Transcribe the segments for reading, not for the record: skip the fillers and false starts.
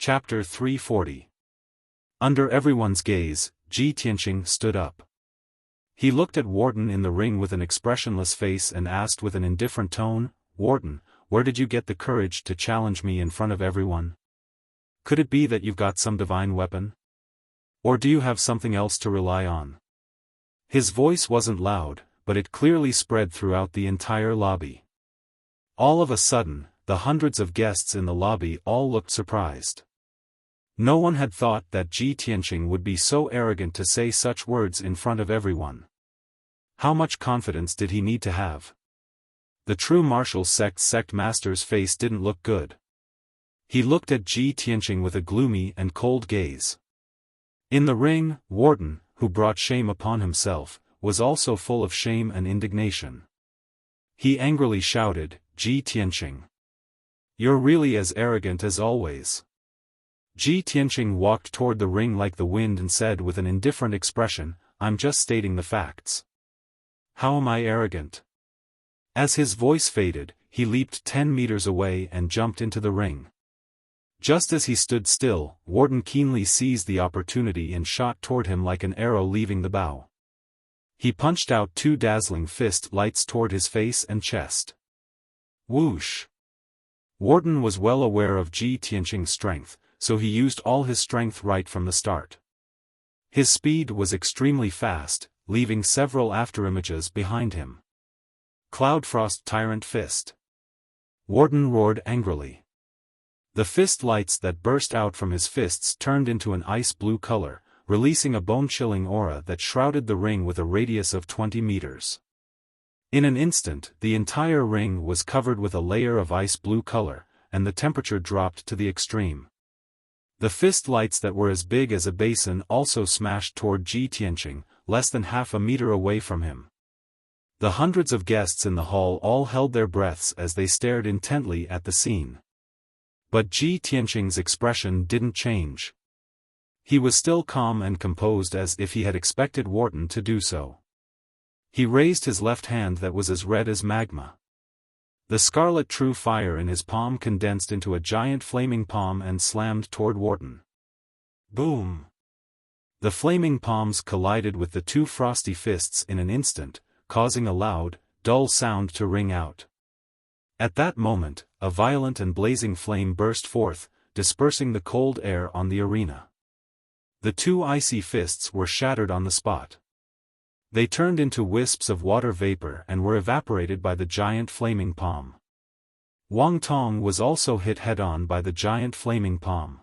Chapter 340. Under everyone's gaze, Ji Tianqing stood up. He looked at Warden in the ring with an expressionless face and asked with an indifferent tone, "Warden, where did you get the courage to challenge me in front of everyone? Could it be that you've got some divine weapon? Or do you have something else to rely on?" His voice wasn't loud, but it clearly spread throughout the entire lobby. All of a sudden, the hundreds of guests in the lobby all looked surprised. No one had thought that Ji Tianqing would be so arrogant to say such words in front of everyone. How much confidence did he need to have? The true martial sect master's face didn't look good. He looked at Ji Tianqing with a gloomy and cold gaze. In the ring, Warden, who brought shame upon himself, was also full of shame and indignation. He angrily shouted, "Ji Tianqing! You're really as arrogant as always." Ji Tianqing walked toward the ring like the wind and said with an indifferent expression, "I'm just stating the facts. How am I arrogant?" As his voice faded, he leaped 10 meters away and jumped into the ring. Just as he stood still, Warden keenly seized the opportunity and shot toward him like an arrow leaving the bow. He punched out 2 dazzling fist lights toward his face and chest. Whoosh! Warden was well aware of Ji Tianqing's strength, so he used all his strength right from the start. His speed was extremely fast, leaving several afterimages behind him. Cloudfrost Tyrant Fist. Warden roared angrily. The fist lights that burst out from his fists turned into an ice blue color, releasing a bone-chilling aura that shrouded the ring with a radius of 20 meters. In an instant, the entire ring was covered with a layer of ice blue color, and the temperature dropped to the extreme. The fist lights that were as big as a basin also smashed toward Ji Tianqing, less than half a meter away from him. The hundreds of guests in the hall all held their breaths as they stared intently at the scene. But Ji Tianqing's expression didn't change. He was still calm and composed as if he had expected Warden to do so. He raised his left hand that was as red as magma. The scarlet true fire in his palm condensed into a giant flaming palm and slammed toward Warden. Boom! The flaming palms collided with the 2 frosty fists in an instant, causing a loud, dull sound to ring out. At that moment, a violent and blazing flame burst forth, dispersing the cold air on the arena. The 2 icy fists were shattered on the spot. They turned into wisps of water vapor and were evaporated by the giant flaming palm. Wang Tong was also hit head-on by the giant flaming palm.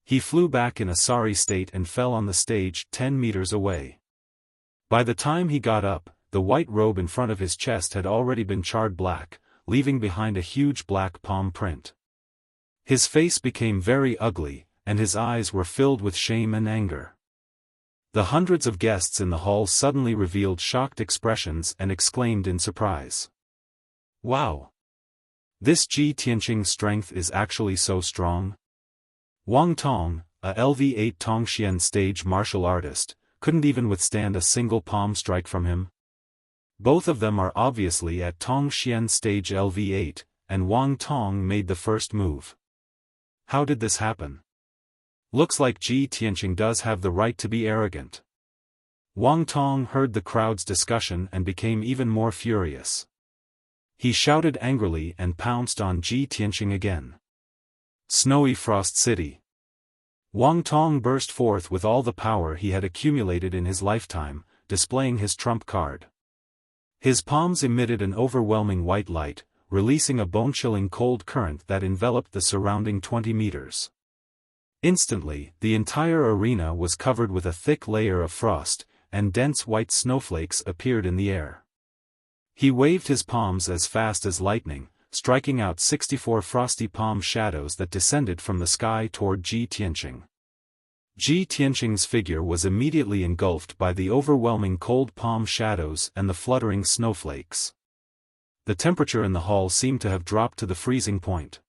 He flew back in a sorry state and fell on the stage 10 meters away. By the time he got up, the white robe in front of his chest had already been charred black, leaving behind a huge black palm print. His face became very ugly, and his eyes were filled with shame and anger. The hundreds of guests in the hall suddenly revealed shocked expressions and exclaimed in surprise. "Wow! This Ji Tianqing's strength is actually so strong." Wang Tong, a LV8 Tongxian stage martial artist, couldn't even withstand a single palm strike from him. Both of them are obviously at Tongxian stage LV8, and Wang Tong made the first move. How did this happen? Looks like Ji Tianqing does have the right to be arrogant. Wang Tong heard the crowd's discussion and became even more furious. He shouted angrily and pounced on Ji Tianqing again. Snowy Frost City. Wang Tong burst forth with all the power he had accumulated in his lifetime, displaying his trump card. His palms emitted an overwhelming white light, releasing a bone-chilling cold current that enveloped the surrounding 20 meters. Instantly, the entire arena was covered with a thick layer of frost, and dense white snowflakes appeared in the air. He waved his palms as fast as lightning, striking out 64 frosty palm shadows that descended from the sky toward Ji Tianqing. Ji Tianqing's figure was immediately engulfed by the overwhelming cold palm shadows and the fluttering snowflakes. The temperature in the hall seemed to have dropped to the freezing point.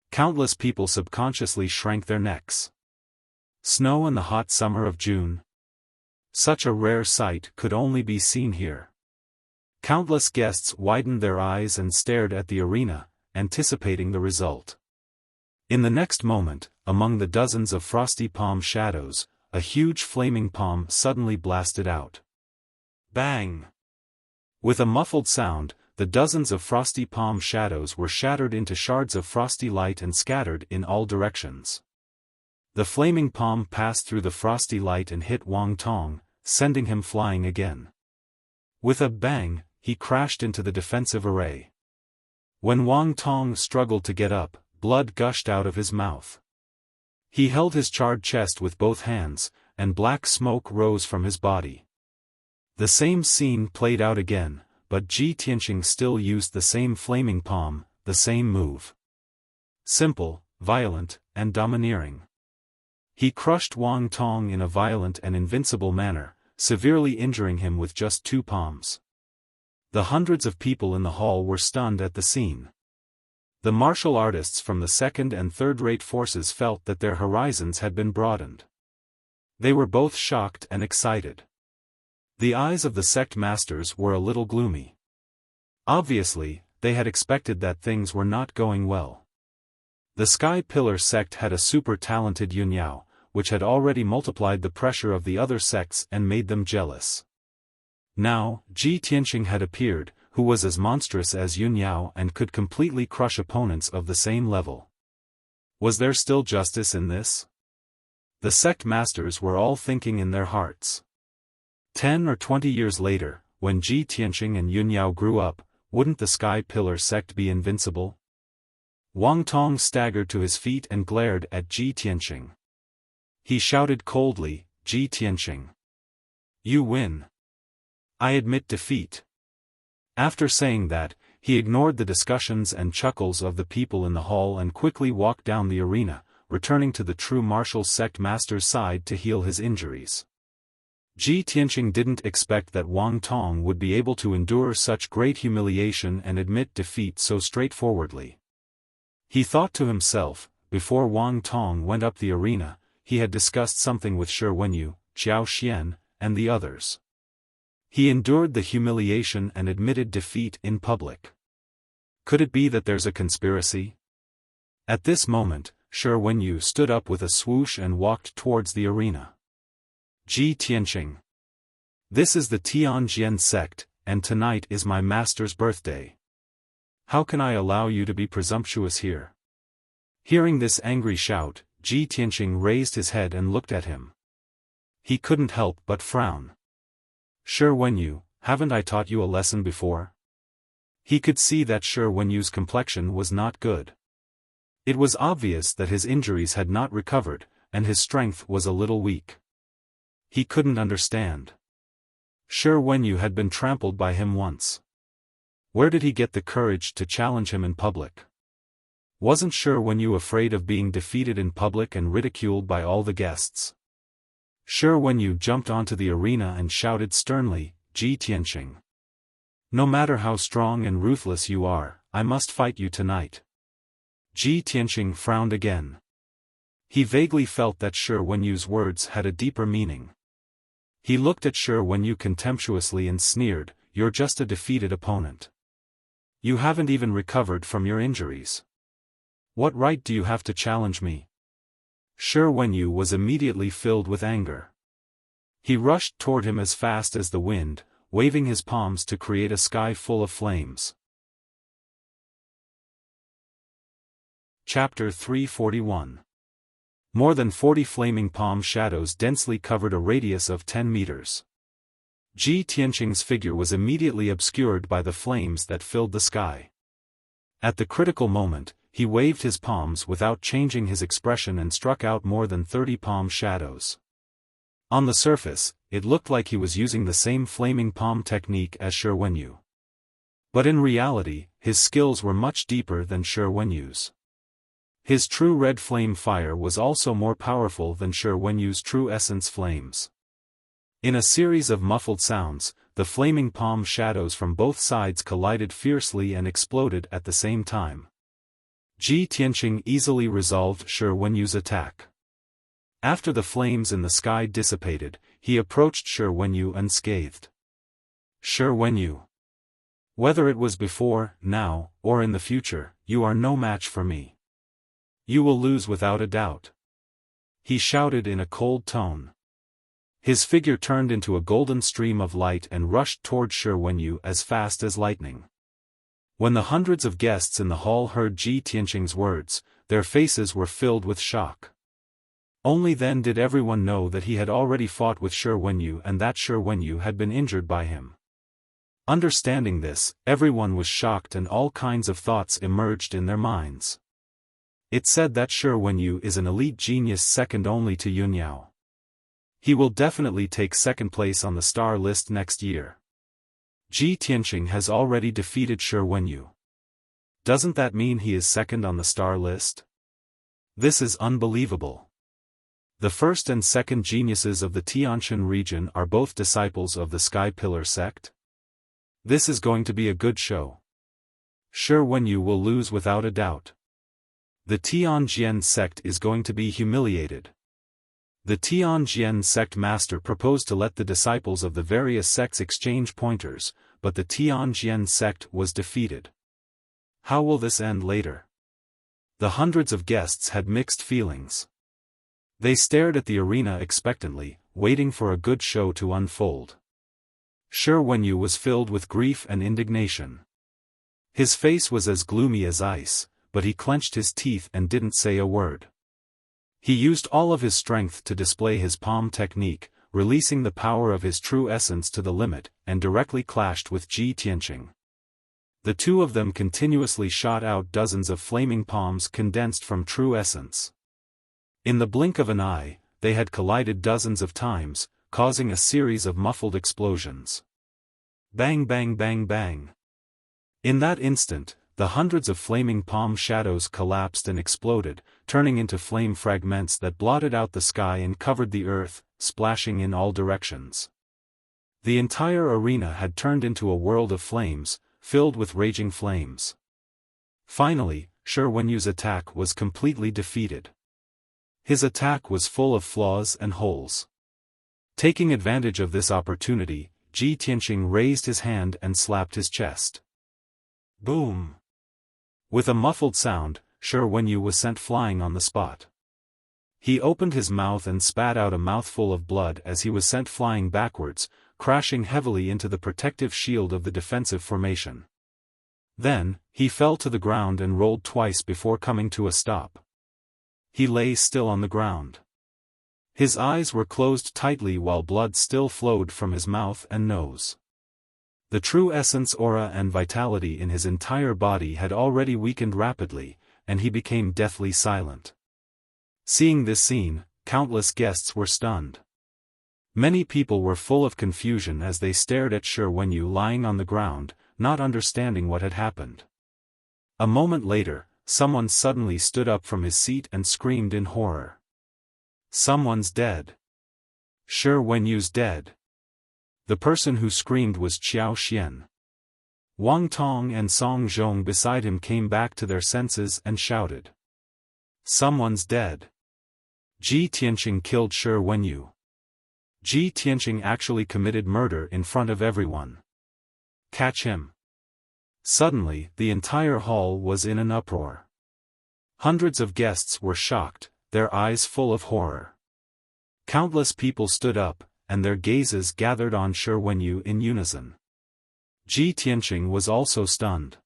Countless people subconsciously shrank their necks. Snow in the hot summer of June. Such a rare sight could only be seen here. Countless guests widened their eyes and stared at the arena, anticipating the result. In the next moment, among the dozens of frosty palm shadows, a huge flaming palm suddenly blasted out. Bang! With a muffled sound, the dozens of frosty palm shadows were shattered into shards of frosty light and scattered in all directions. The flaming palm passed through the frosty light and hit Wang Tong, sending him flying again. With a bang, he crashed into the defensive array. When Wang Tong struggled to get up, blood gushed out of his mouth. He held his charred chest with both hands, and black smoke rose from his body. The same scene played out again, but Ji Tianqing still used the same flaming palm, the same move. Simple, violent, and domineering. He crushed Wang Tong in a violent and invincible manner, severely injuring him with just 2 palms. The hundreds of people in the hall were stunned at the scene. The martial artists from the second and third-rate forces felt that their horizons had been broadened. They were both shocked and excited. The eyes of the sect masters were a little gloomy. Obviously, they had expected that things were not going well. The Sky Pillar sect had a super-talented Yunyao, which had already multiplied the pressure of the other sects and made them jealous. Now, Ji Tianqing had appeared, who was as monstrous as Yunyao and could completely crush opponents of the same level. Was there still justice in this? The sect masters were all thinking in their hearts. 10 or 20 years later, when Ji Tianqing and Yunyao grew up, wouldn't the Sky Pillar sect be invincible? Wang Tong staggered to his feet and glared at Ji Tianqing. He shouted coldly, "Ji Tianqing. You win. I admit defeat." After saying that, he ignored the discussions and chuckles of the people in the hall and quickly walked down the arena, returning to the true martial sect master's side to heal his injuries. Ji Tianqing didn't expect that Wang Tong would be able to endure such great humiliation and admit defeat so straightforwardly. He thought to himself, before Wang Tong went up the arena, he had discussed something with Shi Wenyu, Xiao Xian, and the others. He endured the humiliation and admitted defeat in public. Could it be that there's a conspiracy? At this moment, Shi Wenyu stood up with a swoosh and walked towards the arena. Ji Tianqing. This is the Tianjian sect, and tonight is my master's birthday. How can I allow you to be presumptuous here? Hearing this angry shout, Ji Tianqing raised his head and looked at him. He couldn't help but frown. Shi Wenyu, haven't I taught you a lesson before? He could see that Shi Wenyu's complexion was not good. It was obvious that his injuries had not recovered, and his strength was a little weak. He couldn't understand. Shi Wenyu had been trampled by him once. Where did he get the courage to challenge him in public? Wasn't Shi Wenyu afraid of being defeated in public and ridiculed by all the guests? Shi Wenyu jumped onto the arena and shouted sternly, "Ji Tianqing. No matter how strong and ruthless you are, I must fight you tonight." Ji Tianqing frowned again. He vaguely felt that Shi Wenyu's words had a deeper meaning. He looked at Shi Wenyu contemptuously and sneered, "You're just a defeated opponent. You haven't even recovered from your injuries. What right do you have to challenge me?" Shi Wenyu was immediately filled with anger. He rushed toward him as fast as the wind, waving his palms to create a sky full of flames. Chapter 341. More than 40 flaming palm shadows densely covered a radius of 10 meters. Ji Tianqing's figure was immediately obscured by the flames that filled the sky. At the critical moment, he waved his palms without changing his expression and struck out more than 30 palm shadows. On the surface, it looked like he was using the same flaming palm technique as Shi Wenyu. But in reality, his skills were much deeper than Shi Wenyu's. His true red flame fire was also more powerful than Shi Wenyu's true essence flames. In a series of muffled sounds, the flaming palm shadows from both sides collided fiercely and exploded at the same time. Ji Tianqing easily resolved Shi Wenyu's attack. After the flames in the sky dissipated, he approached Shi Wenyu unscathed. "Shi Wenyu. Whether it was before, now, or in the future, you are no match for me. You will lose without a doubt." he shouted in a cold tone. His figure turned into a golden stream of light and rushed toward Shi Wenyu as fast as lightning. When the hundreds of guests in the hall heard Ji Tianqing's words, their faces were filled with shock. Only then did everyone know that he had already fought with Shi Wenyu and that Shi Wenyu had been injured by him. Understanding this, everyone was shocked and all kinds of thoughts emerged in their minds. It said that Shi Wenyu is an elite genius second only to Yunyao. He will definitely take second place on the star list next year. Ji Tianqing has already defeated Shi Wenyu. Doesn't that mean he is second on the star list? This is unbelievable. The first and second geniuses of the Tianshan region are both disciples of the Sky Pillar sect? This is going to be a good show. Shi Wenyu will lose without a doubt. The Tianjian sect is going to be humiliated. The Tianjian sect master proposed to let the disciples of the various sects exchange pointers, but the Tianjian sect was defeated. How will this end later? The hundreds of guests had mixed feelings. They stared at the arena expectantly, waiting for a good show to unfold. Shi Wenyu was filled with grief and indignation. His face was as gloomy as ice, but he clenched his teeth and didn't say a word. He used all of his strength to display his palm technique, releasing the power of his true essence to the limit, and directly clashed with Ji Tianqing. The two of them continuously shot out dozens of flaming palms condensed from true essence. In the blink of an eye, they had collided dozens of times, causing a series of muffled explosions. Bang bang bang bang. In that instant, the hundreds of flaming palm shadows collapsed and exploded, turning into flame fragments that blotted out the sky and covered the earth, splashing in all directions. The entire arena had turned into a world of flames, filled with raging flames. Finally, Shi Wenyu's attack was completely defeated. His attack was full of flaws and holes. Taking advantage of this opportunity, Ji Tianqing raised his hand and slapped his chest. Boom! With a muffled sound, Shi Wenyu was sent flying on the spot. He opened his mouth and spat out a mouthful of blood as he was sent flying backwards, crashing heavily into the protective shield of the defensive formation. Then, he fell to the ground and rolled twice before coming to a stop. He lay still on the ground. His eyes were closed tightly while blood still flowed from his mouth and nose. The true essence aura and vitality in his entire body had already weakened rapidly, and he became deathly silent. Seeing this scene, countless guests were stunned. Many people were full of confusion as they stared at Shi Wenyu lying on the ground, not understanding what had happened. A moment later, someone suddenly stood up from his seat and screamed in horror. Someone's dead. Shi Wenyu's dead. The person who screamed was Xiaofan. Wang Tong and Song Zhong beside him came back to their senses and shouted. Someone's dead. Ji Tianqing killed Shi Wenyu. Ji Tianqing actually committed murder in front of everyone. Catch him. Suddenly, the entire hall was in an uproar. Hundreds of guests were shocked, their eyes full of horror. Countless people stood up, and their gazes gathered on Shi Wenyu in unison. Ji Tianqing was also stunned.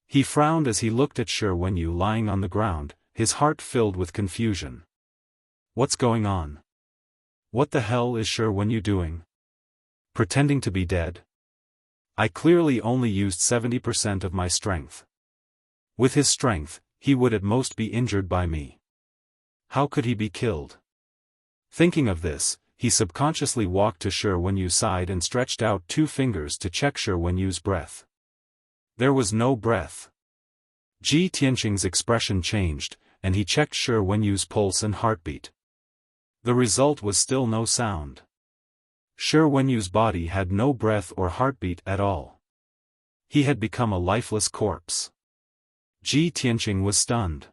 He frowned as he looked at Shi Wenyu lying on the ground, his heart filled with confusion. What's going on? What the hell is Shi Wenyu doing? Pretending to be dead? I clearly only used 70% of my strength. With his strength, he would at most be injured by me. How could he be killed? Thinking of this, he subconsciously walked to Shi Wenyu's side and stretched out 2 fingers to check Shi Wenyu's breath. There was no breath. Ji Tianqing's expression changed, and he checked Shi Wenyu's pulse and heartbeat. The result was still no sound. Shi Wenyu's body had no breath or heartbeat at all. He had become a lifeless corpse. Ji Tianqing was stunned.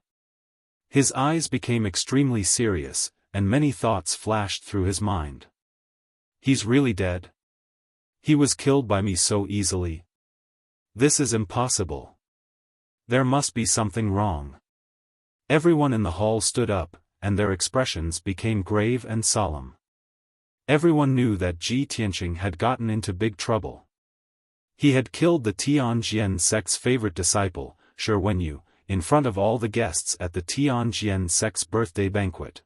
His eyes became extremely serious, and many thoughts flashed through his mind. He's really dead? He was killed by me so easily. This is impossible. There must be something wrong. Everyone in the hall stood up, and their expressions became grave and solemn. Everyone knew that Ji Tianqing had gotten into big trouble. He had killed the Tianjian sect's favorite disciple, Shi Wenyu, in front of all the guests at the Tianjian sect's birthday banquet.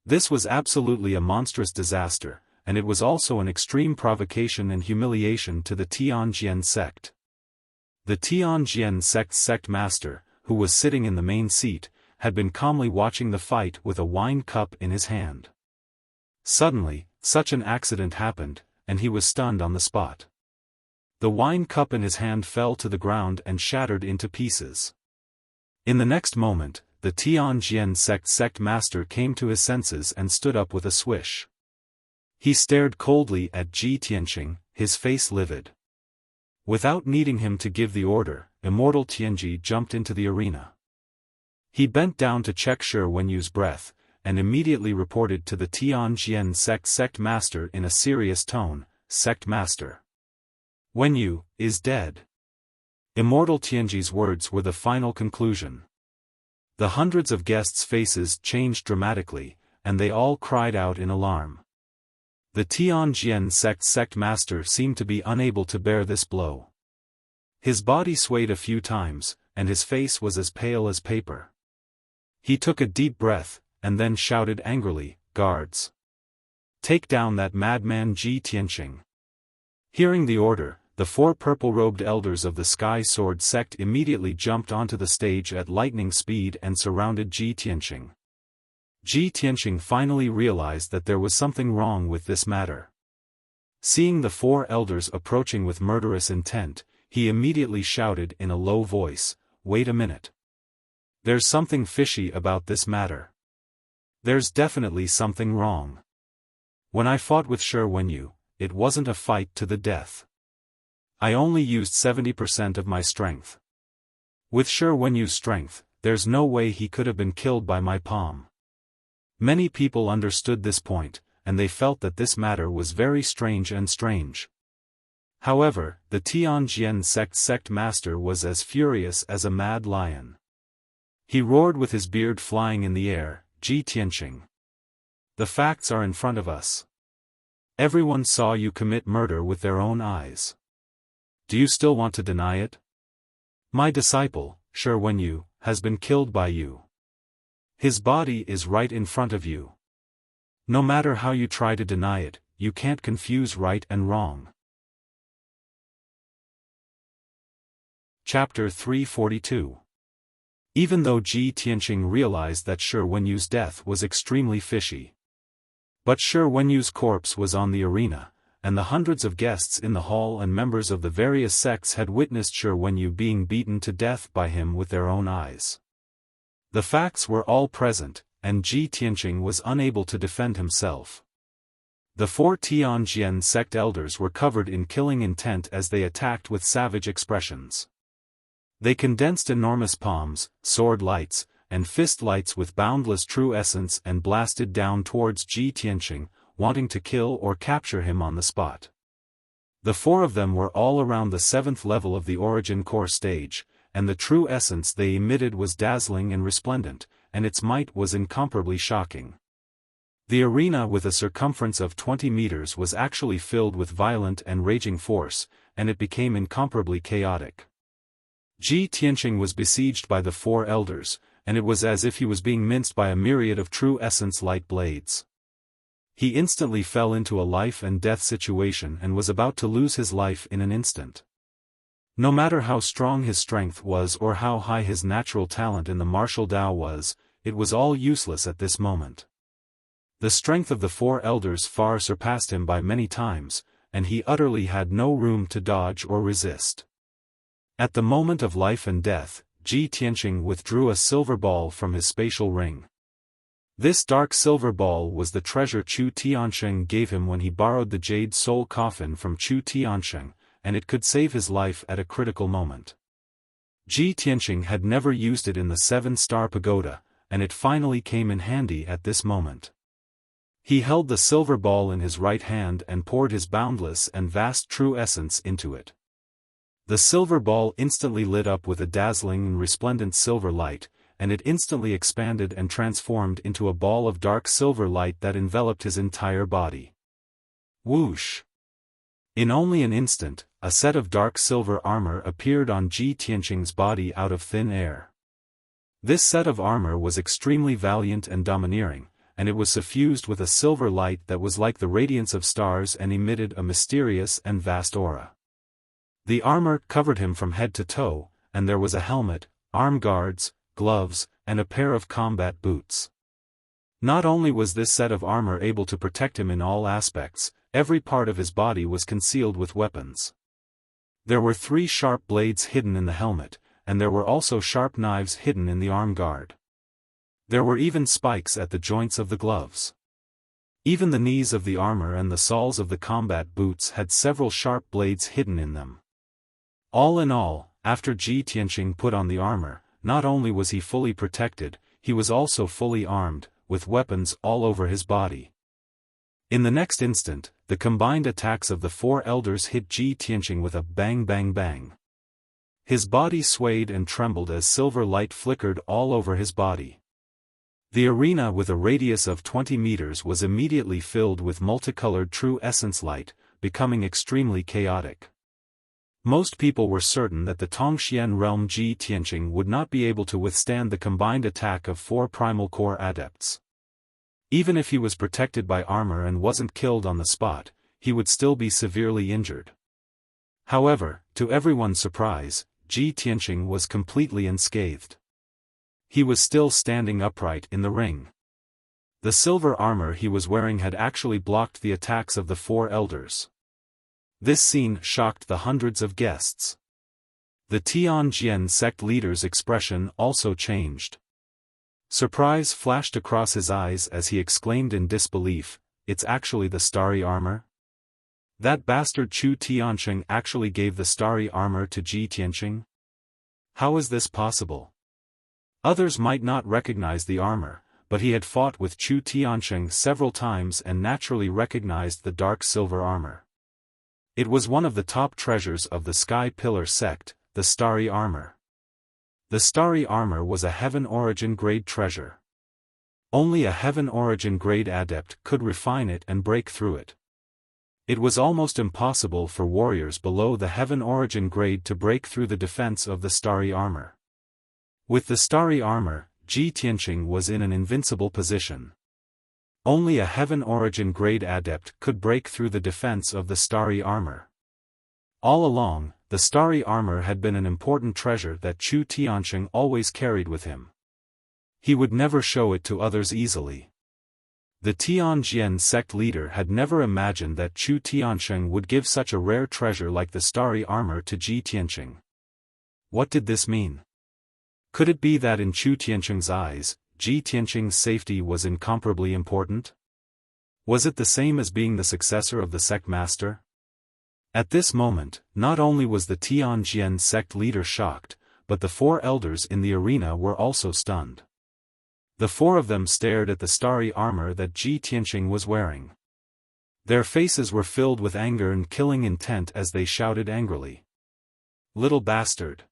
This was absolutely a monstrous disaster, and it was also an extreme provocation and humiliation to the Tianjian sect. The Tianjian sect's sect master, who was sitting in the main seat, had been calmly watching the fight with a wine cup in his hand. Suddenly, such an accident happened, and he was stunned on the spot. The wine cup in his hand fell to the ground and shattered into pieces. In the next moment, the Tianjian sect master came to his senses and stood up with a swish. He stared coldly at Ji Tianqing, his face livid. Without needing him to give the order, Immortal Tianji jumped into the arena. He bent down to check Shi Wenyu's breath, and immediately reported to the Tianjian sect master in a serious tone, "Sect master, Wenyu is dead." Immortal Tianji's words were the final conclusion. The hundreds of guests' faces changed dramatically, and they all cried out in alarm. The Tianjian sect master seemed to be unable to bear this blow. His body swayed a few times, and his face was as pale as paper. He took a deep breath, and then shouted angrily, "Guards! Take down that madman Ji Tianqing." Hearing the order, the 4 purple-robed elders of the Sky Sword sect immediately jumped onto the stage at lightning speed and surrounded Ji Tianqing. Ji Tianqing finally realized that there was something wrong with this matter. Seeing the 4 elders approaching with murderous intent, he immediately shouted in a low voice, "Wait a minute. There's something fishy about this matter. There's definitely something wrong. When I fought with Shi Wenyu, it wasn't a fight to the death. I only used 70% of my strength. With Shi Wenyu's strength, there's no way he could have been killed by my palm." Many people understood this point, and they felt that this matter was very strange. However, the Tianjian sect master was as furious as a mad lion. He roared with his beard flying in the air, "Ji Tianqing, the facts are in front of us. Everyone saw you commit murder with their own eyes. Do you still want to deny it? My disciple, Shi Wenyu, has been killed by you. His body is right in front of you. No matter how you try to deny it, you can't confuse right and wrong." Chapter 342. Even though Ji Tianqing realized that Shi Wenyu's death was extremely fishy. But Shi Wenyu's corpse was on the arena, and the hundreds of guests in the hall and members of the various sects had witnessed Shi Wenyu being beaten to death by him with their own eyes. The facts were all present, and Ji Tianqing was unable to defend himself. The 4 Tianjian sect elders were covered in killing intent as they attacked with savage expressions. They condensed enormous palms, sword lights, and fist lights with boundless true essence and blasted down towards Ji Tianqing, wanting to kill or capture him on the spot. The 4 of them were all around the 7th level of the Origin Core stage, and the true essence they emitted was dazzling and resplendent, and its might was incomparably shocking. The arena with a circumference of 20 meters was actually filled with violent and raging force, and it became incomparably chaotic. Ji Tianqing was besieged by the 4 elders, and it was as if he was being minced by a myriad of true essence light blades. He instantly fell into a life and death situation and was about to lose his life in an instant. No matter how strong his strength was or how high his natural talent in the martial Tao was, it was all useless at this moment. The strength of the 4 elders far surpassed him by many times, and he utterly had no room to dodge or resist. At the moment of life and death, Ji Tianqing withdrew a silver ball from his spatial ring. This dark silver ball was the treasure Chu Tiansheng gave him when he borrowed the jade soul coffin from Chu Tiansheng, and it could save his life at a critical moment. Ji Tianqing had never used it in the 7-star pagoda, and it finally came in handy at this moment. He held the silver ball in his right hand and poured his boundless and vast true essence into it. The silver ball instantly lit up with a dazzling and resplendent silver light, and it instantly expanded and transformed into a ball of dark silver light that enveloped his entire body. Whoosh! In only an instant, a set of dark silver armor appeared on Ji Tianqing's body out of thin air. This set of armor was extremely valiant and domineering, and it was suffused with a silver light that was like the radiance of stars and emitted a mysterious and vast aura. The armor covered him from head to toe, and there was a helmet, arm guards, gloves, and a pair of combat boots. Not only was this set of armor able to protect him in all aspects, every part of his body was concealed with weapons. There were 3 sharp blades hidden in the helmet, and there were also sharp knives hidden in the arm guard. There were even spikes at the joints of the gloves. Even the knees of the armor and the soles of the combat boots had several sharp blades hidden in them. All in all, after Ji Tianqing put on the armor, not only was he fully protected, he was also fully armed, with weapons all over his body. In the next instant, the combined attacks of the 4 elders hit Ji Tianqing with a bang bang bang. His body swayed and trembled as silver light flickered all over his body. The arena with a radius of 20 meters was immediately filled with multicolored true essence light, becoming extremely chaotic. Most people were certain that the Tongxian realm Ji Tianqing would not be able to withstand the combined attack of 4 primal core adepts. Even if he was protected by armor and wasn't killed on the spot, he would still be severely injured. However, to everyone's surprise, Ji Tianqing was completely unscathed. He was still standing upright in the ring. The silver armor he was wearing had actually blocked the attacks of the 4 elders. This scene shocked the hundreds of guests. The Tianjian sect leader's expression also changed. Surprise flashed across his eyes as he exclaimed in disbelief, "It's actually the starry armor? That bastard Chu Tianqing actually gave the starry armor to Ji Tianqing? How is this possible?" Others might not recognize the armor, but he had fought with Chu Tianqing several times and naturally recognized the dark silver armor. It was one of the top treasures of the Sky Pillar sect, the starry armor. The starry armor was a heaven origin grade treasure. Only a heaven origin grade adept could refine it and break through it. It was almost impossible for warriors below the heaven origin grade to break through the defense of the starry armor. With the starry armor, Ji Tianqing was in an invincible position. Only a heaven origin grade adept could break through the defense of the starry armor. All along, the starry armor had been an important treasure that Chu Tianqing always carried with him. He would never show it to others easily. The Tianjian sect leader had never imagined that Chu Tianqing would give such a rare treasure like the starry armor to Ji Tianqing. What did this mean? Could it be that in Chu Tianqing's eyes, Ji Tianqing's safety was incomparably important? Was it the same as being the successor of the sect master? At this moment, not only was the Tianjian sect leader shocked, but the 4 elders in the arena were also stunned. The 4 of them stared at the starry armor that Ji Tianqing was wearing. Their faces were filled with anger and killing intent as they shouted angrily. "Little bastard!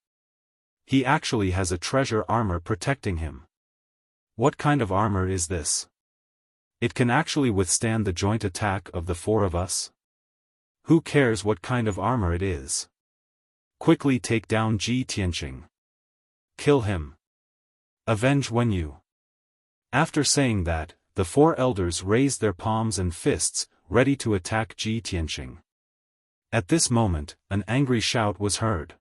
He actually has a treasure armor protecting him. What kind of armor is this? It can actually withstand the joint attack of the 4 of us? Who cares what kind of armor it is? Quickly take down Ji Tianqing. Kill him. Avenge Wenyu." After saying that, the 4 elders raised their palms and fists, ready to attack Ji Tianqing. At this moment, an angry shout was heard.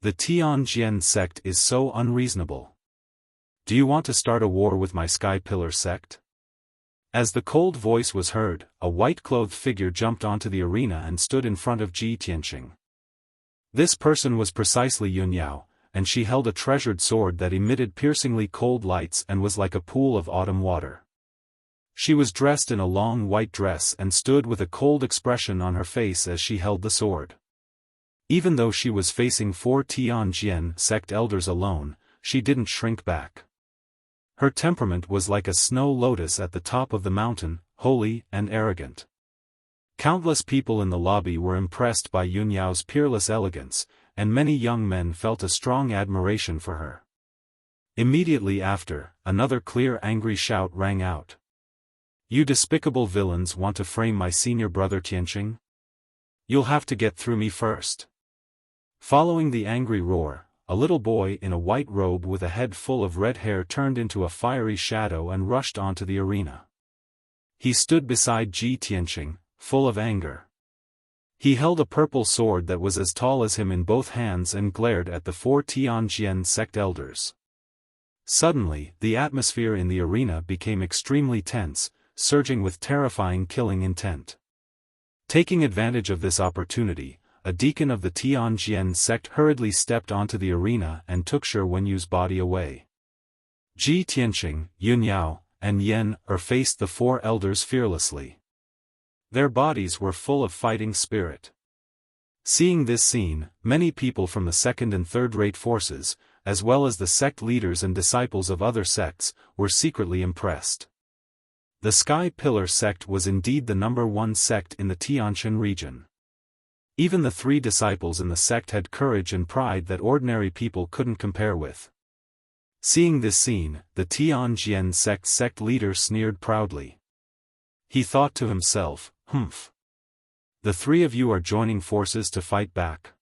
"The Tianjian sect is so unreasonable. Do you want to start a war with my Sky Pillar sect?" As the cold voice was heard, a white-clothed figure jumped onto the arena and stood in front of Ji Tianqing. This person was precisely Yunyao, and she held a treasured sword that emitted piercingly cold lights and was like a pool of autumn water. She was dressed in a long white dress and stood with a cold expression on her face as she held the sword. Even though she was facing 4 Tianjian sect elders alone, she didn't shrink back. Her temperament was like a snow lotus at the top of the mountain, holy and arrogant. Countless people in the lobby were impressed by Yunyao's peerless elegance, and many young men felt a strong admiration for her. Immediately after, another clear angry shout rang out. You despicable villains want to frame my senior brother Tianqing? You'll have to get through me first. Following the angry roar, a little boy in a white robe with a head full of red hair turned into a fiery shadow and rushed onto the arena. He stood beside Ji Tianqing, full of anger. He held a purple sword that was as tall as him in both hands and glared at the 4 Tianjian sect elders. Suddenly, the atmosphere in the arena became extremely tense, surging with terrifying killing intent. Taking advantage of this opportunity, a deacon of the Tianjian sect hurriedly stepped onto the arena and took Shi Wenyu's body away. Ji Tianqing, Yun Yao, and Yan faced the 4 elders fearlessly. Their bodies were full of fighting spirit. Seeing this scene, many people from the second and third-rate forces, as well as the sect leaders and disciples of other sects, were secretly impressed. The Sky Pillar sect was indeed the #1 sect in the Tianshan region. Even the 3 disciples in the sect had courage and pride that ordinary people couldn't compare with. Seeing this scene, the Tianjian sect leader sneered proudly. He thought to himself, "Humph. The 3 of you are joining forces to fight back.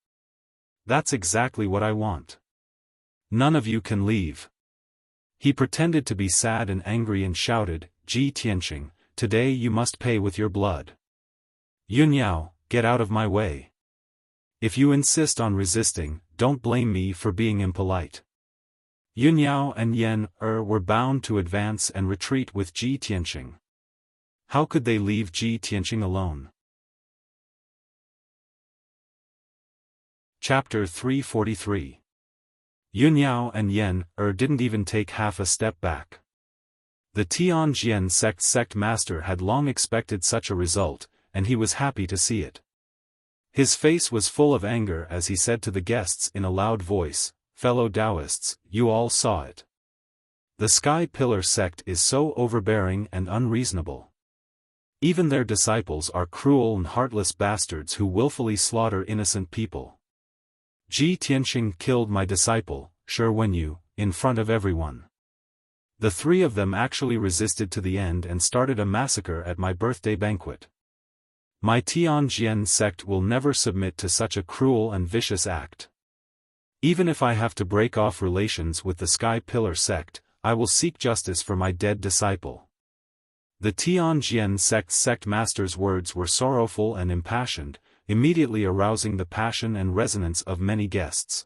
That's exactly what I want. None of you can leave." He pretended to be sad and angry and shouted, "Ji Tianqing, today you must pay with your blood. Yun Yao, get out of my way. If you insist on resisting, don't blame me for being impolite." Yun Yao and Yan were bound to advance and retreat with Ji Tianqing. How could they leave Ji Tianqing alone? Chapter 343. Yun Yao and Yan didn't even take half a step back. The Tianjian sect master had long expected such a result, and he was happy to see it. His face was full of anger as he said to the guests in a loud voice, "Fellow Taoists, you all saw it. The Sky Pillar sect is so overbearing and unreasonable. Even their disciples are cruel and heartless bastards who willfully slaughter innocent people. Ji Tianqing killed my disciple, Shi Wenyu, in front of everyone. The 3 of them actually resisted to the end and started a massacre at my birthday banquet. My Tianjian sect will never submit to such a cruel and vicious act. Even if I have to break off relations with the Sky Pillar sect, I will seek justice for my dead disciple." The Tianjian sect master's words were sorrowful and impassioned, immediately arousing the passion and resonance of many guests.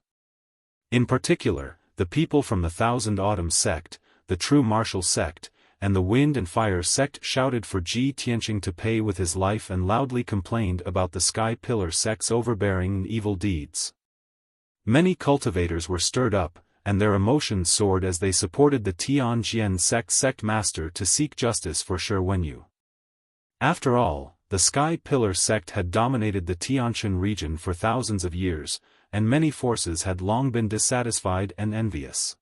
In particular, the people from the Thousand Autumns sect, the True Martial sect, and the Wind and Fire sect shouted for Ji Tianqing to pay with his life and loudly complained about the Sky Pillar sect's overbearing and evil deeds. Many cultivators were stirred up, and their emotions soared as they supported the Tianjian sect master to seek justice for Shi Wenyu. After all, the Sky Pillar sect had dominated the Tianshan region for thousands of years, and many forces had long been dissatisfied and envious.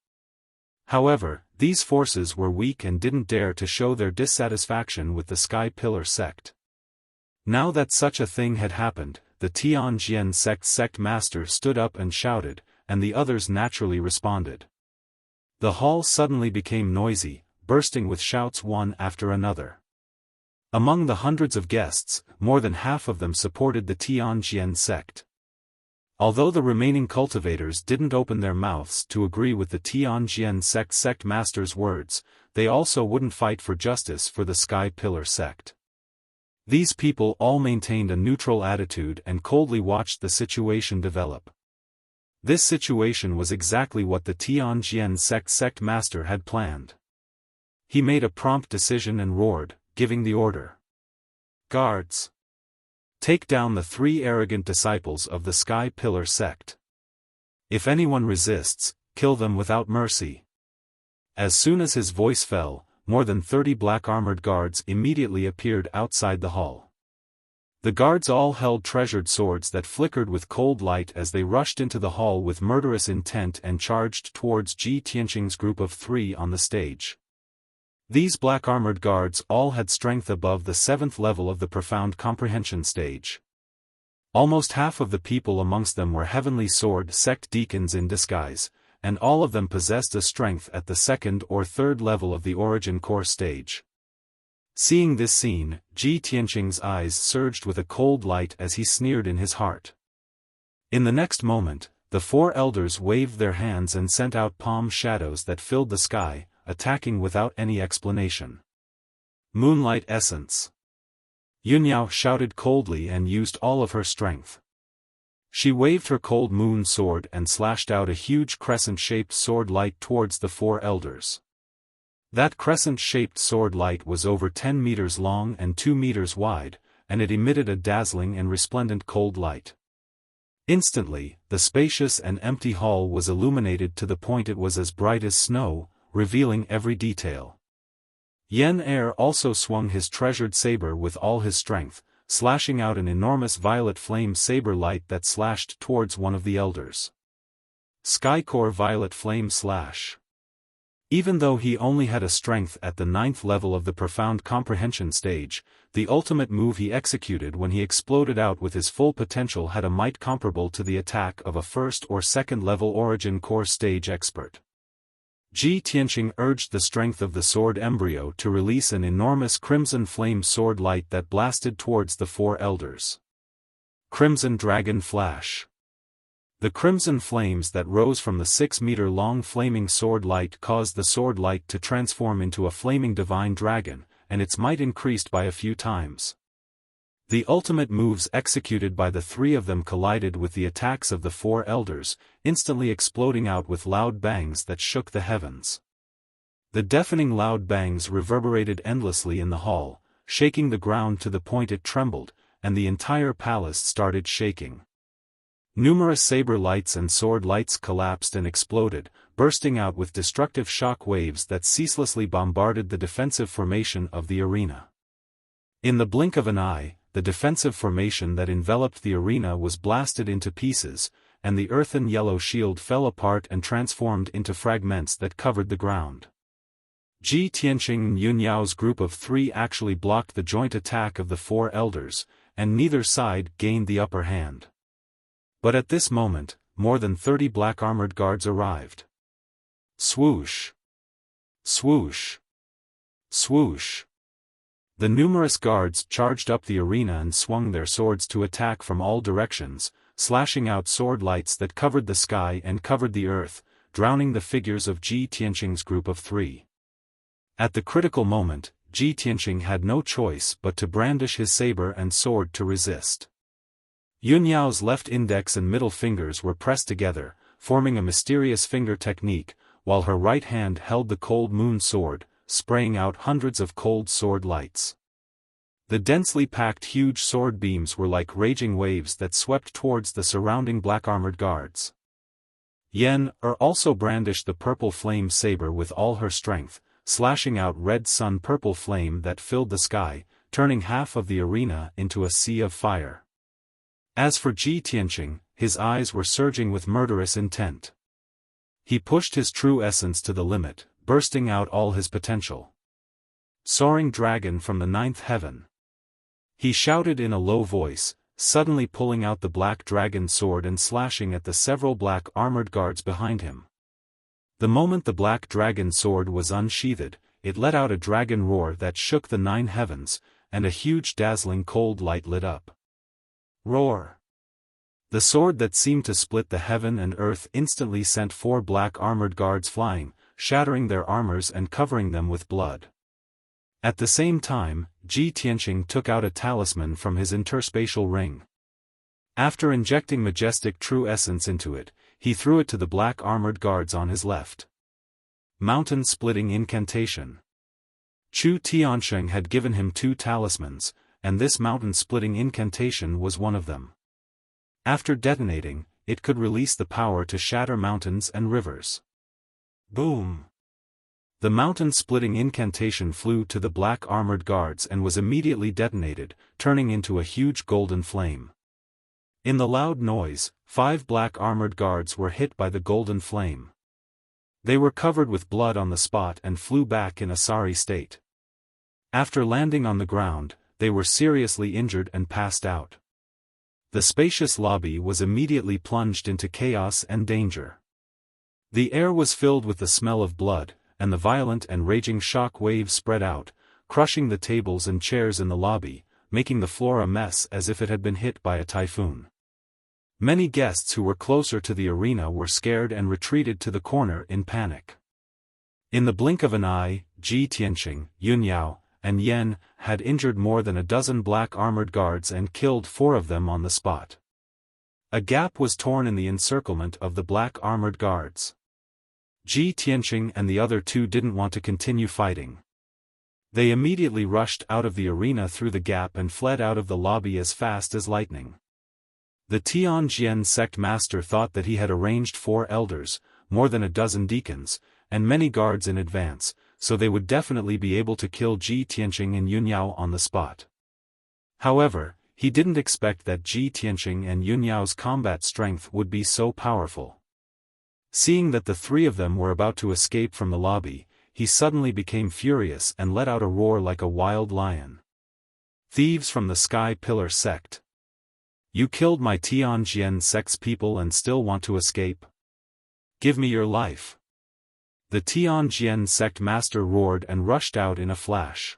However, these forces were weak and didn't dare to show their dissatisfaction with the Sky Pillar sect. Now that such a thing had happened, the Tianjian sect master stood up and shouted, and the others naturally responded. The hall suddenly became noisy, bursting with shouts one after another. Among the hundreds of guests, more than half of them supported the Tianjian sect. Although the remaining cultivators didn't open their mouths to agree with the Tianjian sect master's words, they also wouldn't fight for justice for the Sky Pillar sect. These people all maintained a neutral attitude and coldly watched the situation develop. This situation was exactly what the Tianjian sect master had planned. He made a prompt decision and roared, giving the order. "Guards! Take down the 3 arrogant disciples of the Sky Pillar sect. If anyone resists, kill them without mercy." As soon as his voice fell, more than 30 black-armored guards immediately appeared outside the hall. The guards all held treasured swords that flickered with cold light as they rushed into the hall with murderous intent and charged towards Ji Tianqing's group of 3 on the stage. These black-armored guards all had strength above the 7th level of the Profound Comprehension stage. Almost half of the people amongst them were Heavenly Sword sect deacons in disguise, and all of them possessed a strength at the second or third level of the origin core stage. Seeing this scene, Ji Tianqing's eyes surged with a cold light as he sneered in his heart. In the next moment, the four elders waved their hands and sent out palm shadows that filled the sky, attacking without any explanation. Moonlight essence. Yunyao shouted coldly and used all of her strength. She waved her cold moon sword and slashed out a huge crescent-shaped sword light towards the four elders. That crescent-shaped sword light was over 10 meters long and 2 meters wide, and it emitted a dazzling and resplendent cold light. Instantly, the spacious and empty hall was illuminated to the point it was as bright as snow, revealing every detail. Yen Er also swung his treasured saber with all his strength, slashing out an enormous violet flame saber light that slashed towards one of the elders. Skycore Violet Flame Slash. Even though he only had a strength at the 9th level of the Profound Comprehension stage, the ultimate move he executed when he exploded out with his full potential had a might comparable to the attack of a 1st or 2nd level Origin Core stage expert. Ji Tianqing urged the strength of the sword embryo to release an enormous crimson flame sword light that blasted towards the four elders. Crimson Dragon Flash. The crimson flames that rose from the 6-meter-long flaming sword light caused the sword light to transform into a flaming divine dragon, and its might increased by a few times. The ultimate moves executed by the three of them collided with the attacks of the four elders, instantly exploding out with loud bangs that shook the heavens. The deafening loud bangs reverberated endlessly in the hall, shaking the ground to the point it trembled, and the entire palace started shaking. Numerous saber lights and sword lights collapsed and exploded, bursting out with destructive shock waves that ceaselessly bombarded the defensive formation of the arena. In the blink of an eye, the defensive formation that enveloped the arena was blasted into pieces, and the earthen yellow shield fell apart and transformed into fragments that covered the ground. Ji Tianqing and Yunyao's group of three actually blocked the joint attack of the four elders, and neither side gained the upper hand. But at this moment, more than 30 black-armored guards arrived. Swoosh! Swoosh! Swoosh! The numerous guards charged up the arena and swung their swords to attack from all directions, slashing out sword lights that covered the sky and covered the earth, drowning the figures of Ji Tianqing's group of three. At the critical moment, Ji Tianqing had no choice but to brandish his saber and sword to resist. Yunyao's left index and middle fingers were pressed together, forming a mysterious finger technique, while her right hand held the cold moon sword, spraying out hundreds of cold sword lights. The densely packed huge sword beams were like raging waves that swept towards the surrounding black-armored guards. Yen Er also brandished the purple flame saber with all her strength, slashing out red sun-purple flame that filled the sky, turning half of the arena into a sea of fire. As for Ji Tianqing, his eyes were surging with murderous intent. He pushed his true essence to the limit, bursting out all his potential. Soaring dragon from the 9th heaven. He shouted in a low voice, suddenly pulling out the black dragon sword and slashing at the several black-armored guards behind him. The moment the black dragon sword was unsheathed, it let out a dragon roar that shook the 9 heavens, and a huge dazzling cold light lit up. Roar! The sword that seemed to split the heaven and earth instantly sent 4 black-armored guards flying, shattering their armors and covering them with blood. At the same time, Ji Tianqing took out a talisman from his interspatial ring. After injecting majestic true essence into it, he threw it to the black-armored guards on his left. Mountain-splitting incantation. Chu Tiansheng had given him 2 talismans, and this mountain-splitting incantation was one of them. After detonating, it could release the power to shatter mountains and rivers. Boom! The mountain-splitting incantation flew to the black-armored guards and was immediately detonated, turning into a huge golden flame. In the loud noise, 5 black-armored guards were hit by the golden flame. They were covered with blood on the spot and flew back in a sorry state. After landing on the ground, they were seriously injured and passed out. The spacious lobby was immediately plunged into chaos and danger. The air was filled with the smell of blood, and the violent and raging shock waves spread out, crushing the tables and chairs in the lobby, making the floor a mess as if it had been hit by a typhoon. Many guests who were closer to the arena were scared and retreated to the corner in panic. In the blink of an eye, Ji Tianqing, Yun Yao, and Yen had injured more than a dozen black armored guards and killed 4 of them on the spot. A gap was torn in the encirclement of the black armored guards. Ji Tianqing and the other 2 didn't want to continue fighting. They immediately rushed out of the arena through the gap and fled out of the lobby as fast as lightning. The Tianjian sect master thought that he had arranged 4 elders, more than a dozen deacons, and many guards in advance, so they would definitely be able to kill Ji Tianqing and Yun Yao on the spot. However, he didn't expect that Ji Tianqing and Yun Yao's combat strength would be so powerful. Seeing that the 3 of them were about to escape from the lobby, he suddenly became furious and let out a roar like a wild lion. "Thieves from the Sky Pillar sect! You killed my Tianjian sect's people and still want to escape? Give me your life!" The Tianjian sect master roared and rushed out in a flash.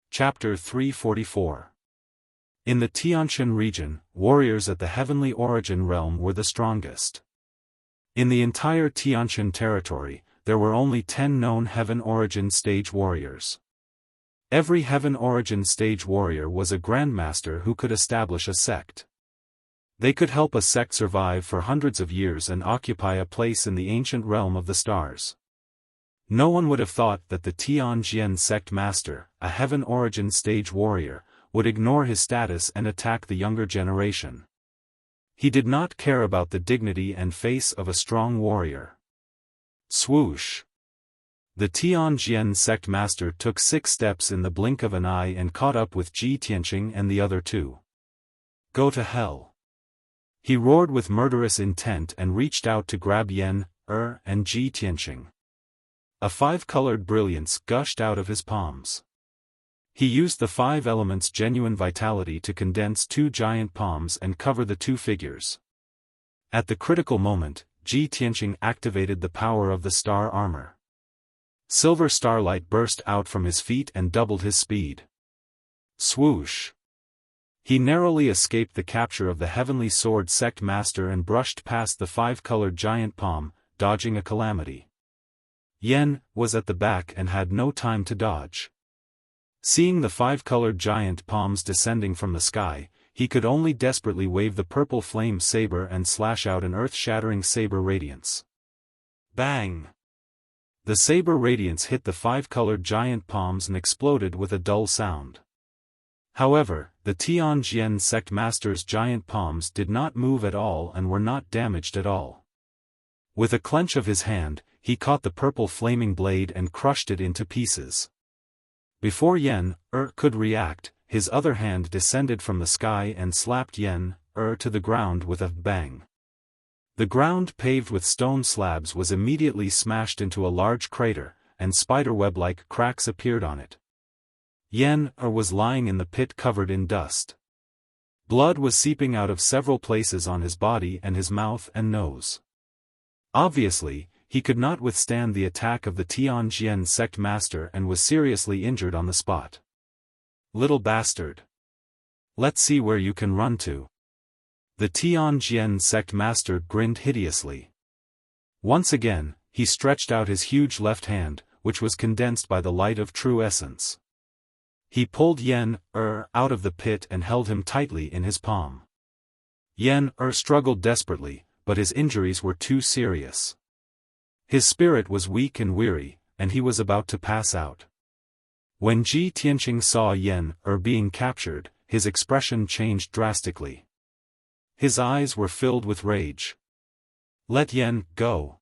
Chapter 344. In the Tianqian region, warriors at the Heavenly Origin realm were the strongest. In the entire Tianqian territory, there were only 10 known Heaven Origin stage warriors. Every Heaven Origin stage warrior was a grandmaster who could establish a sect. They could help a sect survive for hundreds of years and occupy a place in the ancient realm of the stars. No one would have thought that the Tianjian sect master, a Heaven Origin stage warrior, would ignore his status and attack the younger generation. He did not care about the dignity and face of a strong warrior. Swoosh! The Tianjian sect master took 6 steps in the blink of an eye and caught up with Ji Tianqing and the other 2. "Go to hell!" He roared with murderous intent and reached out to grab Yen, and Ji Tianqing. A 5-colored brilliance gushed out of his palms. He used the 5 elements' genuine vitality to condense 2 giant palms and cover the 2 figures. At the critical moment, Ji Tianqing activated the power of the star armor. Silver starlight burst out from his feet and doubled his speed. Swoosh! He narrowly escaped the capture of the Heavenly Sword sect master and brushed past the 5-colored giant palm, dodging a calamity. Yen was at the back and had no time to dodge. Seeing the 5-colored giant palms descending from the sky, he could only desperately wave the purple flame saber and slash out an earth-shattering saber radiance. Bang! The saber radiance hit the 5-colored giant palms and exploded with a dull sound. However, the Tianjian sect master's giant palms did not move at all and were not damaged at all. With a clench of his hand, he caught the purple flaming blade and crushed it into pieces. Before Yen, could react, his other hand descended from the sky and slapped Yen, to the ground with a bang. The ground paved with stone slabs was immediately smashed into a large crater, and spiderweb-like cracks appeared on it. Yen, was lying in the pit covered in dust. Blood was seeping out of several places on his body and his mouth and nose. Obviously, he could not withstand the attack of the Tianjian sect master and was seriously injured on the spot. "Little bastard! Let's see where you can run to." The Tianjian sect master grinned hideously. Once again, he stretched out his huge left hand, which was condensed by the light of true essence. He pulled Yen, out of the pit and held him tightly in his palm. Yen, struggled desperately, but his injuries were too serious. His spirit was weak and weary, and he was about to pass out. When Ji Tianqing saw Yen, being captured, his expression changed drastically. His eyes were filled with rage. "Let Yen go.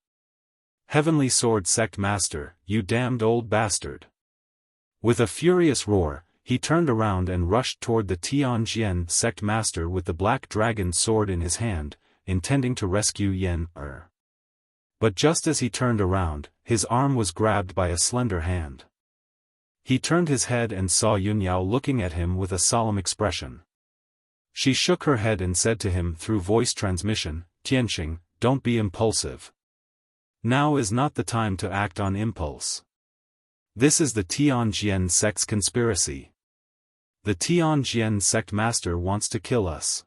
Heavenly Sword Sect Master, you damned old bastard." With a furious roar, he turned around and rushed toward the Tianjian Sect Master with the Black Dragon sword in his hand, intending to rescue Yen. But just as he turned around, his arm was grabbed by a slender hand. He turned his head and saw Yun Yao looking at him with a solemn expression. She shook her head and said to him through voice transmission, "Tianqing, don't be impulsive. Now is not the time to act on impulse. This is the Tianjian sect's conspiracy. The Tianjian sect master wants to kill us.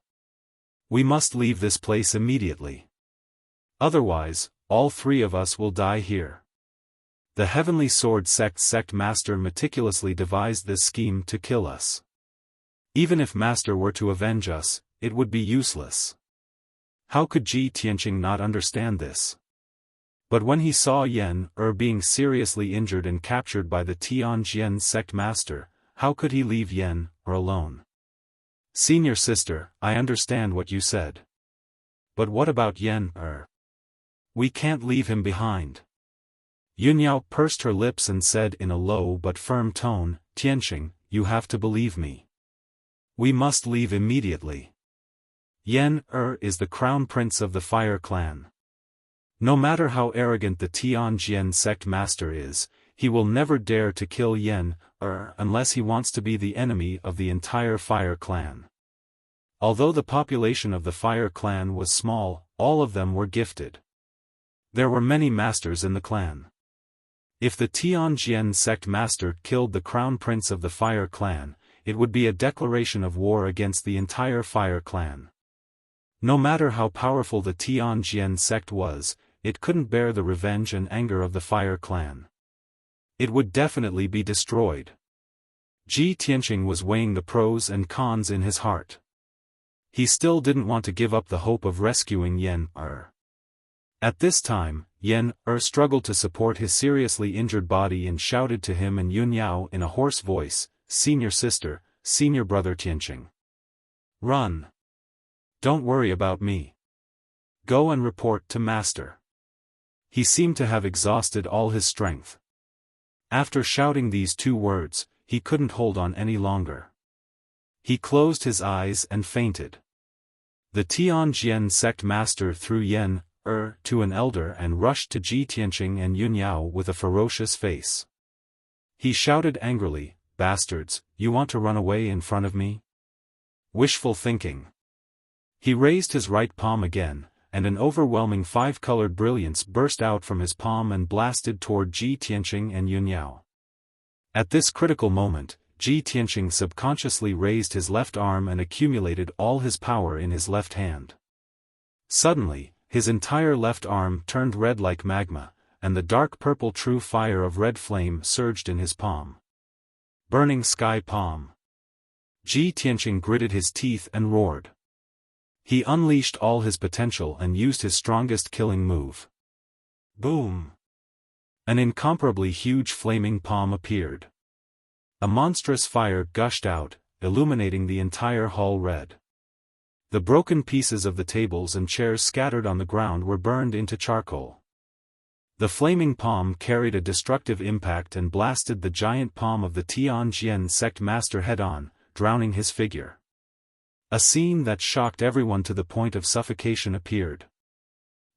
We must leave this place immediately. Otherwise, all three of us will die here. The Heavenly Sword sect master meticulously devised this scheme to kill us. Even if master were to avenge us, it would be useless." How could Ji Tianqing not understand this? But when he saw Yan being seriously injured and captured by the Tianjian sect master, how could he leave Yan alone? "Senior sister, I understand what you said. But what about Yan We can't leave him behind." Yunyao pursed her lips and said in a low but firm tone, "Tianqing, you have to believe me. We must leave immediately. Yan is the crown prince of the Fire Clan. No matter how arrogant the Tianjian sect master is, he will never dare to kill Yan unless he wants to be the enemy of the entire Fire Clan." Although the population of the Fire Clan was small, all of them were gifted. There were many masters in the clan. If the Tianjian sect master killed the crown prince of the Fire Clan, it would be a declaration of war against the entire Fire Clan. No matter how powerful the Tianjian sect was, it couldn't bear the revenge and anger of the Fire Clan. It would definitely be destroyed. Ji Tianqing was weighing the pros and cons in his heart. He still didn't want to give up the hope of rescuing Yan At this time, Yan struggled to support his seriously injured body and shouted to him and Yunyao in a hoarse voice, "Senior sister, senior brother Tianqing. Run. Don't worry about me. Go and report to master." He seemed to have exhausted all his strength. After shouting these two words, he couldn't hold on any longer. He closed his eyes and fainted. The Tianjian sect master threw Yan to an elder and rushed to Ji Tianqing and Yunyao with a ferocious face. He shouted angrily, "Bastards, you want to run away in front of me? Wishful thinking." He raised his right palm again, and an overwhelming five-colored brilliance burst out from his palm and blasted toward Ji Tianqing and Yunyao. At this critical moment, Ji Tianqing subconsciously raised his left arm and accumulated all his power in his left hand. Suddenly, his entire left arm turned red like magma, and the dark purple true fire of red flame surged in his palm. Burning sky palm. Ji Tianqing gritted his teeth and roared. He unleashed all his potential and used his strongest killing move. Boom! An incomparably huge flaming palm appeared. A monstrous fire gushed out, illuminating the entire hall red. The broken pieces of the tables and chairs scattered on the ground were burned into charcoal. The flaming palm carried a destructive impact and blasted the giant palm of the Tianjian sect master head-on, drowning his figure. A scene that shocked everyone to the point of suffocation appeared.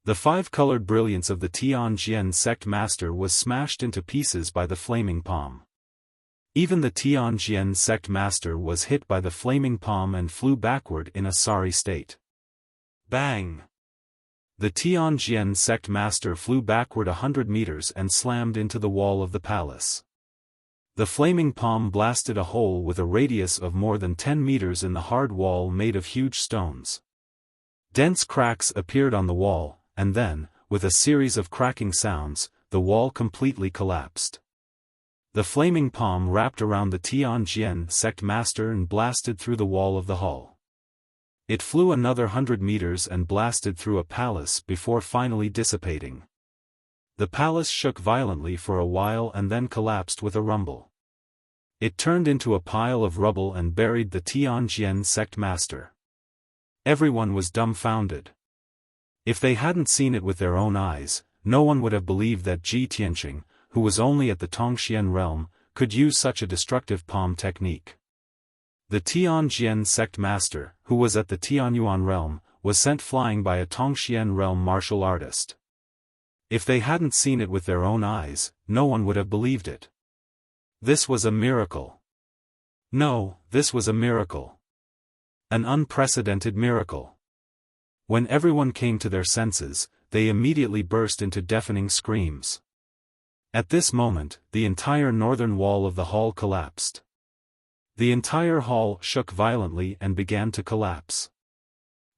The five-colored brilliance of the Tianjian sect master was smashed into pieces by the flaming palm. Even the Tianjian sect master was hit by the flaming palm and flew backward in a sorry state. Bang! The Tianjian sect master flew backward 100 meters and slammed into the wall of the palace. The flaming palm blasted a hole with a radius of more than 10 meters in the hard wall made of huge stones. Dense cracks appeared on the wall, and then, with a series of cracking sounds, the wall completely collapsed. The flaming palm wrapped around the Tianjian sect master and blasted through the wall of the hall. It flew another 100 meters and blasted through a palace before finally dissipating. The palace shook violently for a while and then collapsed with a rumble. It turned into a pile of rubble and buried the Tianjian sect master. Everyone was dumbfounded. If they hadn't seen it with their own eyes, no one would have believed that Ji Tianqing, who was only at the Tongxian realm, could use such a destructive palm technique. The Tianjian sect master, who was at the Tianyuan realm, was sent flying by a Tongxian realm martial artist. If they hadn't seen it with their own eyes, no one would have believed it. This was a miracle. No, this was a miracle. An unprecedented miracle. When everyone came to their senses, they immediately burst into deafening screams. At this moment, the entire northern wall of the hall collapsed. The entire hall shook violently and began to collapse.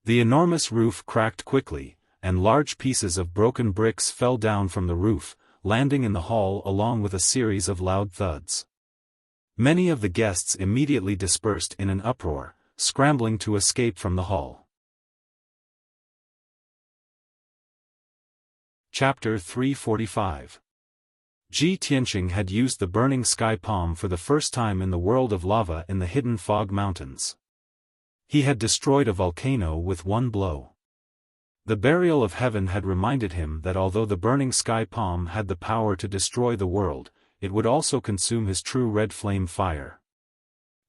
The enormous roof cracked quickly, and large pieces of broken bricks fell down from the roof, landing in the hall along with a series of loud thuds. Many of the guests immediately dispersed in an uproar, scrambling to escape from the hall. Chapter 345. Ji Tianqing had used the burning sky palm for the first time in the world of lava in the hidden fog mountains. He had destroyed a volcano with one blow. The burial of heaven had reminded him that although the burning sky palm had the power to destroy the world, it would also consume his true red flame fire.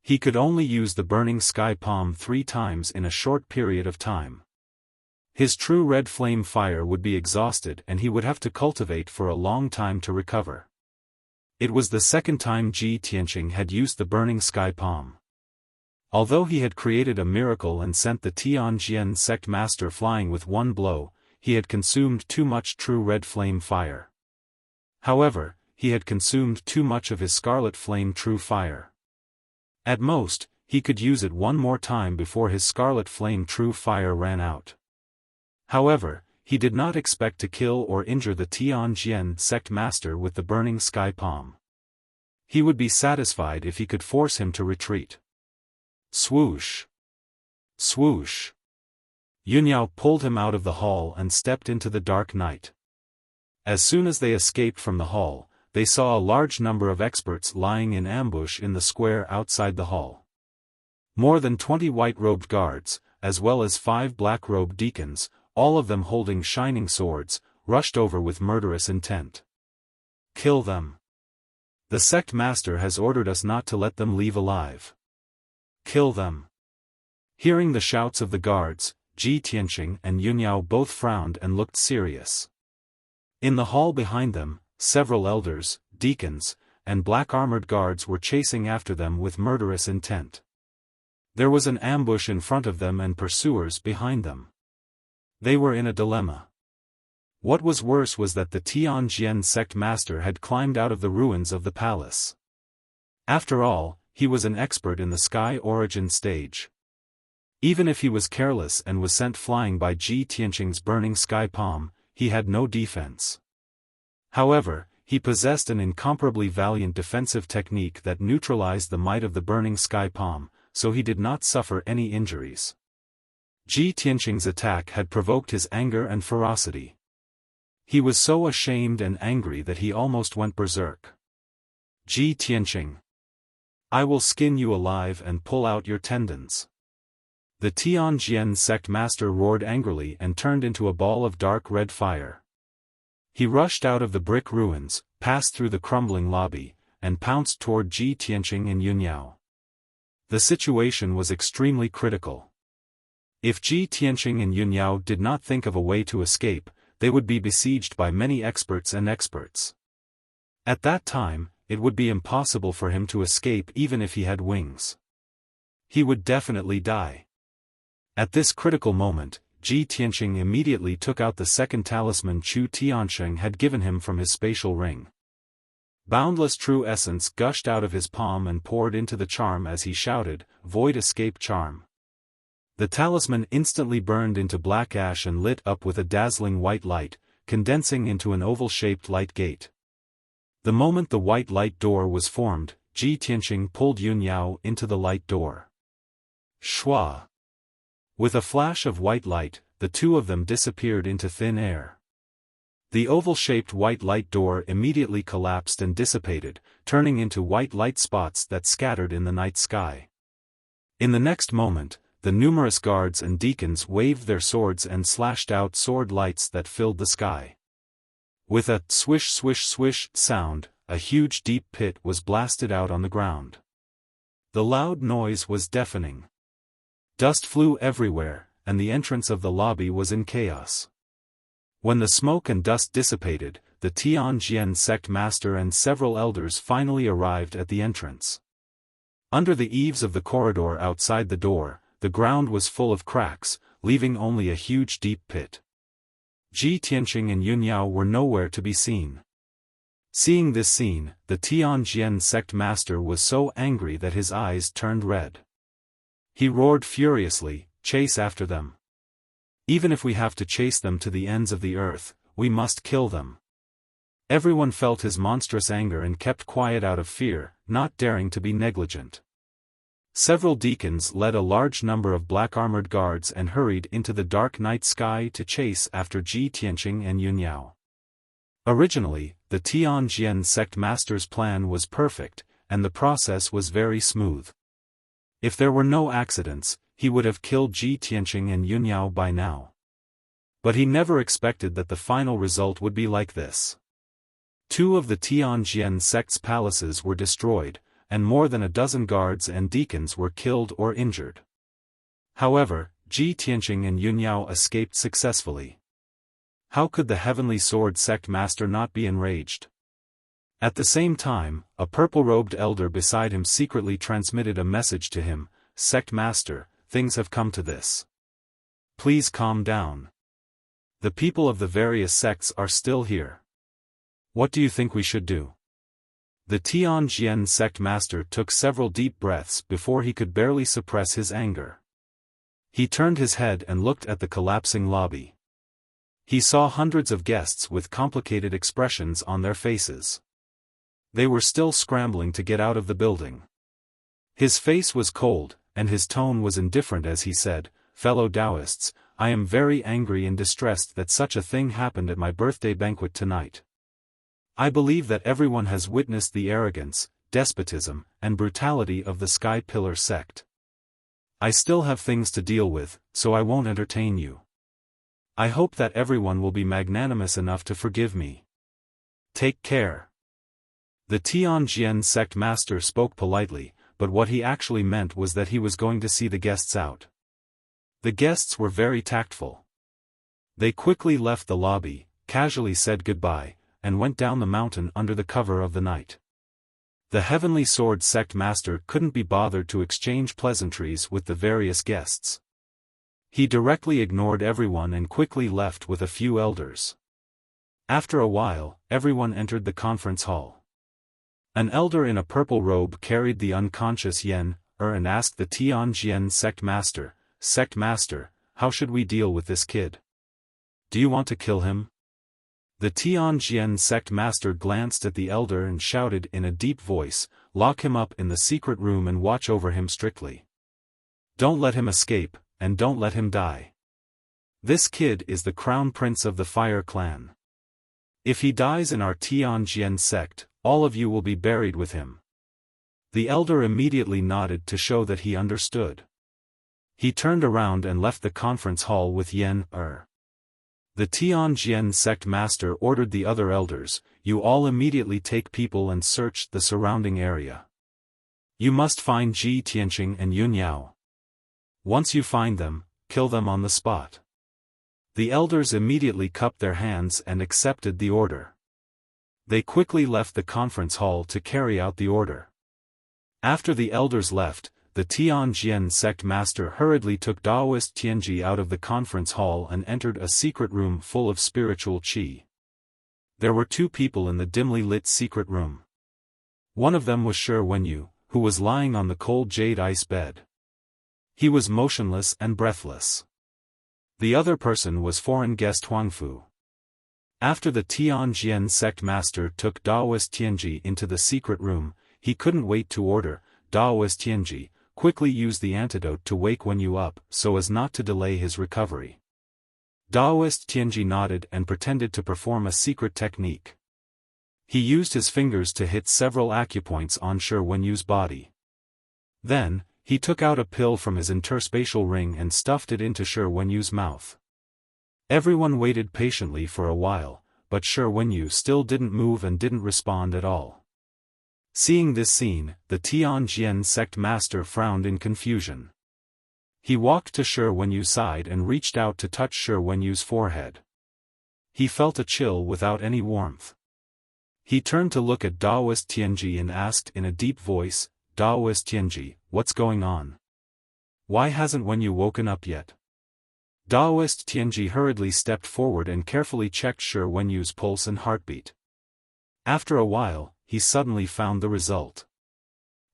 He could only use the burning sky palm 3 times in a short period of time. His true red flame fire would be exhausted and he would have to cultivate for a long time to recover. It was the second time Ji Tianqing had used the burning sky palm. Although he had created a miracle and sent the Tianjian sect master flying with one blow, he had consumed too much true red flame fire. However, he had consumed too much of his scarlet flame true fire. At most, he could use it one more time before his scarlet flame true fire ran out. However, he did not expect to kill or injure the Tianjian sect master with the burning sky palm. He would be satisfied if he could force him to retreat. Swoosh! Swoosh! Yunyao pulled him out of the hall and stepped into the dark night. As soon as they escaped from the hall, they saw a large number of experts lying in ambush in the square outside the hall. More than 20 white-robed guards, as well as 5 black-robed deacons, all of them holding shining swords, rushed over with murderous intent. Kill them. The sect master has ordered us not to let them leave alive. Kill them. Hearing the shouts of the guards, Ji Tianqing and Yunyao both frowned and looked serious. In the hall behind them, several elders, deacons, and black-armored guards were chasing after them with murderous intent. There was an ambush in front of them and pursuers behind them. They were in a dilemma. What was worse was that the Tianjian sect master had climbed out of the ruins of the palace. After all, he was an expert in the sky origin stage. Even if he was careless and was sent flying by Ji Tianqing's burning sky palm, he had no defense. However, he possessed an incomparably valiant defensive technique that neutralized the might of the burning sky palm, so he did not suffer any injuries. Ji Tianqing's attack had provoked his anger and ferocity. He was so ashamed and angry that he almost went berserk. Ji Tianqing, I will skin you alive and pull out your tendons. The Tianjian sect master roared angrily and turned into a ball of dark red fire. He rushed out of the brick ruins, passed through the crumbling lobby, and pounced toward Ji Tianqing and Yunyao. The situation was extremely critical. If Ji Tianqing and Yunyao did not think of a way to escape, they would be besieged by many experts and experts. At that time, it would be impossible for him to escape even if he had wings. He would definitely die. At this critical moment, Ji Tianqing immediately took out the second talisman Chu Tiansheng had given him from his spatial ring. Boundless true essence gushed out of his palm and poured into the charm as he shouted, "Void escape charm." The talisman instantly burned into black ash and lit up with a dazzling white light, condensing into an oval-shaped light gate. The moment the white light door was formed, Ji Tianqing pulled Yunyao into the light door. Shwa! With a flash of white light, the two of them disappeared into thin air. The oval-shaped white light door immediately collapsed and dissipated, turning into white light spots that scattered in the night sky. In the next moment, the numerous guards and deacons waved their swords and slashed out sword lights that filled the sky. With a swish swish swish sound, a huge deep pit was blasted out on the ground. The loud noise was deafening. Dust flew everywhere, and the entrance of the lobby was in chaos. When the smoke and dust dissipated, the Tianjian sect master and several elders finally arrived at the entrance. Under the eaves of the corridor outside the door, the ground was full of cracks, leaving only a huge deep pit. Ji Tianqing and Yun Yao were nowhere to be seen. Seeing this scene, the Tianjian sect master was so angry that his eyes turned red. He roared furiously, "Chase after them! Even if we have to chase them to the ends of the earth, we must kill them." Everyone felt his monstrous anger and kept quiet out of fear, not daring to be negligent. Several deacons led a large number of black-armored guards and hurried into the dark night sky to chase after Ji Tianqing and Yun Yao. Originally, the Tianjian sect master's plan was perfect, and the process was very smooth. If there were no accidents, he would have killed Ji Tianqing and Yun Yao by now. But he never expected that the final result would be like this. 2 of the Tianjian sect's palaces were destroyed, and more than a dozen guards and deacons were killed or injured. However, Ji Tianqing and Yun Yao escaped successfully. How could the Heavenly Sword sect master not be enraged? At the same time, a purple-robed elder beside him secretly transmitted a message to him, "Sect master, things have come to this. Please calm down. The people of the various sects are still here. What do you think we should do?" The Tianjian sect master took several deep breaths before he could barely suppress his anger. He turned his head and looked at the collapsing lobby. He saw hundreds of guests with complicated expressions on their faces. They were still scrambling to get out of the building. His face was cold, and his tone was indifferent as he said, "Fellow Taoists, I am very angry and distressed that such a thing happened at my birthday banquet tonight. I believe that everyone has witnessed the arrogance, despotism, and brutality of the Sky Pillar sect. I still have things to deal with, so I won't entertain you. I hope that everyone will be magnanimous enough to forgive me. Take care." The Tianjian sect master spoke politely, but what he actually meant was that he was going to see the guests out. The guests were very tactful. They quickly left the lobby, casually said goodbye, and went down the mountain under the cover of the night. The Heavenly Sword sect master couldn't be bothered to exchange pleasantries with the various guests. He directly ignored everyone and quickly left with a few elders. After a while, everyone entered the conference hall. An elder in a purple robe carried the unconscious Yen and asked the Tianjian sect master, "Sect master, how should we deal with this kid? Do you want to kill him?" The Tianjian sect master glanced at the elder and shouted in a deep voice, "Lock him up in the secret room and watch over him strictly. Don't let him escape, and don't let him die. This kid is the crown prince of the Fire Clan. If he dies in our Tianjian sect, all of you will be buried with him." The elder immediately nodded to show that he understood. He turned around and left the conference hall with Yen. The Tianjian sect master ordered the other elders, "You all immediately take people and search the surrounding area. You must find Ji Tianqing and Yun Yao. Once you find them, kill them on the spot." The elders immediately cupped their hands and accepted the order. They quickly left the conference hall to carry out the order. After the elders left, the Tianjian sect master hurriedly took Taoist Tianji out of the conference hall and entered a secret room full of spiritual qi. There were 2 people in the dimly lit secret room. One of them was Shi Wenyu, who was lying on the cold jade ice bed. He was motionless and breathless. The other person was foreign guest Huangfu. After the Tianjian sect master took Taoist Tianji into the secret room, he couldn't wait to order, "Taoist Tianji, quickly use the antidote to wake Wenyu up so as not to delay his recovery." Taoist Tianji nodded and pretended to perform a secret technique. He used his fingers to hit several acupoints on Shi Wenyu's body. Then, he took out a pill from his interspatial ring and stuffed it into Shi Wenyu's mouth. Everyone waited patiently for a while, but Shi Wenyu still didn't move and didn't respond at all. Seeing this scene, the Tianjian sect master frowned in confusion. He walked to Shi Wenyu's side and reached out to touch Shi Wenyu's forehead. He felt a chill without any warmth. He turned to look at Taoist Tianji and asked in a deep voice, "Taoist Tianji, what's going on?" Why hasn't Wenyu woken up yet? Daoist Tianji hurriedly stepped forward and carefully checked Shi Wenyu's pulse and heartbeat. After a while, he suddenly found the result.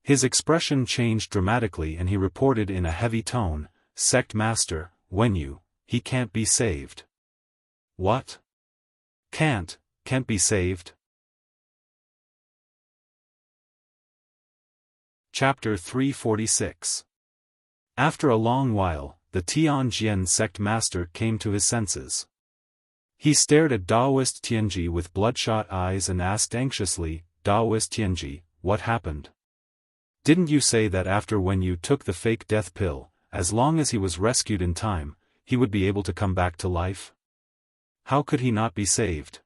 His expression changed dramatically and he reported in a heavy tone, "Sect Master, Wenyu, he can't be saved." "What? Can't be saved?" Chapter 346. After a long while, the Tianjian sect master came to his senses. He stared at Daoist Tianji with bloodshot eyes and asked anxiously, "Daoist Tianji, what happened? Didn't you say that after when you took the fake death pill, as long as he was rescued in time, he would be able to come back to life? How could he not be saved?"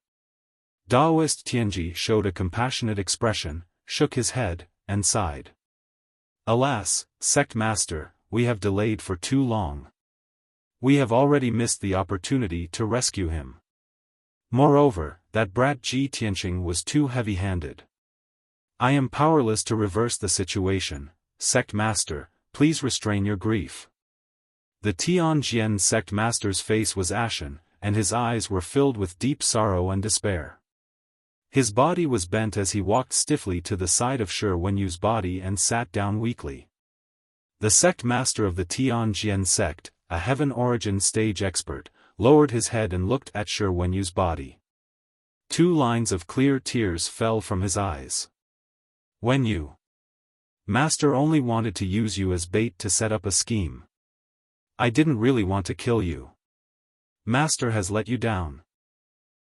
Daoist Tianji showed a compassionate expression, shook his head, and sighed. "Alas, sect master, we have delayed for too long. We have already missed the opportunity to rescue him. Moreover, that brat Ji Tianqing was too heavy-handed. I am powerless to reverse the situation. Sect master, please restrain your grief." The Tianjian sect master's face was ashen, and his eyes were filled with deep sorrow and despair. His body was bent as he walked stiffly to the side of Shi Wenyu's body and sat down weakly. The sect master of the Tianjian sect, a heaven origin stage expert, lowered his head and looked at Shi Wenyu's body. 2 lines of clear tears fell from his eyes. "Wenyu, Master only wanted to use you as bait to set up a scheme. I didn't really want to kill you. Master has let you down."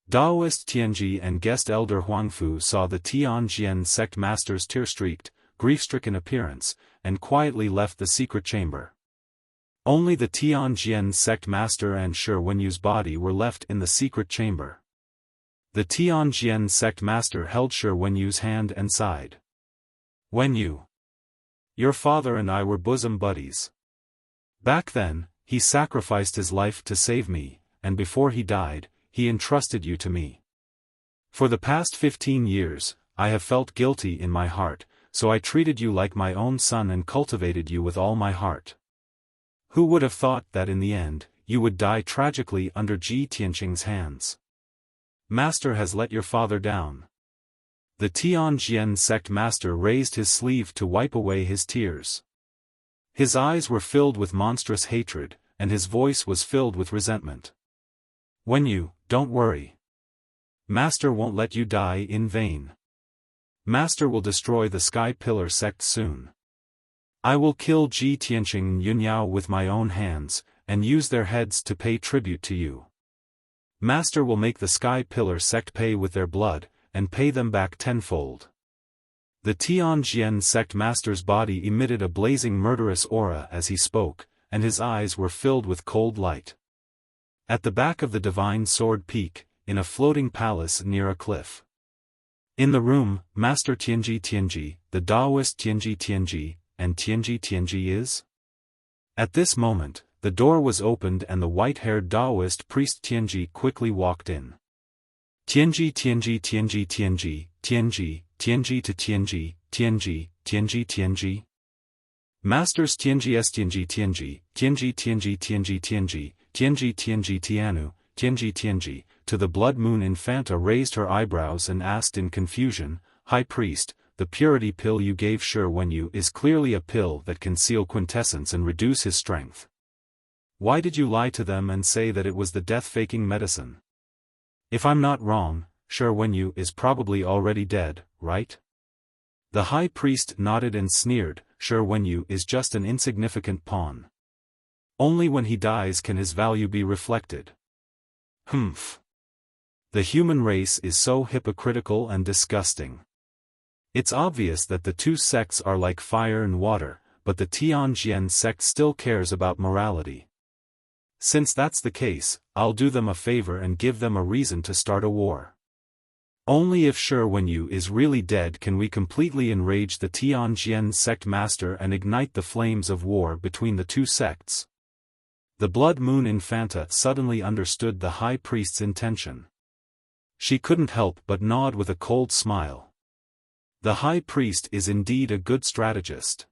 Daoist Tianji and guest elder Huangfu saw the Tianjian sect master's tear-streaked, grief-stricken appearance, and quietly left the secret chamber. Only the Tianjian sect master and Shi Wenyu's body were left in the secret chamber. The Tianjian sect master held Shi Wenyu's hand and sighed. "Wenyu, your father and I were bosom buddies. Back then, he sacrificed his life to save me, and before he died, he entrusted you to me. For the past 15 years, I have felt guilty in my heart, so I treated you like my own son and cultivated you with all my heart. Who would have thought that in the end, you would die tragically under Ji Tianqing's hands? Master has let your father down." The Tianjian sect master raised his sleeve to wipe away his tears. His eyes were filled with monstrous hatred, and his voice was filled with resentment. "Wenyu, don't worry. Master won't let you die in vain. Master will destroy the Sky Pillar sect soon. I will kill Ji Tianqing and Yunyao with my own hands, and use their heads to pay tribute to you. Master will make the Sky Pillar sect pay with their blood, and pay them back tenfold." The Tianjian sect master's body emitted a blazing murderous aura as he spoke, and his eyes were filled with cold light. At the back of the Divine Sword Peak, in a floating palace near a cliff. In the room, Master Tianji, the Daoist Tianji, and Tianji is? At this moment, the door was opened and the white-haired Daoist priest Tianji quickly walked in. Tianji to Tianji. Masters Tianji Tianu, to the Blood Moon Infanta raised her eyebrows and asked in confusion, "High Priest, the purity pill you gave Shi Wenyu is clearly a pill that can seal quintessence and reduce his strength. Why did you lie to them and say that it was the death-faking medicine? If I'm not wrong, Shi Wenyu is probably already dead, right?" The High Priest nodded and sneered, "Shi Wenyu is just an insignificant pawn. Only when he dies can his value be reflected." Humph. The human race is so hypocritical and disgusting. It's obvious that the two sects are like fire and water, but the Tianjian sect still cares about morality. Since that's the case, I'll do them a favor and give them a reason to start a war. Only if Shi Wenyu is really dead can we completely enrage the Tianjian sect master and ignite the flames of war between the two sects. The Blood Moon Infanta suddenly understood the High Priest's intention. She couldn't help but nod with a cold smile. The High Priest is indeed a good strategist.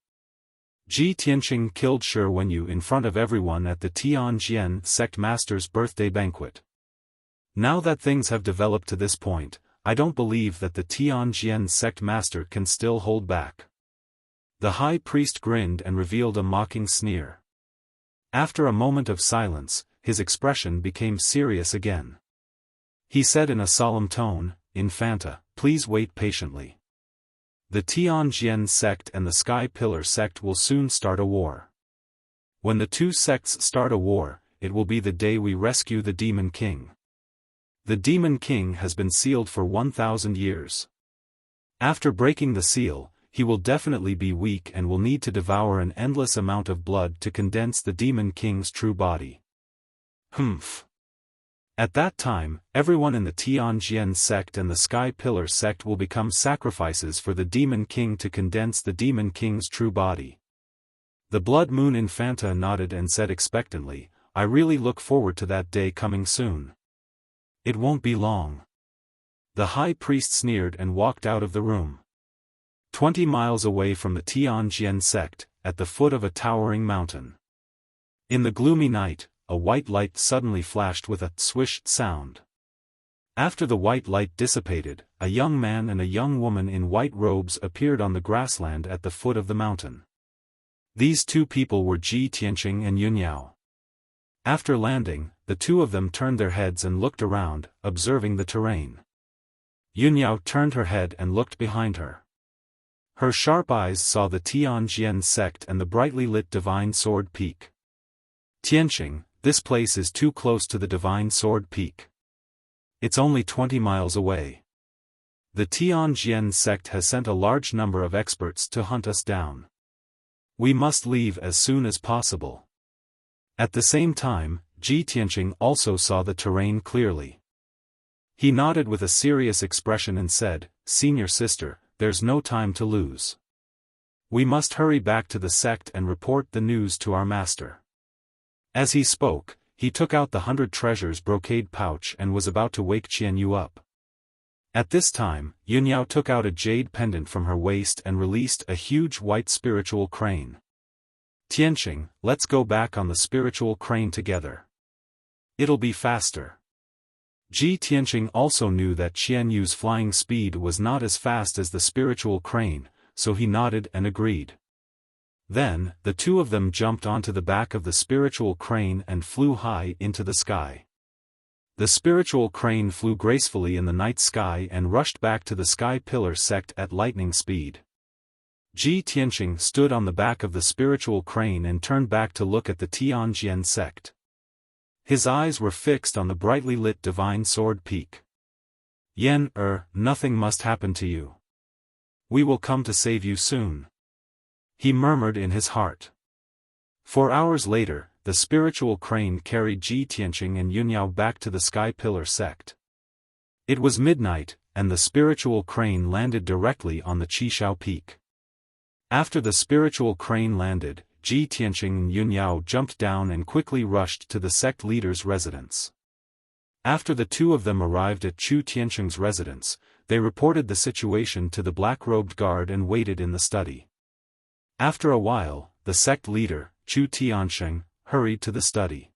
Ji Tianqing killed Shi Wenyu in front of everyone at the Tianjian sect master's birthday banquet. Now that things have developed to this point, I don't believe that the Tianjian sect master can still hold back. The high priest grinned and revealed a mocking sneer. After a moment of silence, his expression became serious again. He said in a solemn tone, "Infanta, please wait patiently. The Tianjian sect and the Sky Pillar sect will soon start a war. When the two sects start a war, it will be the day we rescue the Demon King. The Demon King has been sealed for 1,000 years. After breaking the seal, he will definitely be weak and will need to devour an endless amount of blood to condense the Demon King's true body. Humph. At that time, everyone in the Tianjian sect and the Sky Pillar sect will become sacrifices for the Demon King to condense the Demon King's true body." The Blood Moon Infanta nodded and said expectantly, "I really look forward to that day coming soon. It won't be long." The high priest sneered and walked out of the room. 20 miles away from the Tianjian sect, at the foot of a towering mountain. In the gloomy night, a white light suddenly flashed with a swish sound. After the white light dissipated, a young man and a young woman in white robes appeared on the grassland at the foot of the mountain. These two people were Ji Tianqing and Yunyao. After landing, the two of them turned their heads and looked around, observing the terrain. Yunyao turned her head and looked behind her. Her sharp eyes saw the Tianjian sect and the brightly lit Divine Sword Peak. "Tianqing, this place is too close to the Divine Sword Peak. It's only 20 miles away. The Tianjian sect has sent a large number of experts to hunt us down. We must leave as soon as possible." At the same time, Ji Tianqing also saw the terrain clearly. He nodded with a serious expression and said, "Senior sister, there's no time to lose. We must hurry back to the sect and report the news to our master." As he spoke, he took out the 100 treasures brocade pouch and was about to wake Qianyu up. At this time, Yunyao took out a jade pendant from her waist and released a huge white spiritual crane. "Tianqing, let's go back on the spiritual crane together. It'll be faster." Ji Tianqing also knew that Qianyu's flying speed was not as fast as the spiritual crane, so he nodded and agreed. Then, the two of them jumped onto the back of the spiritual crane and flew high into the sky. The spiritual crane flew gracefully in the night sky and rushed back to the Sky Pillar sect at lightning speed. Ji Tianqing stood on the back of the spiritual crane and turned back to look at the Tianjian sect. His eyes were fixed on the brightly lit Divine Sword Peak. Nothing must happen to you. We will come to save you soon," he murmured in his heart. 4 hours later, the spiritual crane carried Ji Tianqing and Yunyao back to the Sky Pillar sect. It was midnight, and the spiritual crane landed directly on the Qishao Peak. After the spiritual crane landed, Ji Tianqing and Yunyao jumped down and quickly rushed to the sect leader's residence. After the two of them arrived at Chu Tianqing's residence, they reported the situation to the black-robed guard and waited in the study. After a while, the sect leader, Chu Tianqing, hurried to the study.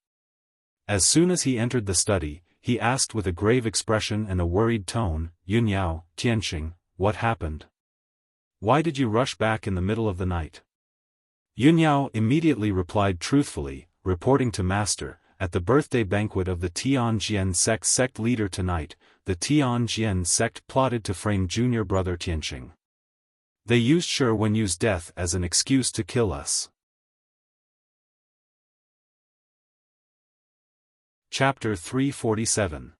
As soon as he entered the study, he asked with a grave expression and a worried tone, "Yunyao, Tianqing, what happened? Why did you rush back in the middle of the night?" Yunyao immediately replied truthfully, reporting to Master, "At the birthday banquet of the Tianjian sect leader tonight, the Tianjian sect plotted to frame junior brother Tianqing. They used Shi Wenyu's death as an excuse to kill us." Chapter 347.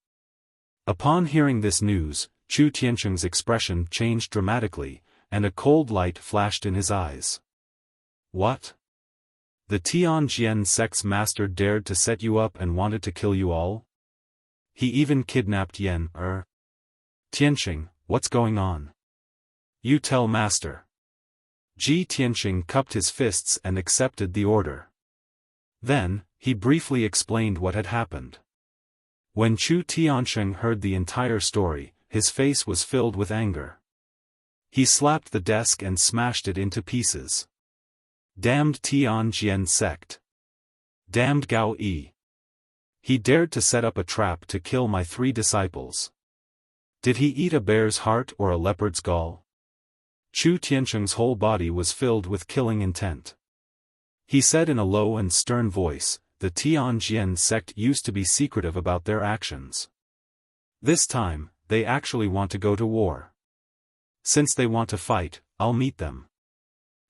Upon hearing this news, Chu Tianqing's expression changed dramatically, and a cold light flashed in his eyes. "What? The Tianjian sect's master dared to set you up and wanted to kill you all? He even kidnapped Tianqing, what's going on? You tell master." Ji Tianqing cupped his fists and accepted the order. Then, he briefly explained what had happened. When Chu Tianqing heard the entire story, his face was filled with anger. He slapped the desk and smashed it into pieces. Damned Tianjian sect. Damned Gao Yi. He dared to set up a trap to kill my 3 disciples. Did he eat a bear's heart or a leopard's gall? Chu Tiancheng's whole body was filled with killing intent. He said in a low and stern voice, the Tianjian sect used to be secretive about their actions. This time, they actually want to go to war. Since they want to fight, I'll meet them.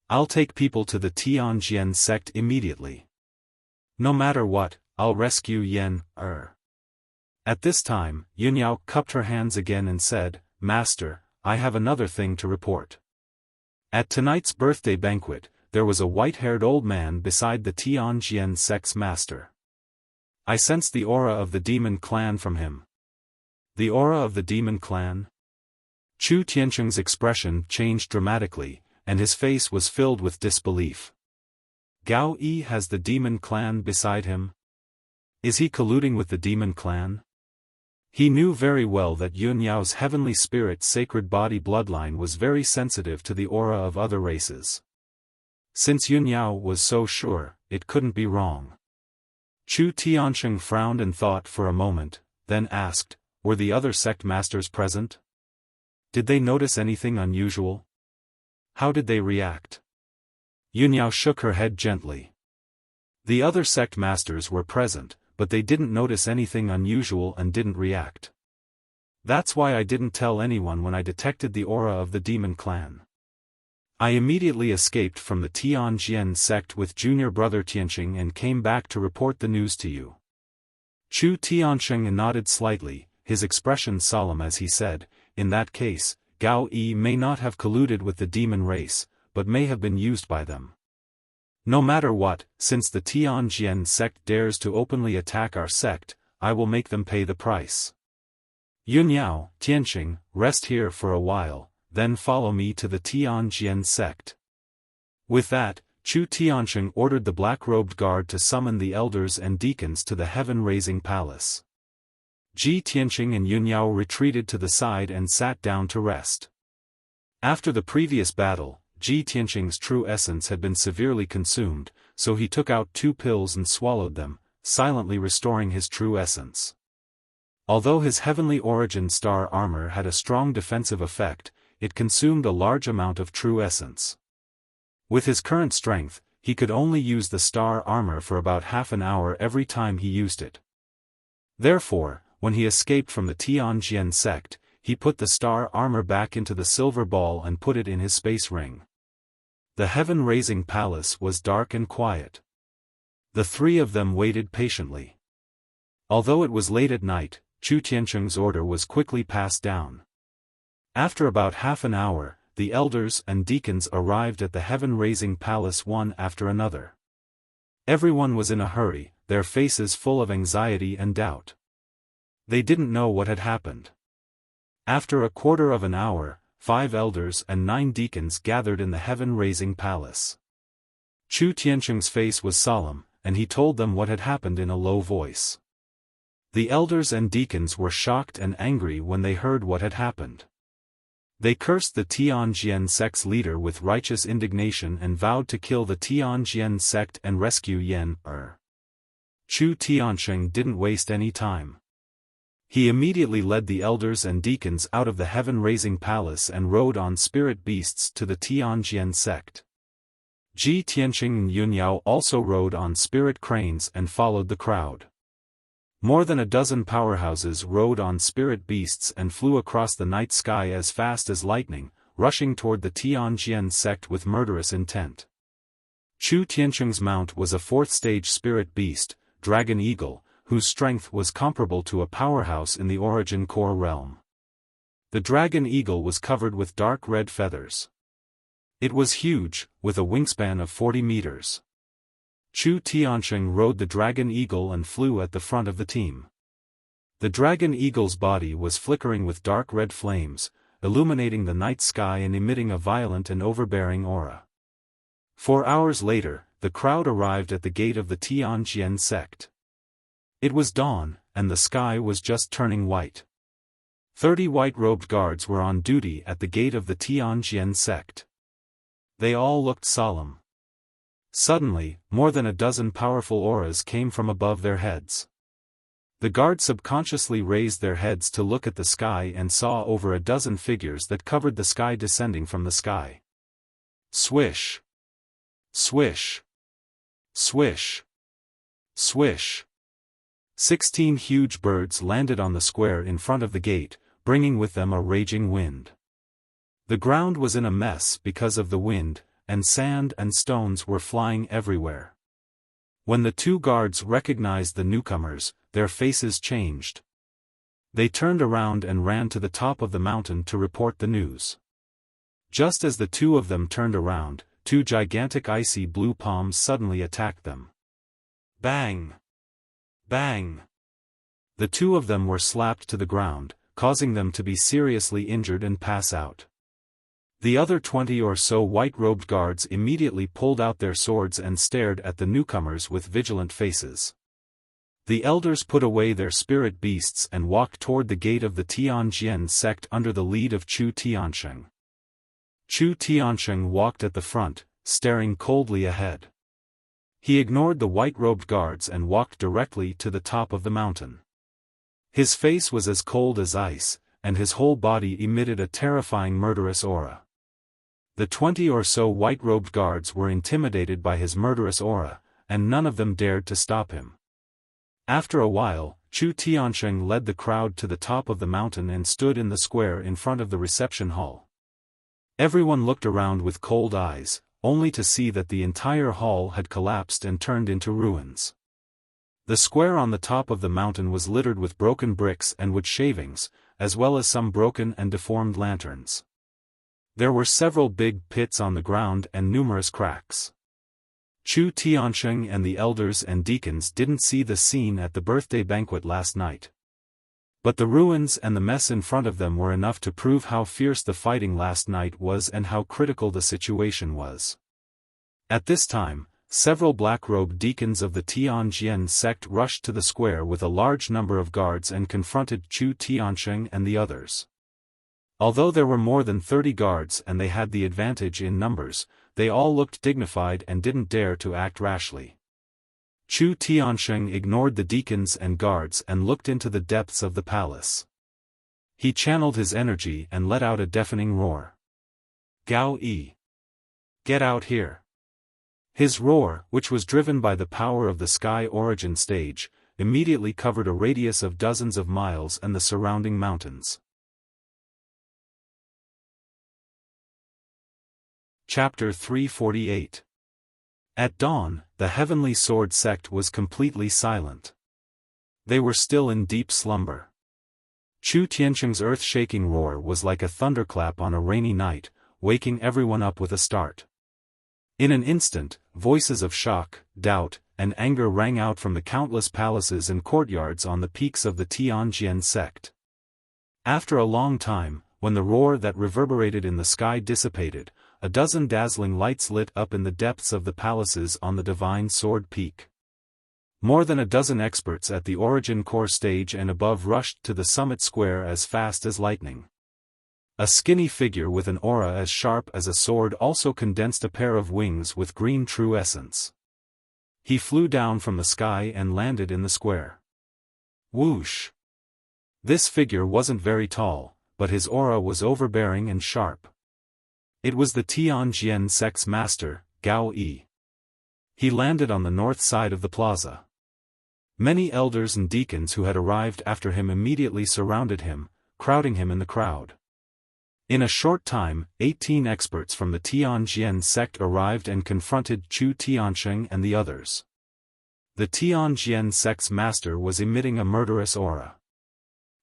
I'll take people to the Tianjian sect immediately. No matter what, I'll rescue Yan. At this time, Yunyao cupped her hands again and said, Master, I have another thing to report. At tonight's birthday banquet, there was a white-haired old man beside the Tianjian sect's master. I sensed the aura of the demon clan from him. The aura of the demon clan? Chu Tiancheng's expression changed dramatically, and his face was filled with disbelief. Gao Yi has the demon clan beside him? Is he colluding with the demon clan? He knew very well that Yun Yao's heavenly spirit sacred body bloodline was very sensitive to the aura of other races. Since Yun Yao was so sure, it couldn't be wrong. Chu Tiancheng frowned and thought for a moment, then asked, were the other sect masters present? Did they notice anything unusual? How did they react? Yun Yao shook her head gently. The other sect masters were present, but they didn't notice anything unusual and didn't react. That's why I didn't tell anyone when I detected the aura of the demon clan. I immediately escaped from the Tianjian sect with junior brother Tiancheng and came back to report the news to you. Chu Tiancheng nodded slightly, his expression solemn as he said, in that case, Gao Yi may not have colluded with the demon race, but may have been used by them. No matter what, since the Tianjian sect dares to openly attack our sect, I will make them pay the price. Yun Yao, Tiancheng, rest here for a while, then follow me to the Tianjian sect. With that, Chu Tiancheng ordered the black-robed guard to summon the elders and deacons to the heaven-raising palace. Ji Tiancheng and Yun Yao retreated to the side and sat down to rest. After the previous battle, Ji Tiancheng's true essence had been severely consumed, so he took out 2 pills and swallowed them, silently restoring his true essence. Although his heavenly origin star armor had a strong defensive effect, it consumed a large amount of true essence. With his current strength, he could only use the star armor for about half an hour every time he used it. Therefore, when he escaped from the Tianjian sect, he put the star armor back into the silver ball and put it in his space ring. The heaven-raising palace was dark and quiet. The 3 of them waited patiently. Although it was late at night, Chu Tiancheng's order was quickly passed down. After about half an hour, the elders and deacons arrived at the heaven-raising palace one after another. Everyone was in a hurry, their faces full of anxiety and doubt. They didn't know what had happened. After a quarter of an hour, 5 elders and 9 deacons gathered in the heaven-raising palace. Chu Tiancheng's face was solemn, and he told them what had happened in a low voice. The elders and deacons were shocked and angry when they heard what had happened. They cursed the Tianjian sect's leader with righteous indignation and vowed to kill the Tianjian sect and rescue Yan. Chu Tiancheng didn't waste any time. He immediately led the elders and deacons out of the heaven-raising palace and rode on spirit beasts to the Tianjian sect. Ji Tiancheng and Yun Yao also rode on spirit cranes and followed the crowd. More than a dozen powerhouses rode on spirit beasts and flew across the night sky as fast as lightning, rushing toward the Tianjian sect with murderous intent. Chu Tiancheng's mount was a 4th-stage spirit beast, Dragon Eagle, whose strength was comparable to a powerhouse in the Origin Core realm. The Dragon Eagle was covered with dark red feathers. It was huge, with a wingspan of 40 meters. Chu Tiancheng rode the Dragon Eagle and flew at the front of the team. The Dragon Eagle's body was flickering with dark red flames, illuminating the night sky and emitting a violent and overbearing aura. 4 hours later, the crowd arrived at the gate of the Tianjian sect. It was dawn, and the sky was just turning white. 30 white-robed guards were on duty at the gate of the Tianjian sect. They all looked solemn. Suddenly, more than a dozen powerful auras came from above their heads. The guard subconsciously raised their heads to look at the sky and saw over a dozen figures that covered the sky descending from the sky. Swish! Swish! Swish! Swish! 16 huge birds landed on the square in front of the gate, bringing with them a raging wind. The ground was in a mess because of the wind, and sand and stones were flying everywhere. When the two guards recognized the newcomers, their faces changed. They turned around and ran to the top of the mountain to report the news. Just as the two of them turned around, two gigantic icy blue palms suddenly attacked them. Bang! Bang! The two of them were slapped to the ground, causing them to be seriously injured and pass out. The other 20 or so white-robed guards immediately pulled out their swords and stared at the newcomers with vigilant faces. The elders put away their spirit beasts and walked toward the gate of the Tianjian sect under the lead of Chu Tiansheng. Chu Tiansheng walked at the front, staring coldly ahead. He ignored the white-robed guards and walked directly to the top of the mountain. His face was as cold as ice, and his whole body emitted a terrifying murderous aura. The 20 or so white-robed guards were intimidated by his murderous aura, and none of them dared to stop him. After a while, Chu Tiansheng led the crowd to the top of the mountain and stood in the square in front of the reception hall. Everyone looked around with cold eyes, only to see that the entire hall had collapsed and turned into ruins. The square on the top of the mountain was littered with broken bricks and wood shavings, as well as some broken and deformed lanterns. There were several big pits on the ground and numerous cracks. Chu Tiansheng and the elders and deacons didn't see the scene at the birthday banquet last night. But the ruins and the mess in front of them were enough to prove how fierce the fighting last night was and how critical the situation was. At this time, several black-robed deacons of the Tianjian sect rushed to the square with a large number of guards and confronted Chu Tiansheng and the others. Although there were more than 30 guards and they had the advantage in numbers, they all looked dignified and didn't dare to act rashly. Chu Tiansheng ignored the deacons and guards and looked into the depths of the palace. He channeled his energy and let out a deafening roar. Gao Yi! Get out here! His roar, which was driven by the power of the Sky Origin stage, immediately covered a radius of dozens of miles and the surrounding mountains. Chapter 348. At dawn, the Heavenly Sword sect was completely silent. They were still in deep slumber. Chu Tiansheng's earth-shaking roar was like a thunderclap on a rainy night, waking everyone up with a start. In an instant, voices of shock, doubt, and anger rang out from the countless palaces and courtyards on the peaks of the Tianjian sect. After a long time, when the roar that reverberated in the sky dissipated, a dozen dazzling lights lit up in the depths of the palaces on the Divine Sword Peak. More than a dozen experts at the Origin Core stage and above rushed to the summit square as fast as lightning. A skinny figure with an aura as sharp as a sword also condensed a pair of wings with green true essence. He flew down from the sky and landed in the square. Whoosh! This figure wasn't very tall, but his aura was overbearing and sharp. It was the Tianjian sect's master, Gao Yi. He landed on the north side of the plaza. Many elders and deacons who had arrived after him immediately surrounded him, crowding him in the crowd. In a short time, 18 experts from the Tianjian sect arrived and confronted Chu Tiansheng and the others. The Tianjian sect's master was emitting a murderous aura.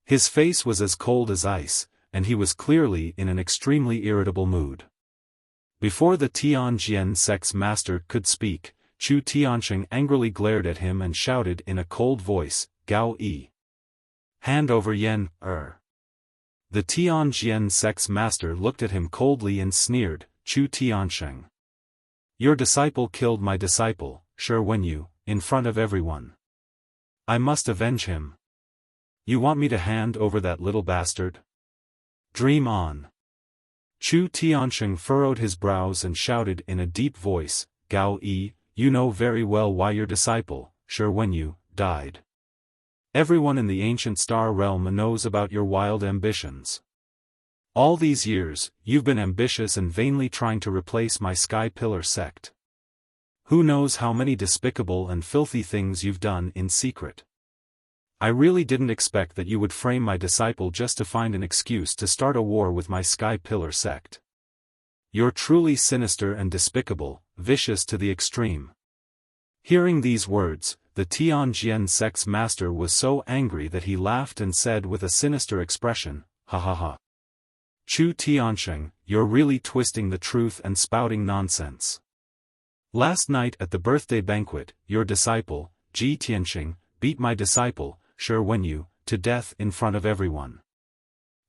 His face was as cold as ice, and he was clearly in an extremely irritable mood. Before the Tianjian sect's master could speak, Chu Tiansheng angrily glared at him and shouted in a cold voice, "Gao Yi! Hand over Yen, The Tianjian sect's master looked at him coldly and sneered, "Chu Tiansheng. Your disciple killed my disciple, Sure Wenyu, in front of everyone. I must avenge him. You want me to hand over that little bastard? Dream on." Chu Tiansheng furrowed his brows and shouted in a deep voice, "Gao Yi, you know very well why your disciple, Shi Wenyu, died. Everyone in the ancient star realm knows about your wild ambitions. All these years, you've been ambitious and vainly trying to replace my Sky Pillar sect. Who knows how many despicable and filthy things you've done in secret. I really didn't expect that you would frame my disciple just to find an excuse to start a war with my Sky Pillar sect. You're truly sinister and despicable, vicious to the extreme. Hearing these words, the Tianjian sect's master was so angry that he laughed and said with a sinister expression, "Ha ha ha. Chu Tiansheng, you're really twisting the truth and spouting nonsense. Last night at the birthday banquet, your disciple, Ji Tianxing, beat my disciple, Shi Wenyu, to death in front of everyone.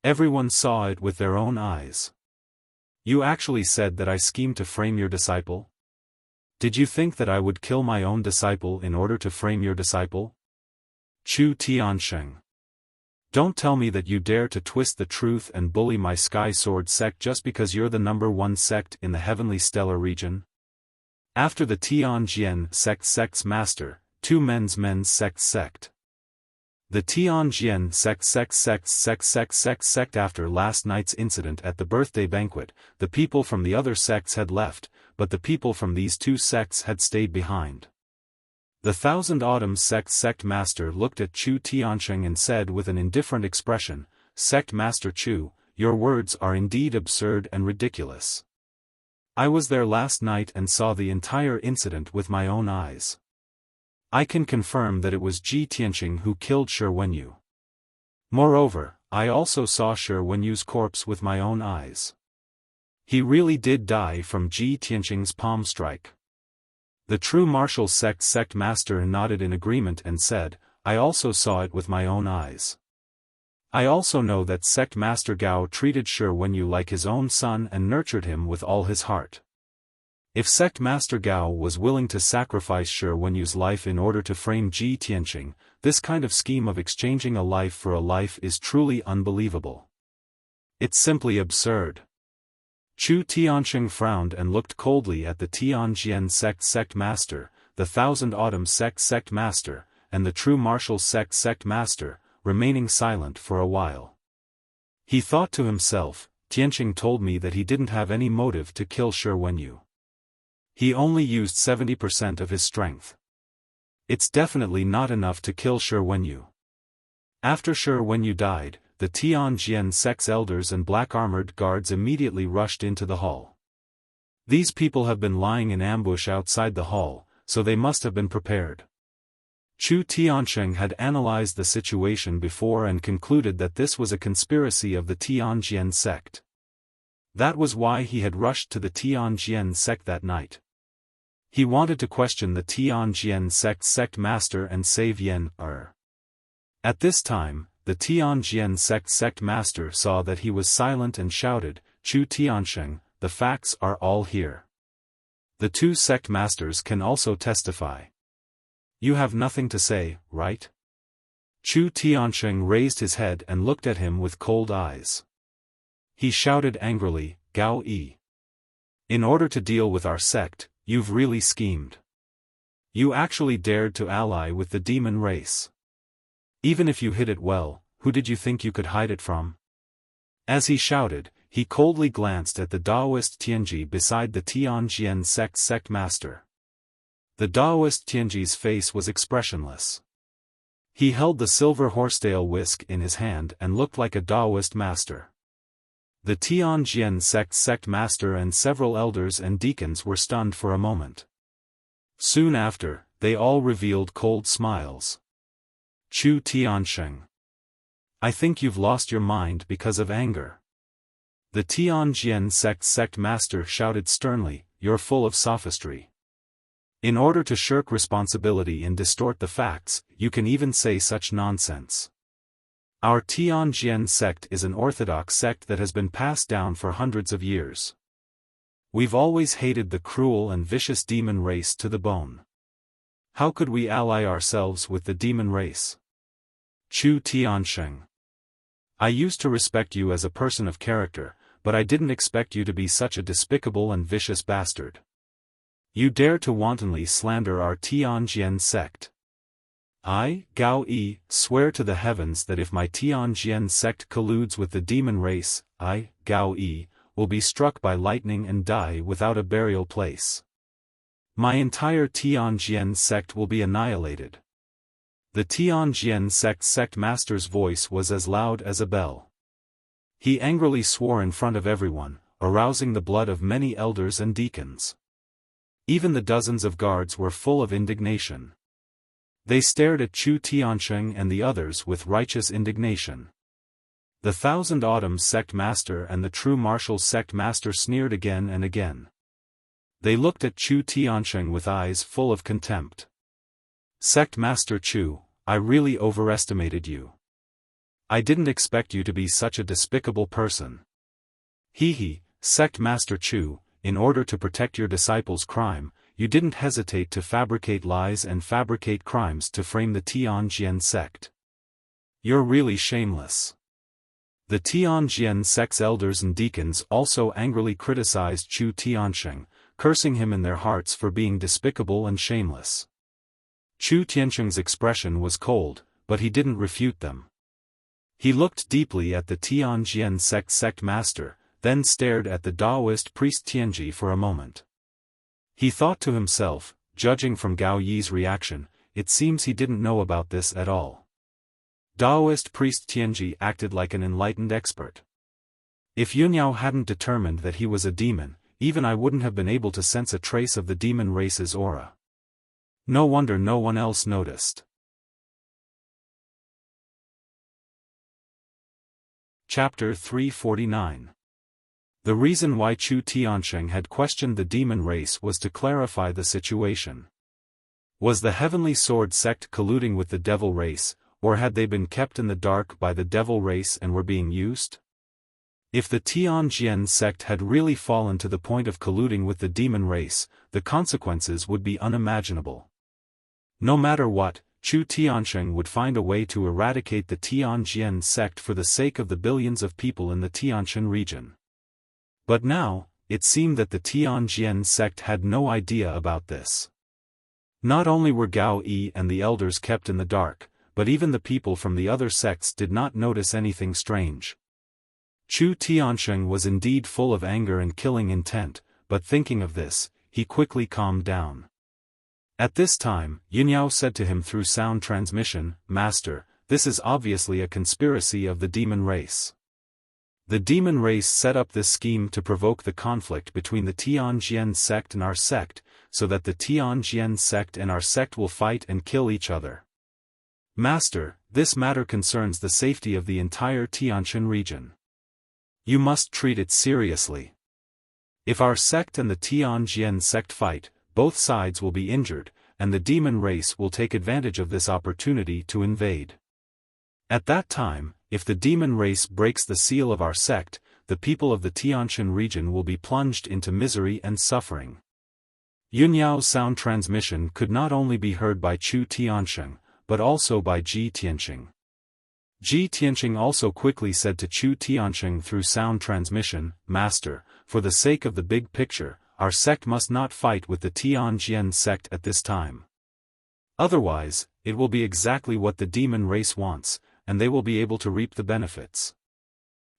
Everyone saw it with their own eyes. You actually said that I schemed to frame your disciple? Did you think that I would kill my own disciple in order to frame your disciple? Chu Tiansheng. Don't tell me that you dare to twist the truth and bully my Sky Sword sect just because you're the #1 sect in the heavenly stellar region? After the Tianjian sect's master, two men's sect. The Tianjian sect after last night's incident at the birthday banquet, the people from the other sects had left, but the people from these two sects had stayed behind. The Thousand Autumns sect master looked at Chu Tiansheng and said with an indifferent expression, "Sect Master Chu, your words are indeed absurd and ridiculous. I was there last night and saw the entire incident with my own eyes. I can confirm that it was Ji Tianxing who killed Shi Wenyu. Moreover, I also saw Shi Wenyu's corpse with my own eyes. He really did die from Ji Tianxing's palm strike." The true martial sect master nodded in agreement and said, "I also saw it with my own eyes. I also know that sect master Gao treated Shi Wenyu like his own son and nurtured him with all his heart. If sect master Gao was willing to sacrifice Shi Wenyu's life in order to frame Ji Tianxing, this kind of scheme of exchanging a life for a life is truly unbelievable. It's simply absurd." Chu Tiansheng frowned and looked coldly at the Tianjian sect master, the Thousand Autumns sect master, and the true martial sect master, remaining silent for a while. He thought to himself, "Tianxing told me that he didn't have any motive to kill Shi Wenyu. He only used 70% of his strength. It's definitely not enough to kill Shi Wenyu." After Shi Wenyu died, the Tianjian sect's elders and black-armored guards immediately rushed into the hall. These people have been lying in ambush outside the hall, so they must have been prepared. Chu Tiansheng had analyzed the situation before and concluded that this was a conspiracy of the Tianjian sect. That was why he had rushed to the Tianjian sect that night. He wanted to question the Tianjian sect master and save Yan Er. At this time, the Tianjian sect master saw that he was silent and shouted, "Chu Tiansheng, the facts are all here. The two sect masters can also testify. You have nothing to say, right?" Chu Tiansheng raised his head and looked at him with cold eyes. He shouted angrily, "Gao Yi. In order to deal with our sect, you've really schemed. You actually dared to ally with the demon race. Even if you hid it well, who did you think you could hide it from?" As he shouted, he coldly glanced at the Taoist Tianji beside the Tianjian sect master. The Taoist Tianji's face was expressionless. He held the silver horsetail whisk in his hand and looked like a Taoist master. The Tianjian sect master and several elders and deacons were stunned for a moment. Soon after, they all revealed cold smiles. "Chu Tiansheng. I think you've lost your mind because of anger." The Tianjian sect master shouted sternly, "You're full of sophistry. In order to shirk responsibility and distort the facts, you can even say such nonsense. Our Tianjian sect is an orthodox sect that has been passed down for hundreds of years. We've always hated the cruel and vicious demon race to the bone. How could we ally ourselves with the demon race? Chu Tiansheng. I used to respect you as a person of character, but I didn't expect you to be such a despicable and vicious bastard. You dare to wantonly slander our Tianjian sect. I, Gao Yi, swear to the heavens that if my Tianjian sect colludes with the demon race, I, Gao Yi, will be struck by lightning and die without a burial place. My entire Tianjian sect will be annihilated. The Tianjian sect master's voice was as loud as a bell. He angrily swore in front of everyone, arousing the blood of many elders and deacons. Even the dozens of guards were full of indignation. They stared at Chu Tiansheng and the others with righteous indignation. The Thousand Autumns sect master and the True Martial sect master sneered again and again. They looked at Chu Tiansheng with eyes full of contempt. Sect Master Chu, I really overestimated you. I didn't expect you to be such a despicable person. He, Sect Master Chu, in order to protect your disciples' crime, you didn't hesitate to fabricate lies and fabricate crimes to frame the Tianjian sect. You're really shameless. The Tianjian sect's elders and deacons also angrily criticized Chu Tiansheng, cursing him in their hearts for being despicable and shameless. Chu Tiansheng's expression was cold, but he didn't refute them. He looked deeply at the Tianjian sect master, then stared at the Taoist priest Tianji for a moment. He thought to himself, judging from Gao Yi's reaction, it seems he didn't know about this at all. Taoist priest Tianji acted like an enlightened expert. If Yunyao hadn't determined that he was a demon, even I wouldn't have been able to sense a trace of the demon race's aura. No wonder no one else noticed. Chapter 349. The reason why Chu Tiansheng had questioned the demon race was to clarify the situation. Was the Heavenly Sword sect colluding with the devil race, or had they been kept in the dark by the devil race and were being used? If the Tianjian sect had really fallen to the point of colluding with the demon race, the consequences would be unimaginable. No matter what, Chu Tiansheng would find a way to eradicate the Tianjian sect for the sake of the billions of people in the Tianshan region. But now, it seemed that the Tianjian sect had no idea about this. Not only were Gao Yi and the elders kept in the dark, but even the people from the other sects did not notice anything strange. Chu Tiansheng was indeed full of anger and killing intent, but thinking of this, he quickly calmed down. At this time, Yunyao said to him through sound transmission, "Master, this is obviously a conspiracy of the demon race. The demon race set up this scheme to provoke the conflict between the Tianjian sect and our sect, so that the Tianjian sect and our sect will fight and kill each other. Master, this matter concerns the safety of the entire Tianshan region. You must treat it seriously. If our sect and the Tianjian sect fight, both sides will be injured, and the demon race will take advantage of this opportunity to invade. At that time, if the demon race breaks the seal of our sect, the people of the Tianshan region will be plunged into misery and suffering." Yunyao's sound transmission could not only be heard by Chu Tiansheng, but also by Ji Tianxing. Ji Tianxing also quickly said to Chu Tiansheng through sound transmission, "Master, for the sake of the big picture, our sect must not fight with the Tianjian sect at this time. Otherwise, it will be exactly what the demon race wants, and they will be able to reap the benefits."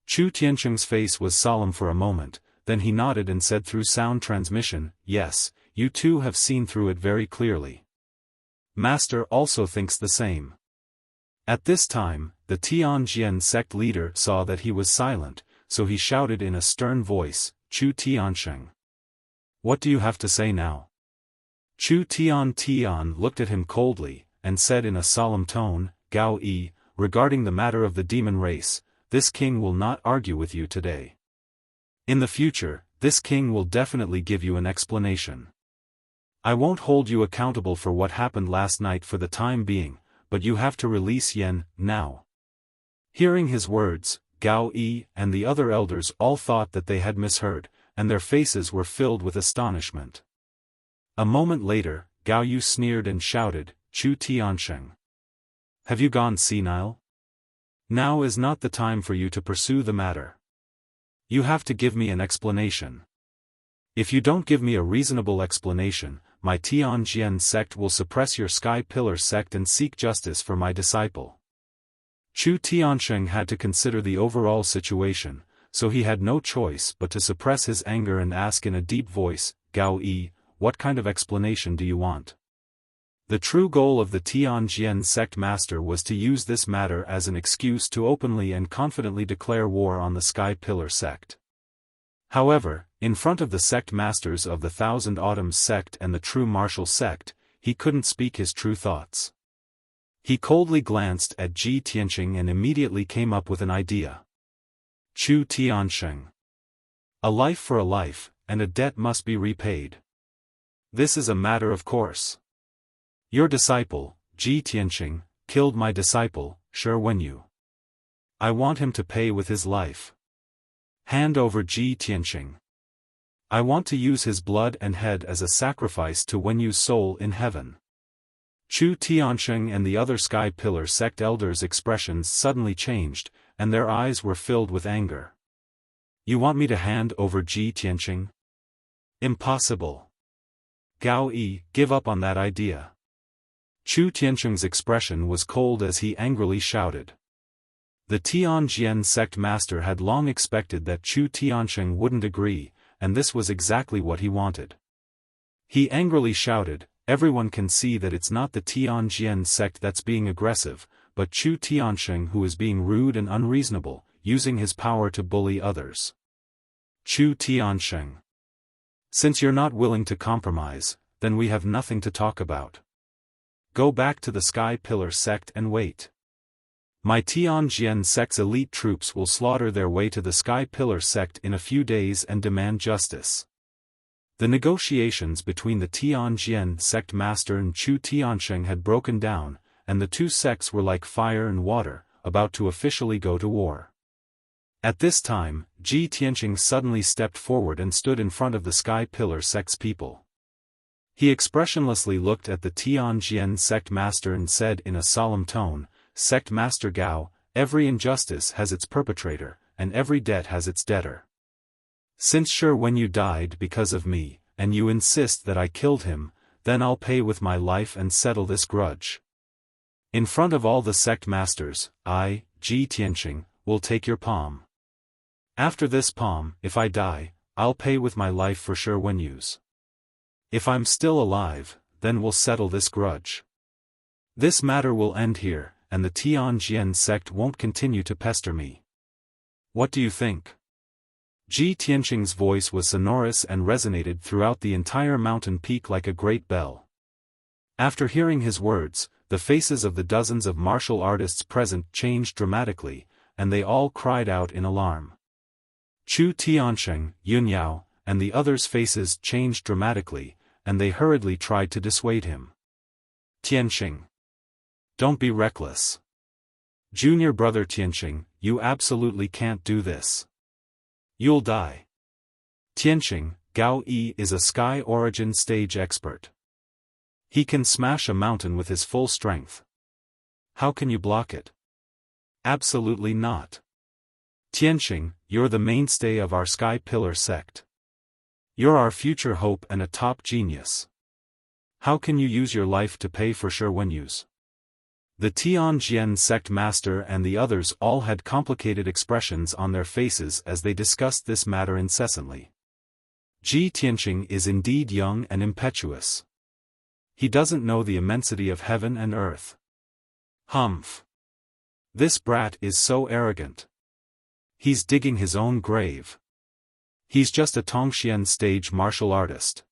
Chu Tiansheng's face was solemn for a moment, then he nodded and said through sound transmission, "Yes, you too have seen through it very clearly. Master also thinks the same." At this time, the Tianjian sect leader saw that he was silent, so he shouted in a stern voice, "Chu Tiansheng. What do you have to say now?" Chu Tian looked at him coldly, and said in a solemn tone, "Gao Yi, regarding the matter of the demon race, this king will not argue with you today. In the future, this king will definitely give you an explanation. I won't hold you accountable for what happened last night for the time being, but you have to release Yen, now." Hearing his words, Gao Yi and the other elders all thought that they had misheard, and their faces were filled with astonishment. A moment later, Gao Yu sneered and shouted, "Chu Tiansheng. Have you gone senile? Now is not the time for you to pursue the matter. You have to give me an explanation. If you don't give me a reasonable explanation, my Tianjian sect will suppress your Sky Pillar sect and seek justice for my disciple. Chu Tiansheng had to consider the overall situation, so he had no choice but to suppress his anger and ask in a deep voice, Gao Yi, what kind of explanation do you want? The true goal of the Tianjian sect master was to use this matter as an excuse to openly and confidently declare war on the Sky Pillar sect. However, in front of the sect masters of the Thousand Autumns sect and the True Martial sect, he couldn't speak his true thoughts. He coldly glanced at Ji Tianqing and immediately came up with an idea. Chu Tiansheng. A life for a life, and a debt must be repaid. This is a matter of course. Your disciple, Ji Tianqing, killed my disciple, Shi Wenyu. I want him to pay with his life. Hand over Ji Tianqing. I want to use his blood and head as a sacrifice to Wenyu's soul in heaven. Chu Tiansheng and the other Sky Pillar sect elders' expressions suddenly changed, and their eyes were filled with anger. You want me to hand over Ji Tianqing? Impossible. Gao Yi, give up on that idea. Chu Tiansheng's expression was cold as he angrily shouted. The Tianjian sect master had long expected that Chu Tiansheng wouldn't agree, and this was exactly what he wanted. He angrily shouted, everyone can see that it's not the Tianjian sect that's being aggressive, but Chu Tiansheng who is being rude and unreasonable, using his power to bully others. Chu Tiansheng. Since you're not willing to compromise, then we have nothing to talk about. Go back to the Sky Pillar sect and wait. My Tianjian sect's elite troops will slaughter their way to the Sky Pillar sect in a few days and demand justice. The negotiations between the Tianjian sect master and Chu Tiansheng had broken down, and the two sects were like fire and water, about to officially go to war. At this time, Ji Tianqing suddenly stepped forward and stood in front of the Sky Pillar sect's people. He expressionlessly looked at the Tianjian sect master and said in a solemn tone, Sect Master Gao, every injustice has its perpetrator, and every debt has its debtor. Since Shi Wenyu died because of me, and you insist that I killed him, then I'll pay with my life and settle this grudge. In front of all the sect masters, I, Ji Tianqing, will take your palm. After this palm, if I die, I'll pay with my life for Shi Wenyu's. If I'm still alive, then we'll settle this grudge. This matter will end here, and the Tianjian sect won't continue to pester me. What do you think? Ji Tianqing's voice was sonorous and resonated throughout the entire mountain peak like a great bell. After hearing his words, the faces of the dozens of martial artists present changed dramatically, and they all cried out in alarm. Chu Tiansheng, Yunyao, and the others' faces changed dramatically, and they hurriedly tried to dissuade him. Tianqing. Don't be reckless. Junior brother Tianqing, you absolutely can't do this. You'll die. Tianqing, Gao Yi is a Sky Origin stage expert. He can smash a mountain with his full strength. How can you block it? Absolutely not. Tianqing, you're the mainstay of our Sky Pillar sect. You're our future hope and a top genius. How can you use your life to pay for Shi Wenyu's? The Tianjian sect master and the others all had complicated expressions on their faces as they discussed this matter incessantly. Ji Tianqing is indeed young and impetuous. He doesn't know the immensity of heaven and earth. Humph. This brat is so arrogant. He's digging his own grave. He's just a Tongxian stage martial artist.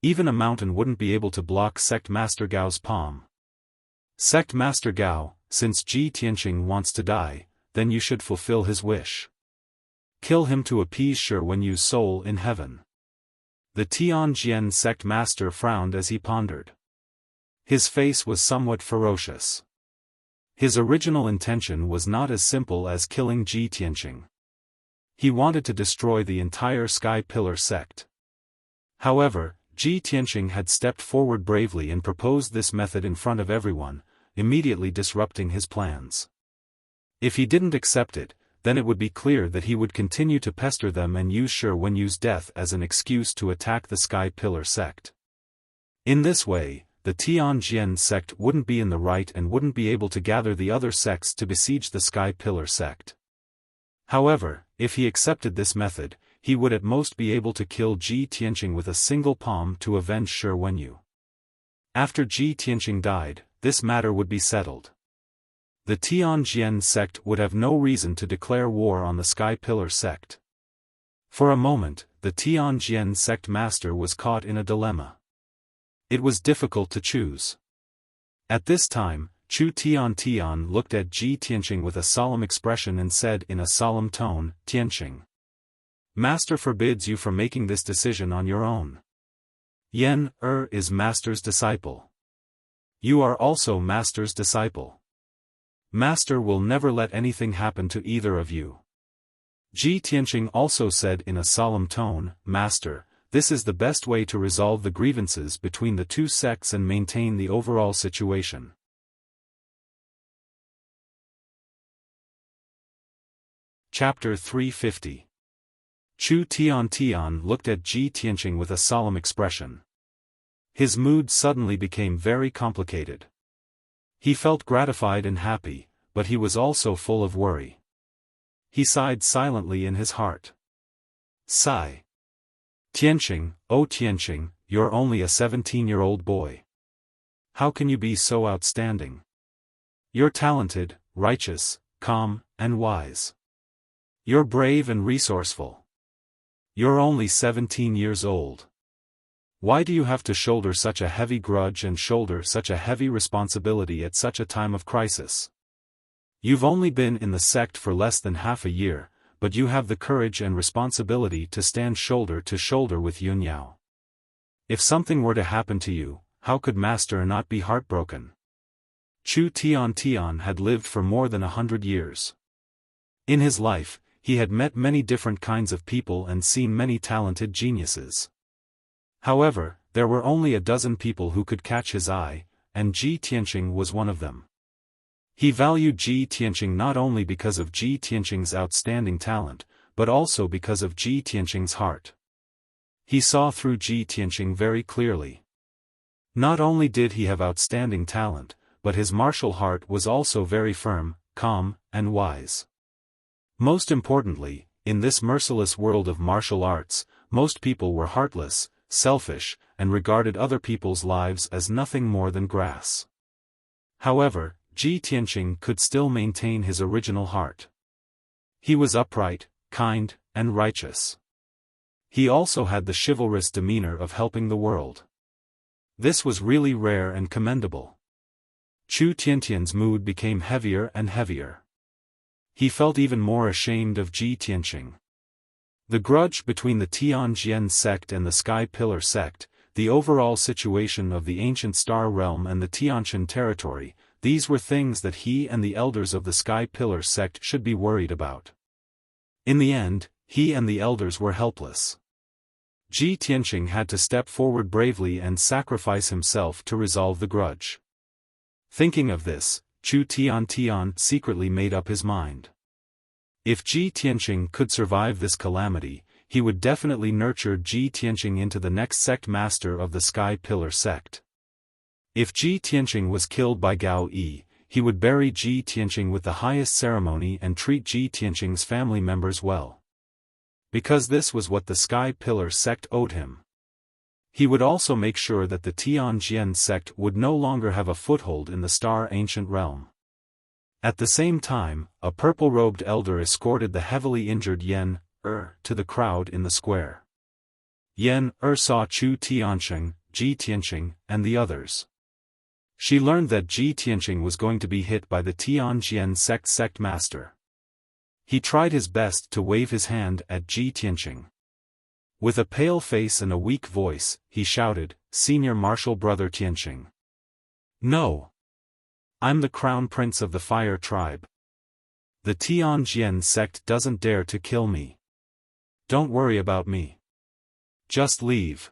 Even a mountain wouldn't be able to block Sect Master Gao's palm. Sect Master Gao, since Ji Tianqing wants to die, then you should fulfill his wish. Kill him to appease Shi Wenyu's soul in heaven. The Tianjian sect master frowned as he pondered. His face was somewhat ferocious. His original intention was not as simple as killing Ji Tianqing. He wanted to destroy the entire Sky Pillar sect. However, Ji Tianqing had stepped forward bravely and proposed this method in front of everyone, immediately disrupting his plans. If he didn't accept it, then it would be clear that he would continue to pester them and use Shi Wenyu's death as an excuse to attack the Sky Pillar sect. In this way, the Tianjin sect wouldn't be in the right and wouldn't be able to gather the other sects to besiege the Sky Pillar sect. However, if he accepted this method, he would at most be able to kill Ji Tianqing with a single palm to avenge Shi Wenyu. After Ji Tianqing died, this matter would be settled. The Tianjin sect would have no reason to declare war on the Sky Pillar sect. For a moment, the Tianjin sect master was caught in a dilemma. It was difficult to choose. At this time, Chu Tian looked at Ji Tianqing with a solemn expression and said in a solemn tone, "Tianqing, Master forbids you from making this decision on your own. Yan is Master's disciple. You are also Master's disciple. Master will never let anything happen to either of you." Ji Tianqing also said in a solemn tone, "Master, this is the best way to resolve the grievances between the two sects and maintain the overall situation." Chapter 350. Chu Tian looked at Ji Tianqing with a solemn expression. His mood suddenly became very complicated. He felt gratified and happy, but he was also full of worry. He sighed silently in his heart. Sigh. "Tianqing, oh Tianqing, you're only a 17-year-old boy. How can you be so outstanding? You're talented, righteous, calm, and wise. You're brave and resourceful. You're only 17 years old. Why do you have to shoulder such a heavy grudge and shoulder such a heavy responsibility at such a time of crisis? You've only been in the sect for less than half a year, but you have the courage and responsibility to stand shoulder to shoulder with Yun Yao. If something were to happen to you, how could Master not be heartbroken?" Chu Tian had lived for more than 100 years. In his life, he had met many different kinds of people and seen many talented geniuses. However, there were only a dozen people who could catch his eye, and Ji Tianqing was one of them. He valued Ji Tianqing not only because of Ji Tianqing's outstanding talent, but also because of Ji Tianqing's heart. He saw through Ji Tianqing very clearly. Not only did he have outstanding talent, but his martial heart was also very firm, calm, and wise. Most importantly, in this merciless world of martial arts, most people were heartless, selfish, and regarded other people's lives as nothing more than grass. However, Ji Tianqing could still maintain his original heart. He was upright, kind, and righteous. He also had the chivalrous demeanor of helping the world. This was really rare and commendable. Chu Tiantian's mood became heavier and heavier. He felt even more ashamed of Ji Tianqing. The grudge between the Tianjin sect and the Sky Pillar sect, the overall situation of the ancient Star Realm and the Tianjin territory, these were things that he and the elders of the Sky Pillar sect should be worried about. In the end, he and the elders were helpless. Ji Tianqing had to step forward bravely and sacrifice himself to resolve the grudge. Thinking of this, Chu Tian secretly made up his mind. If Ji Tianqing could survive this calamity, he would definitely nurture Ji Tianqing into the next sect master of the Sky Pillar sect. If Ji Tianqing was killed by Gao Yi, he would bury Ji Tianqing with the highest ceremony and treat Ji Tianqing's family members well. Because this was what the Sky Pillar sect owed him. He would also make sure that the Tianjin sect would no longer have a foothold in the Star Ancient Realm. At the same time, a purple-robed elder escorted the heavily injured Yan to the crowd in the square. Yan saw Chu Tianqing, Ji Tianqing, and the others. She learned that Ji Tianqing was going to be hit by the Tianjin sect master. He tried his best to wave his hand at Ji Tianqing. With a pale face and a weak voice, he shouted, "Senior Martial Brother Tianqing. No! I'm the Crown Prince of the Fire Tribe. The Tianjin sect doesn't dare to kill me. Don't worry about me. Just leave."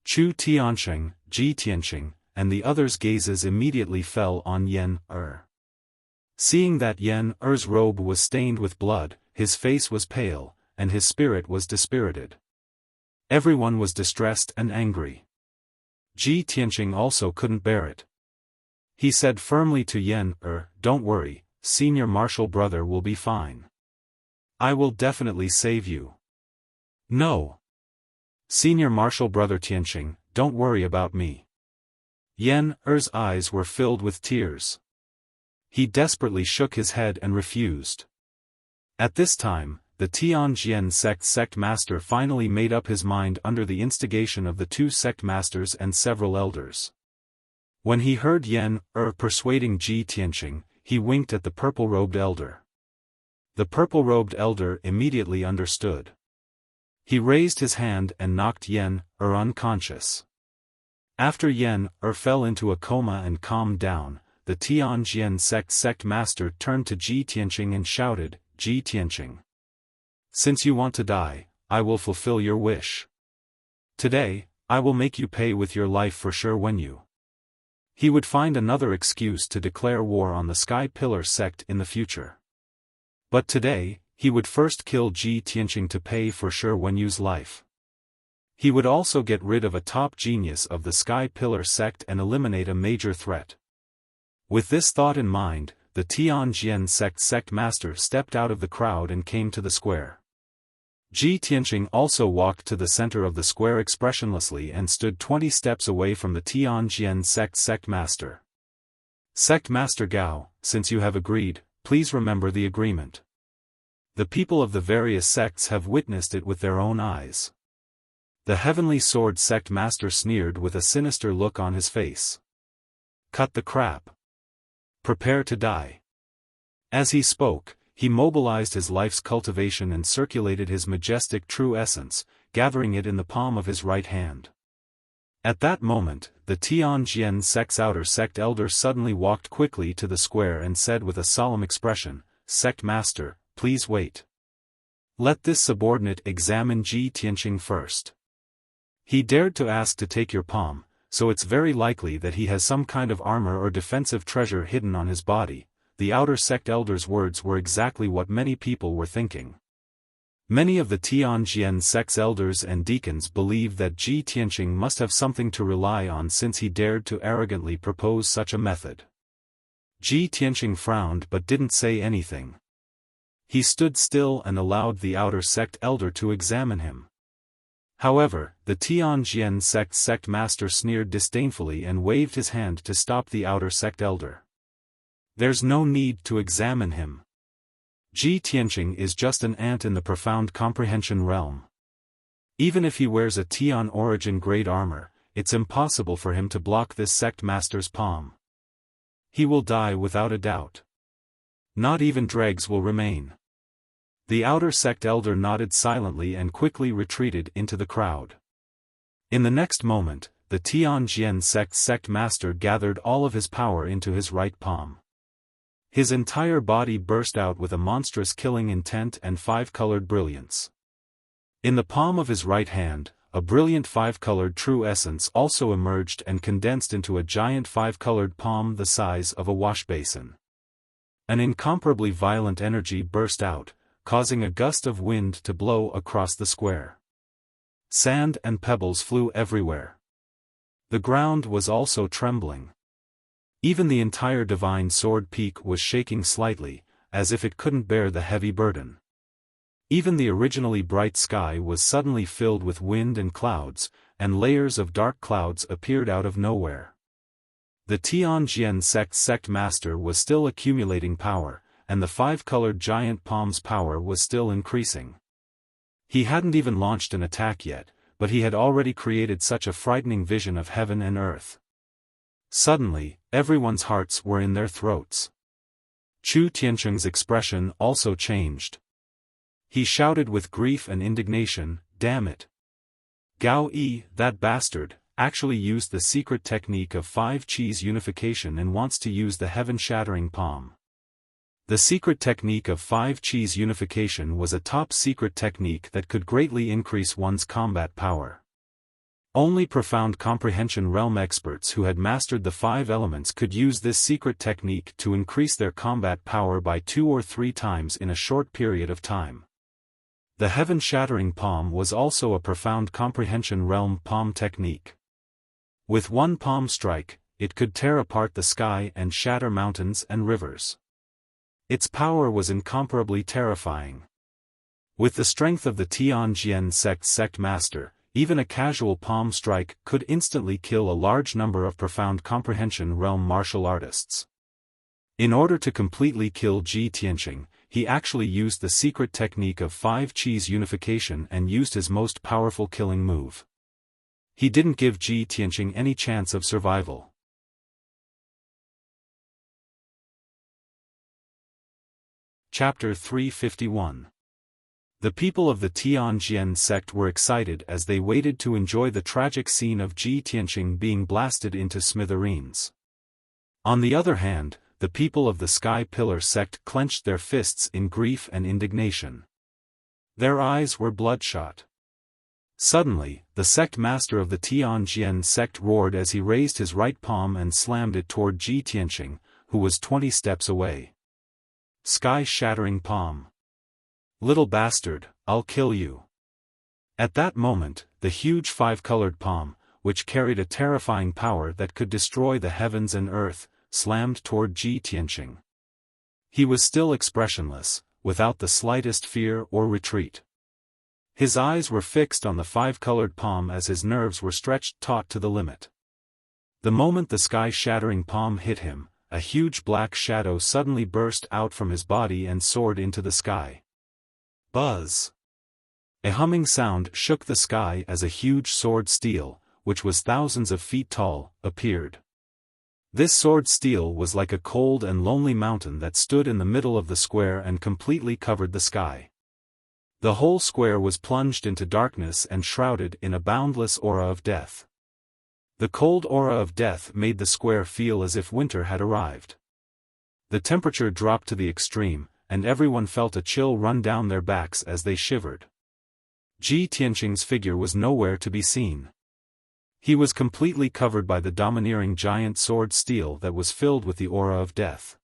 Chu Tianqing, Ji Tianqing, and the others' gazes immediately fell on Yan. Seeing that Yen Er's robe was stained with blood, his face was pale, and his spirit was dispirited. Everyone was distressed and angry. Ji Tianqing also couldn't bear it. He said firmly to Yen Er, "Don't worry, senior martial brother will be fine. I will definitely save you." "No. Senior martial brother Tianqing, don't worry about me." Yen Er's eyes were filled with tears. He desperately shook his head and refused. At this time, the Tianjin sect master finally made up his mind under the instigation of the two sect masters and several elders. When he heard Yen Er persuading Ji Tianqing, he winked at the purple-robed elder. The purple-robed elder immediately understood. He raised his hand and knocked Yen Er unconscious. After Yen Er fell into a coma and calmed down, the Tianjin sect master turned to Ji Tianqing and shouted, "Ji Tianqing. Since you want to die, I will fulfill your wish. Today, I will make you pay with your life for sure when you." He would find another excuse to declare war on the Sky Pillar sect in the future. But today, he would first kill Ji Tianqing to pay for sure when you's life. He would also get rid of a top genius of the Sky Pillar sect and eliminate a major threat. With this thought in mind, the Tianjin sect master stepped out of the crowd and came to the square. Ji Tianqing also walked to the center of the square expressionlessly and stood 20 steps away from the Tianjin sect master. "Sect Master Gao, since you have agreed, please remember the agreement. The people of the various sects have witnessed it with their own eyes." The Heavenly Sword sect master sneered with a sinister look on his face. "Cut the crap. Prepare to die." As he spoke, he mobilized his life's cultivation and circulated his majestic true essence, gathering it in the palm of his right hand. At that moment, the Tianjin sect's outer sect elder suddenly walked quickly to the square and said with a solemn expression, "Sect Master, please wait. Let this subordinate examine Ji Tianqing first. He dared to ask to take your palm, so it's very likely that he has some kind of armor or defensive treasure hidden on his body." The outer sect elder's words were exactly what many people were thinking. Many of the Tianjin sect's elders and deacons believed that Ji Tianqing must have something to rely on since he dared to arrogantly propose such a method. Ji Tianqing frowned but didn't say anything. He stood still and allowed the outer sect elder to examine him. However, the Tianjin sect master sneered disdainfully and waved his hand to stop the outer sect elder. "There's no need to examine him. Ji Tianqing is just an ant in the profound comprehension realm. Even if he wears a Tian origin grade armor, it's impossible for him to block this sect master's palm. He will die without a doubt. Not even dregs will remain." The outer sect elder nodded silently and quickly retreated into the crowd. In the next moment, the Tianjin sect master gathered all of his power into his right palm. His entire body burst out with a monstrous killing intent and five-colored brilliance. In the palm of his right hand, a brilliant five-colored true essence also emerged and condensed into a giant five-colored palm the size of a wash basin. An incomparably violent energy burst out, causing a gust of wind to blow across the square. Sand and pebbles flew everywhere. The ground was also trembling. Even the entire divine sword peak was shaking slightly, as if it couldn't bear the heavy burden. Even the originally bright sky was suddenly filled with wind and clouds, and layers of dark clouds appeared out of nowhere. The Tianjin sect master was still accumulating power, and the five-colored giant palm's power was still increasing. He hadn't even launched an attack yet, but he had already created such a frightening vision of heaven and earth. Suddenly, everyone's hearts were in their throats. Chu Tianqing's expression also changed. He shouted with grief and indignation, "Damn it! Gao Yi, that bastard, actually used the secret technique of 5-cheese unification and wants to use the heaven-shattering palm." The secret technique of 5-cheese unification was a top-secret technique that could greatly increase one's combat power. Only profound comprehension realm experts who had mastered the 5 elements could use this secret technique to increase their combat power by 2 or 3 times in a short period of time. The heaven-shattering palm was also a profound comprehension realm palm technique. With one palm strike, it could tear apart the sky and shatter mountains and rivers. Its power was incomparably terrifying. With the strength of the Tianjian sect master, even a casual palm strike could instantly kill a large number of profound comprehension realm martial artists. In order to completely kill Ji Tianqing, he actually used the secret technique of 5 Qis unification and used his most powerful killing move. He didn't give Ji Tianqing any chance of survival. Chapter 351. The people of the Tianjian sect were excited as they waited to enjoy the tragic scene of Ji Tianqing being blasted into smithereens. On the other hand, the people of the Sky Pillar sect clenched their fists in grief and indignation. Their eyes were bloodshot. Suddenly, the sect master of the Tianjian sect roared as he raised his right palm and slammed it toward Ji Tianqing, who was 20 steps away. Sky-shattering palm. Little bastard, I'll kill you. At that moment, the huge 5-colored palm, which carried a terrifying power that could destroy the heavens and earth, slammed toward Ji Tianqing. He was still expressionless, without the slightest fear or retreat. His eyes were fixed on the 5-colored palm as his nerves were stretched taut to the limit. The moment the sky-shattering palm hit him, a huge black shadow suddenly burst out from his body and soared into the sky. Buzz! A humming sound shook the sky as a huge sword steel, which was thousands of feet tall, appeared. This sword steel was like a cold and lonely mountain that stood in the middle of the square and completely covered the sky. The whole square was plunged into darkness and shrouded in a boundless aura of death. The cold aura of death made the square feel as if winter had arrived. The temperature dropped to the extreme, and everyone felt a chill run down their backs as they shivered. Ji Tianqing's figure was nowhere to be seen. He was completely covered by the domineering giant sword steel that was filled with the aura of death.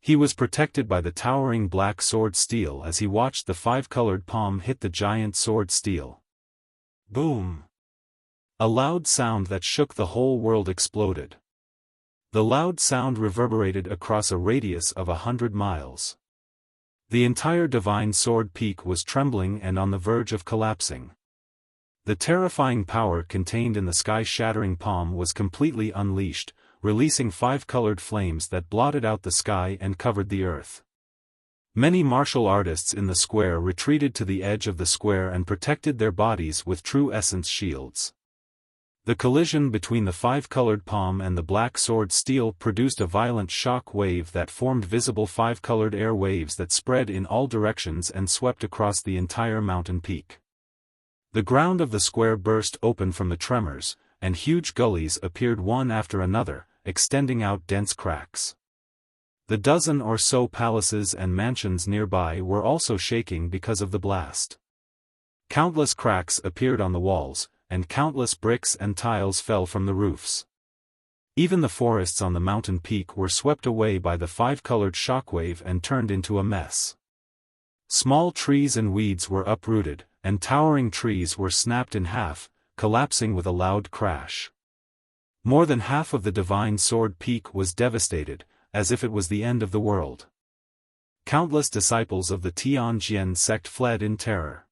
He was protected by the towering black sword steel as he watched the 5-colored palm hit the giant sword steel. Boom! A loud sound that shook the whole world exploded. The loud sound reverberated across a radius of 100 miles. The entire divine sword peak was trembling and on the verge of collapsing. The terrifying power contained in the sky-shattering palm was completely unleashed, releasing 5-colored flames that blotted out the sky and covered the earth. Many martial artists in the square retreated to the edge of the square and protected their bodies with true essence shields. The collision between the 5-colored palm and the black sword steel produced a violent shock wave that formed visible 5-colored air waves that spread in all directions and swept across the entire mountain peak. The ground of the square burst open from the tremors, and huge gullies appeared one after another, extending out dense cracks. The dozen or so palaces and mansions nearby were also shaking because of the blast. Countless cracks appeared on the walls, and countless bricks and tiles fell from the roofs. Even the forests on the mountain peak were swept away by the 5-colored shockwave and turned into a mess. Small trees and weeds were uprooted, and towering trees were snapped in half, collapsing with a loud crash. More than half of the divine sword peak was devastated, as if it was the end of the world. Countless disciples of the Tianjian sect fled in terror.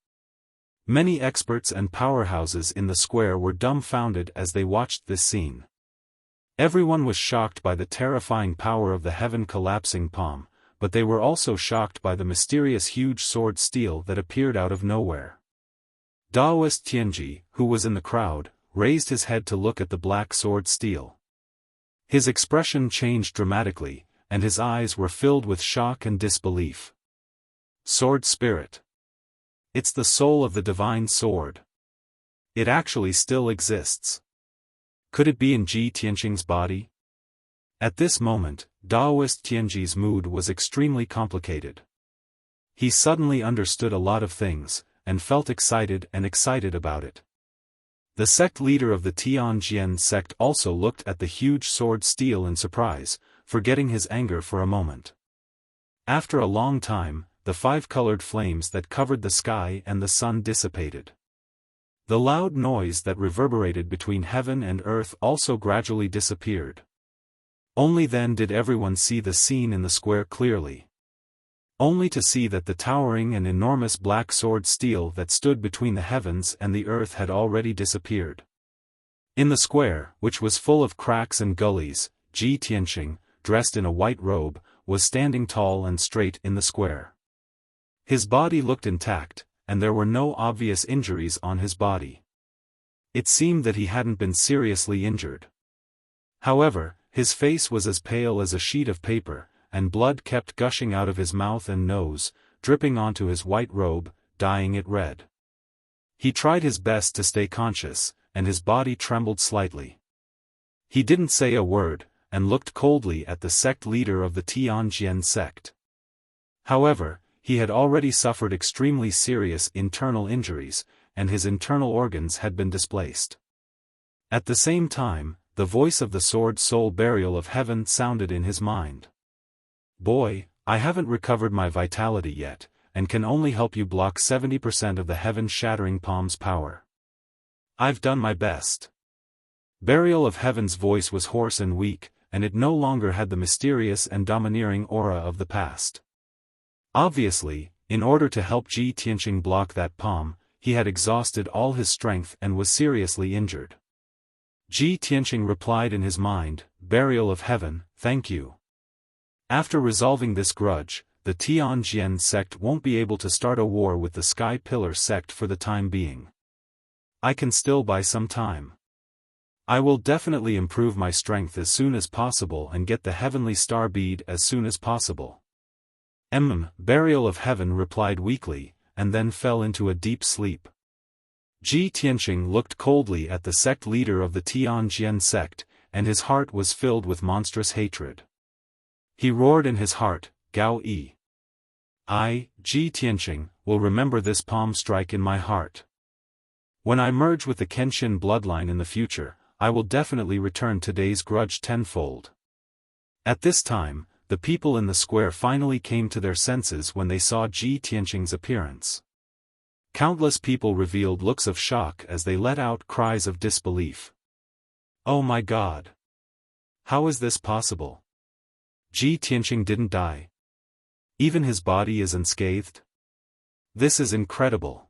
Many experts and powerhouses in the square were dumbfounded as they watched this scene. Everyone was shocked by the terrifying power of the heaven-collapsing palm, but they were also shocked by the mysterious huge sword steel that appeared out of nowhere. Daoist Tianji, who was in the crowd, raised his head to look at the black sword steel. His expression changed dramatically, and his eyes were filled with shock and disbelief. Sword spirit. It's the soul of the divine sword. It actually still exists. Could it be in Ji Tianqing's body? At this moment, Daoist Tianji's mood was extremely complicated. He suddenly understood a lot of things, and felt excited about it. The sect leader of the Tianjian sect also looked at the huge sword steel in surprise, forgetting his anger for a moment. After a long time, the five-colored flames that covered the sky and the sun dissipated. The loud noise that reverberated between heaven and earth also gradually disappeared. Only then did everyone see the scene in the square clearly. Only to see that the towering and enormous black sword steel that stood between the heavens and the earth had already disappeared. In the square, which was full of cracks and gullies, Ji Tianqing, dressed in a white robe, was standing tall and straight in the square. His body looked intact, and there were no obvious injuries on his body. It seemed that he hadn't been seriously injured. However, his face was as pale as a sheet of paper, and blood kept gushing out of his mouth and nose, dripping onto his white robe, dyeing it red. He tried his best to stay conscious, and his body trembled slightly. He didn't say a word, and looked coldly at the sect leader of the Tianjian sect. However, he had already suffered extremely serious internal injuries, and his internal organs had been displaced. At the same time, the voice of the sword soul burial of heaven sounded in his mind. "Boy, I haven't recovered my vitality yet, and can only help you block 70% of the heaven-shattering palm's power. I've done my best." Burial of Heaven's voice was hoarse and weak, and it no longer had the mysterious and domineering aura of the past. Obviously, in order to help Ji Tianqing block that palm, he had exhausted all his strength and was seriously injured. Ji Tianqing replied in his mind, "Burial of Heaven, thank you. After resolving this grudge, the Tianjian sect won't be able to start a war with the Sky Pillar sect for the time being. I can still buy some time. I will definitely improve my strength as soon as possible and get the heavenly star bead as soon as possible." Burial of Heaven replied weakly, and then fell into a deep sleep. Ji Tianqing looked coldly at the sect leader of the Tianjian sect, and his heart was filled with monstrous hatred. He roared in his heart, "Gao Yi. I, Ji Tianqing, will remember this palm strike in my heart. When I merge with the Kenshin bloodline in the future, I will definitely return today's grudge tenfold." At this time, the people in the square finally came to their senses when they saw Ji Tianqing's appearance. Countless people revealed looks of shock as they let out cries of disbelief. "Oh my God! How is this possible? Ji Tianqing didn't die. Even his body is unscathed? This is incredible.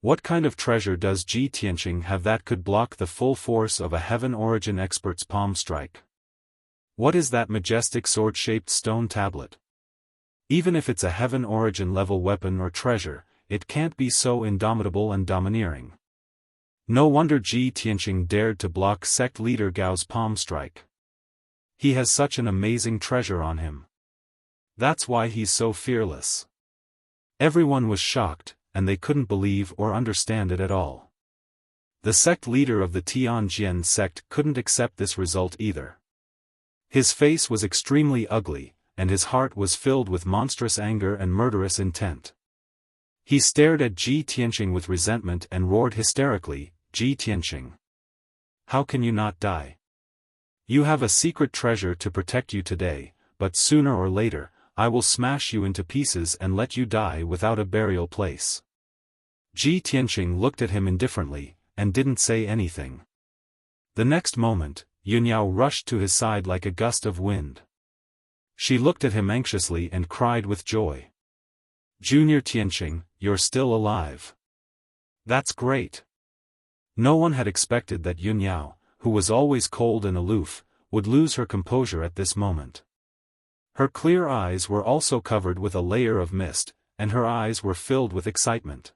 What kind of treasure does Ji Tianqing have that could block the full force of a heaven origin expert's palm strike? What is that majestic sword-shaped stone tablet? Even if it's a heaven origin level weapon or treasure, it can't be so indomitable and domineering. No wonder Ji Tianqing dared to block sect leader Gao's palm strike. He has such an amazing treasure on him. That's why he's so fearless." Everyone was shocked, and they couldn't believe or understand it at all. The sect leader of the Tianjian sect couldn't accept this result either. His face was extremely ugly, and his heart was filled with monstrous anger and murderous intent. He stared at Ji Tianqing with resentment and roared hysterically, "Ji Tianqing! How can you not die? You have a secret treasure to protect you today, but sooner or later, I will smash you into pieces and let you die without a burial place." Ji Tianqing looked at him indifferently, and didn't say anything. The next moment, Yunyao rushed to his side like a gust of wind. She looked at him anxiously and cried with joy. "Junior Tianqing, you're still alive. That's great." No one had expected that Yunyao, who was always cold and aloof, would lose her composure at this moment. Her clear eyes were also covered with a layer of mist, and her eyes were filled with excitement.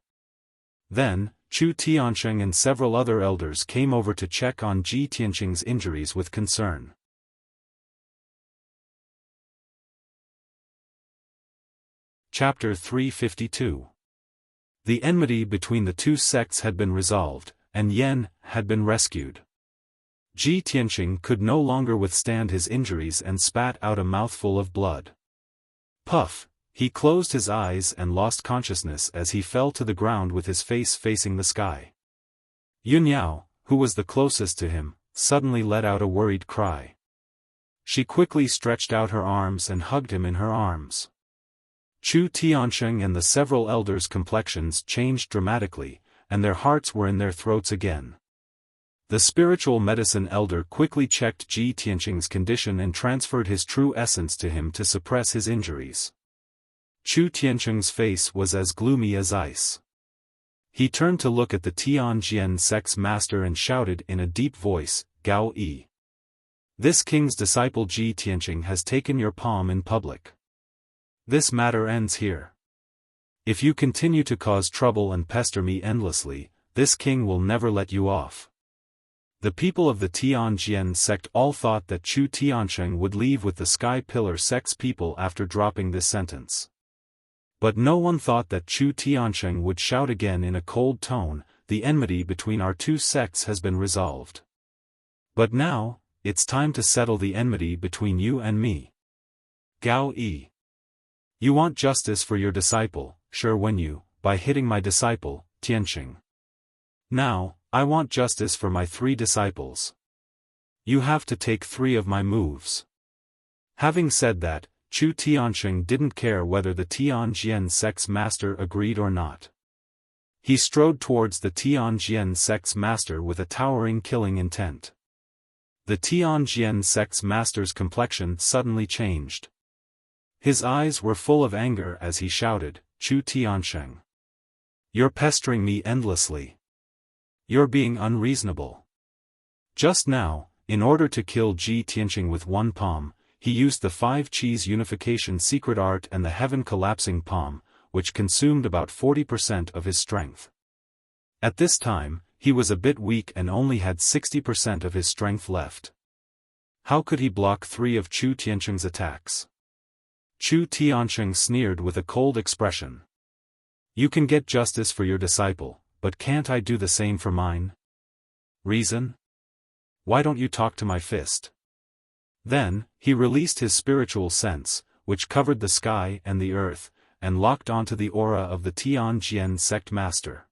Then, Chu Tianqing and several other elders came over to check on Ji Tianqing's injuries with concern. Chapter 352. The enmity between the two sects had been resolved, and Yen had been rescued. Ji Tianqing could no longer withstand his injuries and spat out a mouthful of blood. Puff! He closed his eyes and lost consciousness as he fell to the ground with his face facing the sky. Yunyao, who was the closest to him, suddenly let out a worried cry. She quickly stretched out her arms and hugged him in her arms. Chu Tiansheng and the several elders' complexions changed dramatically, and their hearts were in their throats again. The spiritual medicine elder quickly checked Ji Tianqing's condition and transferred his true essence to him to suppress his injuries. Chu Tianqing's face was as gloomy as ice. He turned to look at the Tianjian sect's master and shouted in a deep voice, "Gao Yi. This king's disciple Ji Tianqing has taken your palm in public. This matter ends here. If you continue to cause trouble and pester me endlessly, this king will never let you off." The people of the Tianjian sect all thought that Chu Tiansheng would leave with the Sky Pillar sect's people after dropping this sentence. But no one thought that Chu Tiansheng would shout again in a cold tone, "The enmity between our two sects has been resolved. But now, it's time to settle the enmity between you and me. Gao Yi. You want justice for your disciple, sure when you, by hitting my disciple, Tianqing. Now, I want justice for my 3 disciples. You have to take 3 of my moves." Having said that, Chu Tiansheng didn't care whether the Tianjian sect's master agreed or not. He strode towards the Tianjian sect's master with a towering killing intent. The Tianjian sect's master's complexion suddenly changed. His eyes were full of anger as he shouted, "Chu Tiansheng. You're pestering me endlessly. You're being unreasonable." Just now, in order to kill Ji Tianqing with one palm, he used the 5 Qis unification secret art and the heaven collapsing palm, which consumed about 40% of his strength. At this time, he was a bit weak and only had 60% of his strength left. How could he block 3 of Chu Tianqing's attacks? Chu Tianqing sneered with a cold expression. "You can get justice for your disciple, but can't I do the same for mine? Reason? Why don't you talk to my fist?" Then, he released his spiritual sense, which covered the sky and the earth, and locked onto the aura of the Tianjian sect master.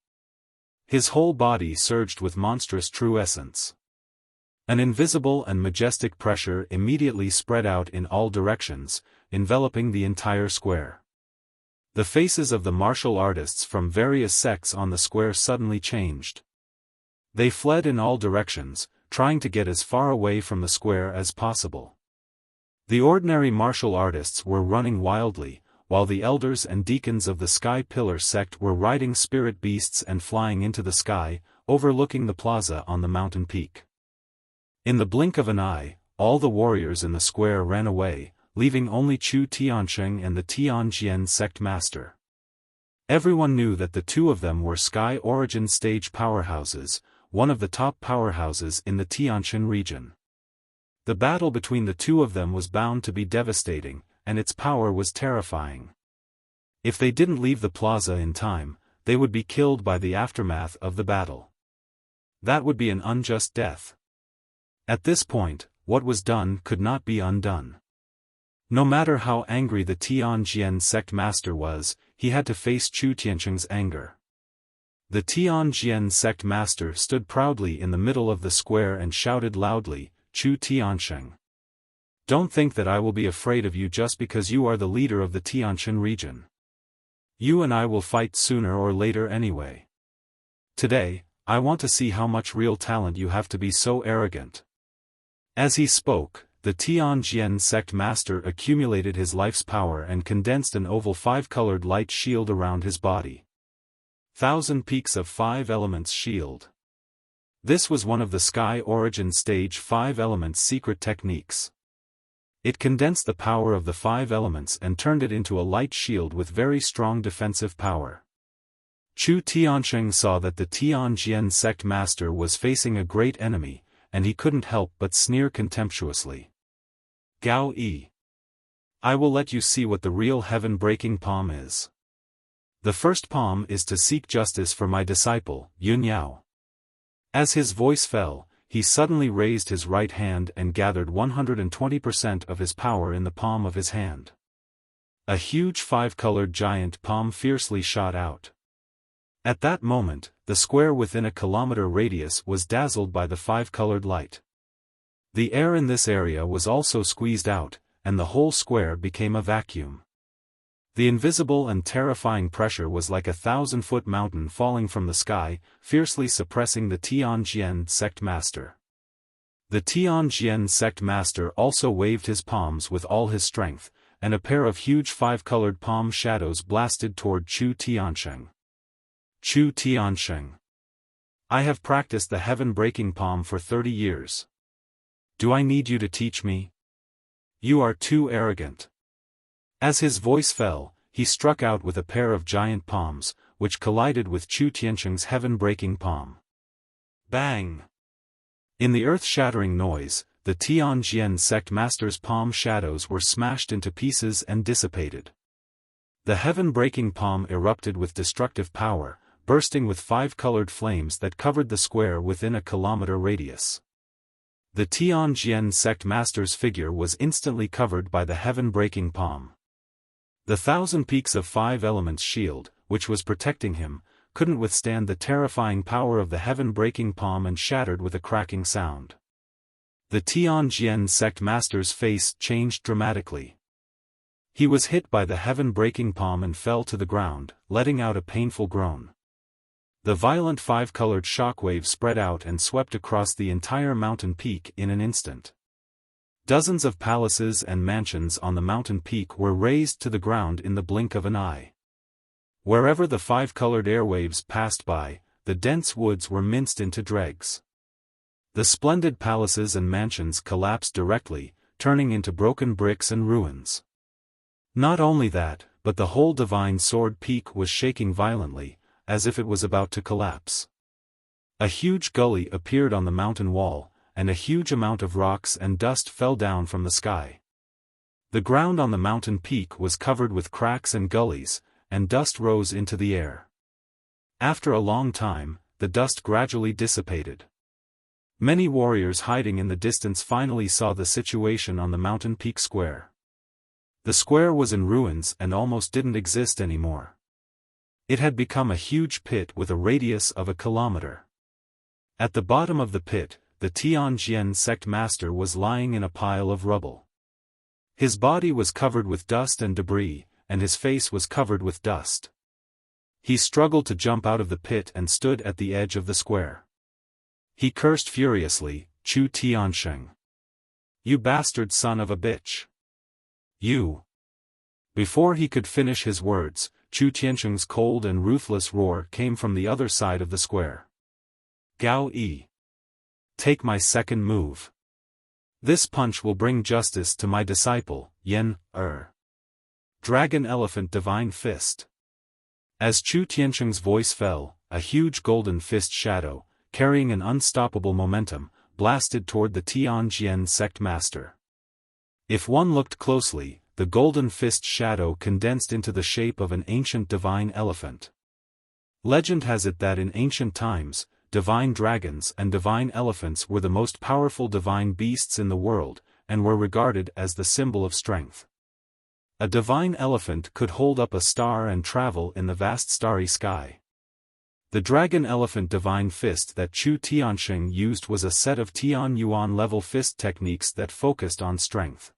His whole body surged with monstrous true essence. An invisible and majestic pressure immediately spread out in all directions, enveloping the entire square. The faces of the martial artists from various sects on the square suddenly changed. They fled in all directions, trying to get as far away from the square as possible. The ordinary martial artists were running wildly, while the elders and deacons of the Sky Pillar sect were riding spirit beasts and flying into the sky, overlooking the plaza on the mountain peak. In the blink of an eye, all the warriors in the square ran away, leaving only Chu Tiansheng and the Tianjian sect master. Everyone knew that the 2 of them were Sky Origin stage powerhouses, one of the top powerhouses in the Tianshan region. The battle between the 2 of them was bound to be devastating, and its power was terrifying. If they didn't leave the plaza in time, they would be killed by the aftermath of the battle. That would be an unjust death. At this point, what was done could not be undone. No matter how angry the Tianjian sect master was, he had to face Chu Tiansheng's anger. The Tianjian sect master stood proudly in the middle of the square and shouted loudly, "Chu Tiansheng. Don't think that I will be afraid of you just because you are the leader of the Tianshan region. You and I will fight sooner or later anyway. Today, I want to see how much real talent you have to be so arrogant." As he spoke, the Tianjian sect master accumulated his life's power and condensed an oval 5-colored light shield around his body. 1,000 Peaks of 5 Elements Shield. This was one of the Sky Origin Stage 5 Elements secret techniques. It condensed the power of the 5 elements and turned it into a light shield with very strong defensive power. Chu Tiansheng saw that the Tianjian sect master was facing a great enemy, and he couldn't help but sneer contemptuously. "Gao Yi. I will let you see what the real heaven-breaking palm is. The first palm is to seek justice for my disciple, Yunyao." As his voice fell, he suddenly raised his right hand and gathered 120% of his power in the palm of his hand. A huge 5-colored giant palm fiercely shot out. At that moment, the square within a kilometer radius was dazzled by the five-colored light. The air in this area was also squeezed out, and the whole square became a vacuum. The invisible and terrifying pressure was like a 1,000-foot mountain falling from the sky, fiercely suppressing the Tianjian sect master. The Tianjian sect master also waved his palms with all his strength, and a pair of huge five-colored palm shadows blasted toward Chu Tiansheng. Chu Tiansheng. I have practiced the heaven-breaking palm for 30 years. Do I need you to teach me? You are too arrogant. As his voice fell, he struck out with a pair of giant palms, which collided with Chu Tiansheng's heaven-breaking palm. Bang! In the earth-shattering noise, the Tianjian sect master's palm shadows were smashed into pieces and dissipated. The heaven-breaking palm erupted with destructive power, bursting with five-colored flames that covered the square within a kilometer radius. The Tianjian sect master's figure was instantly covered by the heaven-breaking palm. The 1,000 peaks of five elements shield, which was protecting him, couldn't withstand the terrifying power of the heaven-breaking palm and shattered with a cracking sound. The Tianjian sect master's face changed dramatically. He was hit by the heaven-breaking palm and fell to the ground, letting out a painful groan. The violent five-colored shockwave spread out and swept across the entire mountain peak in an instant. Dozens of palaces and mansions on the mountain peak were razed to the ground in the blink of an eye. Wherever the five-colored airwaves passed by, the dense woods were minced into dregs. The splendid palaces and mansions collapsed directly, turning into broken bricks and ruins. Not only that, but the whole divine sword peak was shaking violently, as if it was about to collapse. A huge gully appeared on the mountain wall, and a huge amount of rocks and dust fell down from the sky. The ground on the mountain peak was covered with cracks and gullies, and dust rose into the air. After a long time, the dust gradually dissipated. Many warriors hiding in the distance finally saw the situation on the mountain peak square. The square was in ruins and almost didn't exist anymore. It had become a huge pit with a radius of a kilometer. At the bottom of the pit, the Tianjian sect master was lying in a pile of rubble. His body was covered with dust and debris, and his face was covered with dust. He struggled to jump out of the pit and stood at the edge of the square. He cursed furiously, Chu Tiansheng. You bastard son of a bitch. You. Before he could finish his words, Chu Tiansheng's cold and ruthless roar came from the other side of the square. Gao Yi. Take my second move. This punch will bring justice to my disciple, Yen, Dragon Elephant Divine Fist. As Chu Tiansheng's voice fell, a huge golden fist shadow, carrying an unstoppable momentum, blasted toward the Tianjian sect master. If one looked closely, the golden fist shadow condensed into the shape of an ancient divine elephant. Legend has it that in ancient times, divine dragons and divine elephants were the most powerful divine beasts in the world, and were regarded as the symbol of strength. A divine elephant could hold up a star and travel in the vast starry sky. The dragon elephant divine fist that Chu Tiansheng used was a set of Tian Yuan level fist techniques that focused on strength.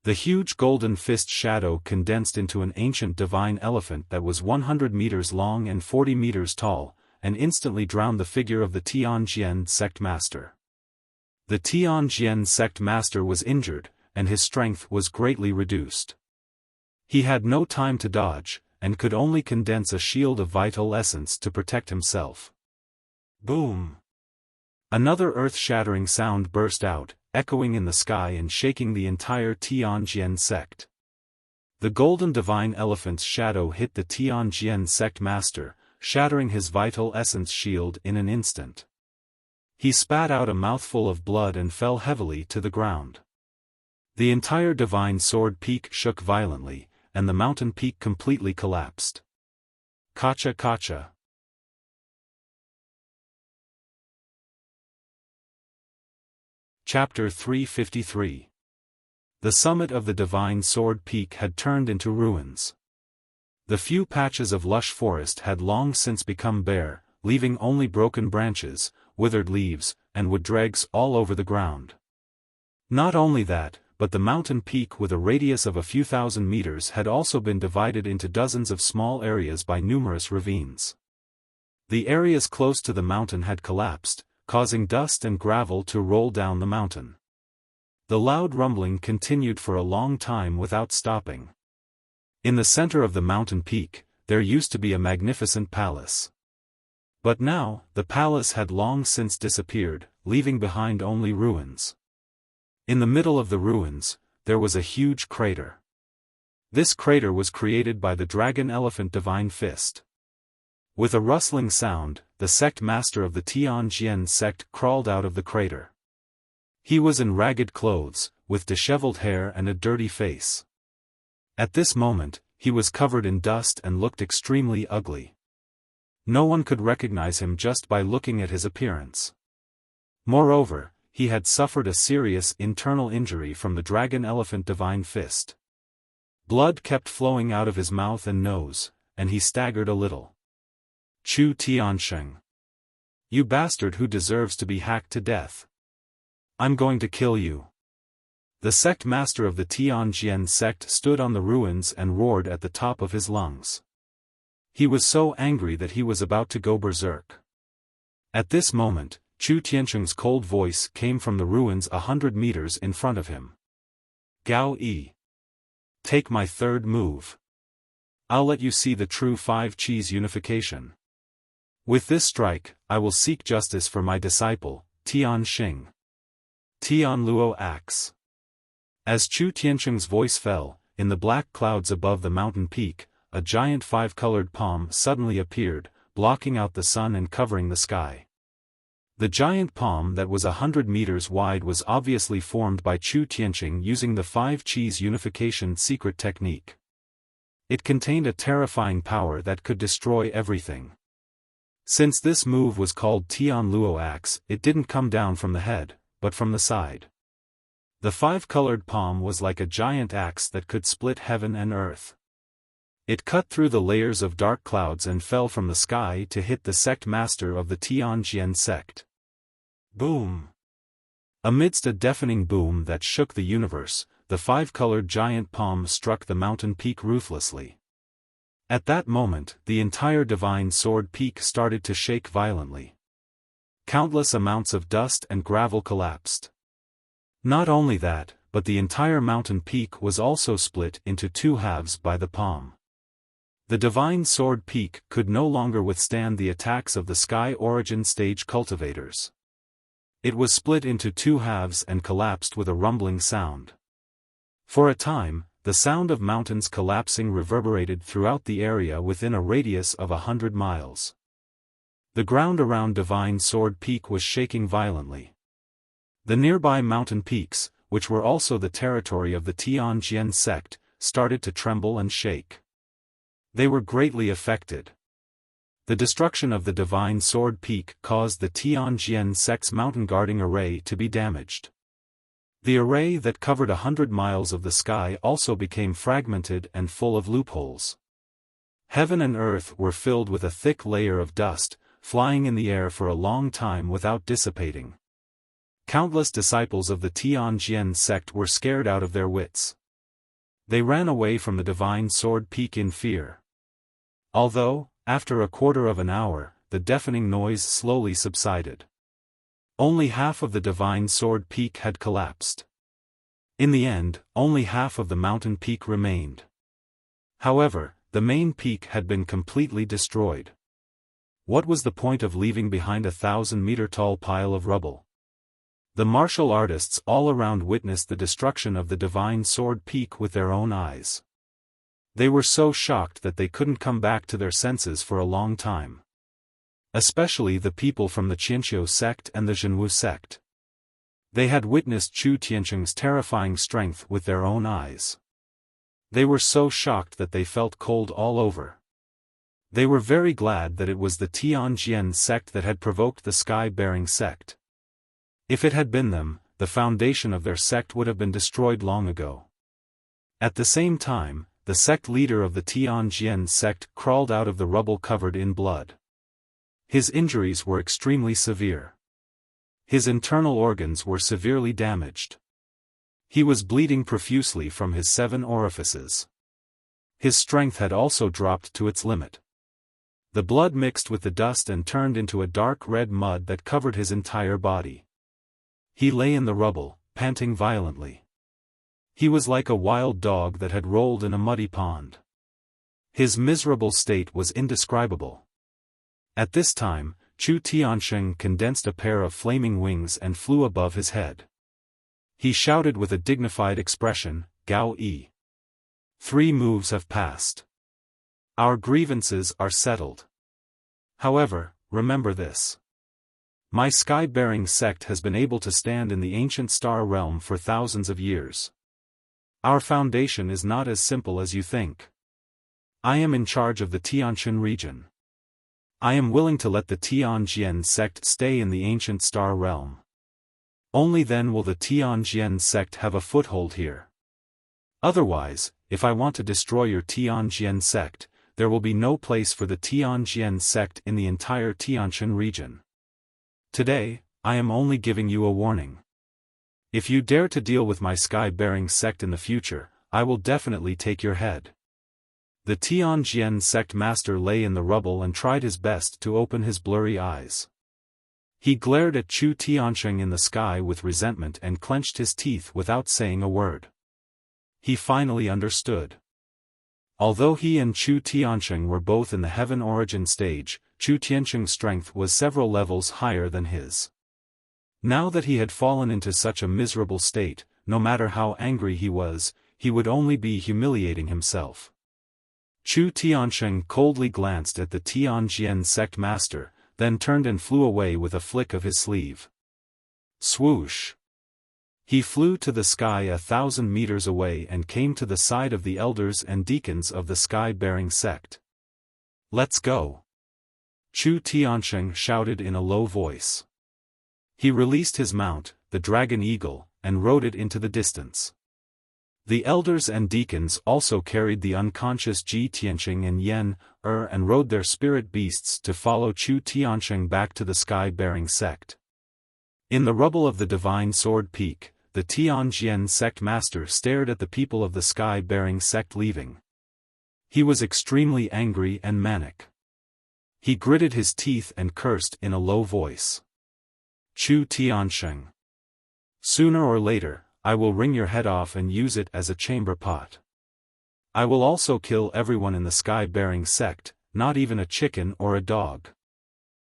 The huge golden fist shadow condensed into an ancient divine elephant that was 100 meters long and 40 meters tall, and instantly drowned the figure of the Tianjian sect master. The Tianjian sect master was injured, and his strength was greatly reduced. He had no time to dodge, and could only condense a shield of vital essence to protect himself. Boom! Another earth-shattering sound burst out, echoing in the sky and shaking the entire Tianjian sect. The golden divine elephant's shadow hit the Tianjian sect master, shattering his vital essence shield in an instant. He spat out a mouthful of blood and fell heavily to the ground. The entire divine sword peak shook violently, and the mountain peak completely collapsed. Kacha kacha. Chapter 353. The summit of the divine sword peak had turned into ruins. The few patches of lush forest had long since become bare, leaving only broken branches, withered leaves, and wood dregs all over the ground. Not only that, but the mountain peak with a radius of a few thousand meters had also been divided into dozens of small areas by numerous ravines. The areas close to the mountain had collapsed, causing dust and gravel to roll down the mountain. The loud rumbling continued for a long time without stopping. In the center of the mountain peak, there used to be a magnificent palace. But now, the palace had long since disappeared, leaving behind only ruins. In the middle of the ruins, there was a huge crater. This crater was created by the dragon elephant Divine Fist. With a rustling sound, the sect master of the Tianjian sect crawled out of the crater. He was in ragged clothes, with disheveled hair and a dirty face. At this moment, he was covered in dust and looked extremely ugly. No one could recognize him just by looking at his appearance. Moreover, he had suffered a serious internal injury from the dragon elephant Divine Fist. Blood kept flowing out of his mouth and nose, and he staggered a little. Chu Tiansheng. You bastard who deserves to be hacked to death. I'm going to kill you. The sect master of the Tianjian sect stood on the ruins and roared at the top of his lungs. He was so angry that he was about to go berserk. At this moment, Chu Tiansheng's cold voice came from the ruins 100 meters in front of him. Gao Yi. Take my third move. I'll let you see the true 5 Qis unification. With this strike, I will seek justice for my disciple, Tian Xing. Tian Luo Axe. As Chu Tiansheng's voice fell, in the black clouds above the mountain peak, a giant 5-colored palm suddenly appeared, blocking out the sun and covering the sky. The giant palm that was 100 meters wide was obviously formed by Chu Tiansheng using the 5 Qis unification secret technique. It contained a terrifying power that could destroy everything. Since this move was called Tian Luo Axe, it didn't come down from the head, but from the side. The 5-colored palm was like a giant axe that could split heaven and earth. It cut through the layers of dark clouds and fell from the sky to hit the sect master of the Tianjian sect. Boom! Amidst a deafening boom that shook the universe, the 5-colored giant palm struck the mountain peak ruthlessly. At that moment, the entire divine sword peak started to shake violently. Countless amounts of dust and gravel collapsed. Not only that, but the entire mountain peak was also split into 2 halves by the palm. The divine sword peak could no longer withstand the attacks of the sky origin stage cultivators. It was split into 2 halves and collapsed with a rumbling sound. For a time, the sound of mountains collapsing reverberated throughout the area within a radius of 100 miles. The ground around Divine Sword Peak was shaking violently. The nearby mountain peaks, which were also the territory of the Tianjian sect, started to tremble and shake. They were greatly affected. The destruction of the Divine Sword Peak caused the Tianjian sect's mountain guarding array to be damaged. The array that covered 100 miles of the sky also became fragmented and full of loopholes. Heaven and earth were filled with a thick layer of dust, flying in the air for a long time without dissipating. Countless disciples of the Tianjian sect were scared out of their wits. They ran away from the Divine Sword Peak in fear. Although, after a quarter of an hour, the deafening noise slowly subsided. Only half of the Divine Sword Peak had collapsed. In the end, only half of the mountain peak remained. However, the main peak had been completely destroyed. What was the point of leaving behind a 1,000-meter-tall pile of rubble? The martial artists all around witnessed the destruction of the Divine Sword Peak with their own eyes. They were so shocked that they couldn't come back to their senses for a long time. Especially the people from the Qianqiu sect and the Zhenwu sect. They had witnessed Chu Tiansheng's terrifying strength with their own eyes. They were so shocked that they felt cold all over. They were very glad that it was the Tianjian sect that had provoked the sky-bearing sect. If it had been them, the foundation of their sect would have been destroyed long ago. At the same time, the sect leader of the Tianjian sect crawled out of the rubble covered in blood. His injuries were extremely severe. His internal organs were severely damaged. He was bleeding profusely from his 7 orifices. His strength had also dropped to its limit. The blood mixed with the dust and turned into a dark red mud that covered his entire body. He lay in the rubble, panting violently. He was like a wild dog that had rolled in a muddy pond. His miserable state was indescribable. At this time, Chu Tiansheng condensed a pair of flaming wings and flew above his head. He shouted with a dignified expression, "Gao Yi. 3 moves have passed. Our grievances are settled. However, remember this. My sky-bearing sect has been able to stand in the ancient star realm for thousands of years. Our foundation is not as simple as you think. I am in charge of the Tianjin region. I am willing to let the Tianjian sect stay in the ancient star realm. Only then will the Tianjian sect have a foothold here. Otherwise, if I want to destroy your Tianjian sect, there will be no place for the Tianjian sect in the entire Tianjin region. Today, I am only giving you a warning. If you dare to deal with my sky-bearing sect in the future, I will definitely take your head." The Tianjian sect master lay in the rubble and tried his best to open his blurry eyes. He glared at Chu Tiansheng in the sky with resentment and clenched his teeth without saying a word. He finally understood. Although he and Chu Tiansheng were both in the heaven origin stage, Chu Tiansheng's strength was several levels higher than his. Now that he had fallen into such a miserable state, no matter how angry he would only be humiliating himself. Chu Tiansheng coldly glanced at the Tianjian sect master, then turned and flew away with a flick of his sleeve. Swoosh! He flew to the sky 1,000 meters away and came to the side of the elders and deacons of the sky-bearing sect. "Let's go!" Chu Tiansheng shouted in a low voice. He released his mount, the dragon eagle, and rode it into the distance. The elders and deacons also carried the unconscious Ji Tiansheng and Yan, and rode their spirit beasts to follow Chu Tiansheng back to the sky-bearing sect. In the rubble of the Divine Sword Peak, the Tianjian sect master stared at the people of the sky-bearing sect leaving. He was extremely angry and manic. He gritted his teeth and cursed in a low voice. "Chu Tiansheng. Sooner or later, I will wring your head off and use it as a chamber pot. I will also kill everyone in the sky-bearing sect, not even a chicken or a dog.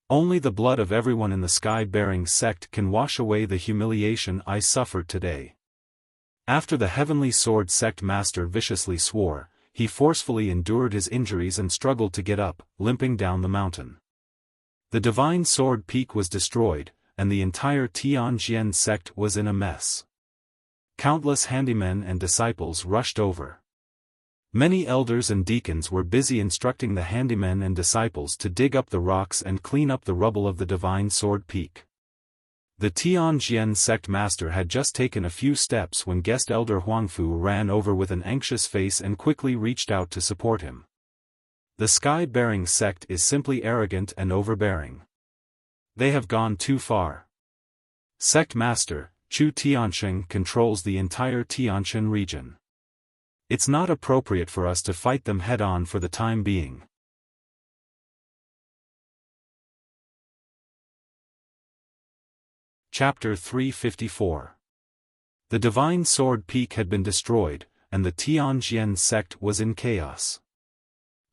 Only the blood of everyone in the sky-bearing sect can wash away the humiliation I suffered today." After the heavenly sword sect master viciously swore, he forcefully endured his injuries and struggled to get up, limping down the mountain. The Divine Sword Peak was destroyed, and the entire Tianjian sect was in a mess. Countless handymen and disciples rushed over. Many elders and deacons were busy instructing the handymen and disciples to dig up the rocks and clean up the rubble of the Divine Sword Peak. The Tianjian sect master had just taken a few steps when guest elder Huangfu ran over with an anxious face and quickly reached out to support him. The sky-bearing sect is simply arrogant and overbearing. They have gone too far. Sect master, Chu Tiansheng controls the entire Tianjin region. It's not appropriate for us to fight them head-on for the time being. Chapter 354. The Divine Sword Peak had been destroyed, and the Tianjian sect was in chaos.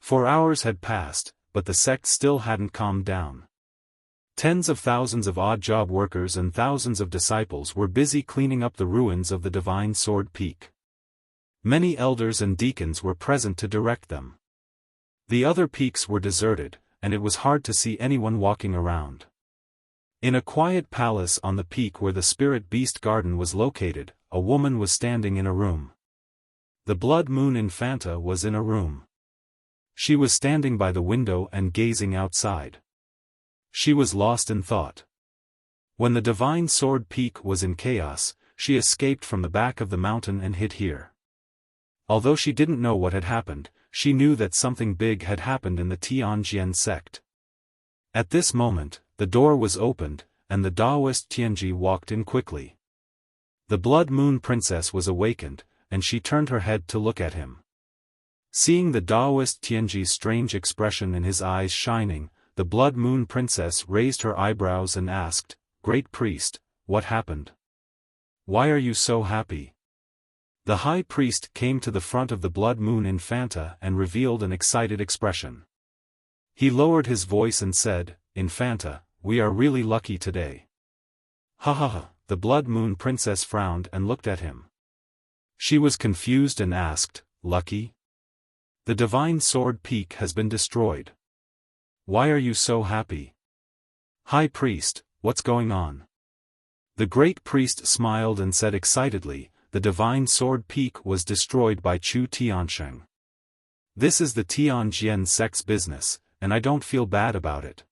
4 hours had passed, but the sect still hadn't calmed down. Tens of thousands of odd-job workers and thousands of disciples were busy cleaning up the ruins of the Divine Sword Peak. Many elders and deacons were present to direct them. The other peaks were deserted, and it was hard to see anyone walking around. In a quiet palace on the peak where the Spirit Beast Garden was located, a woman was standing in a room. The Blood Moon Infanta was in a room. She was standing by the window and gazing outside. She was lost in thought. When the Divine Sword Peak was in chaos, she escaped from the back of the mountain and hid here. Although she didn't know what had happened, she knew that something big had happened in the Tianjin sect. At this moment, the door was opened, and the Taoist Tianji walked in quickly. The Blood Moon Princess was awakened, and she turned her head to look at him. Seeing the Taoist Tianji's strange expression in his eyes shining, the Blood Moon Princess raised her eyebrows and asked, "Great Priest, what happened? Why are you so happy?" The High Priest came to the front of the Blood Moon Infanta and revealed an excited expression. He lowered his voice and said, "Infanta, we are really lucky today." "Ha ha ha," the Blood Moon Princess frowned and looked at him. She was confused and asked, "Lucky? The Divine Sword Peak has been destroyed. Why are you so happy?" "High Priest, what's going on?" The Great Priest smiled and said excitedly, "The Divine Sword Peak was destroyed by Chu Tiansheng. This is the Tianjin sect's business, and I don't feel bad about it.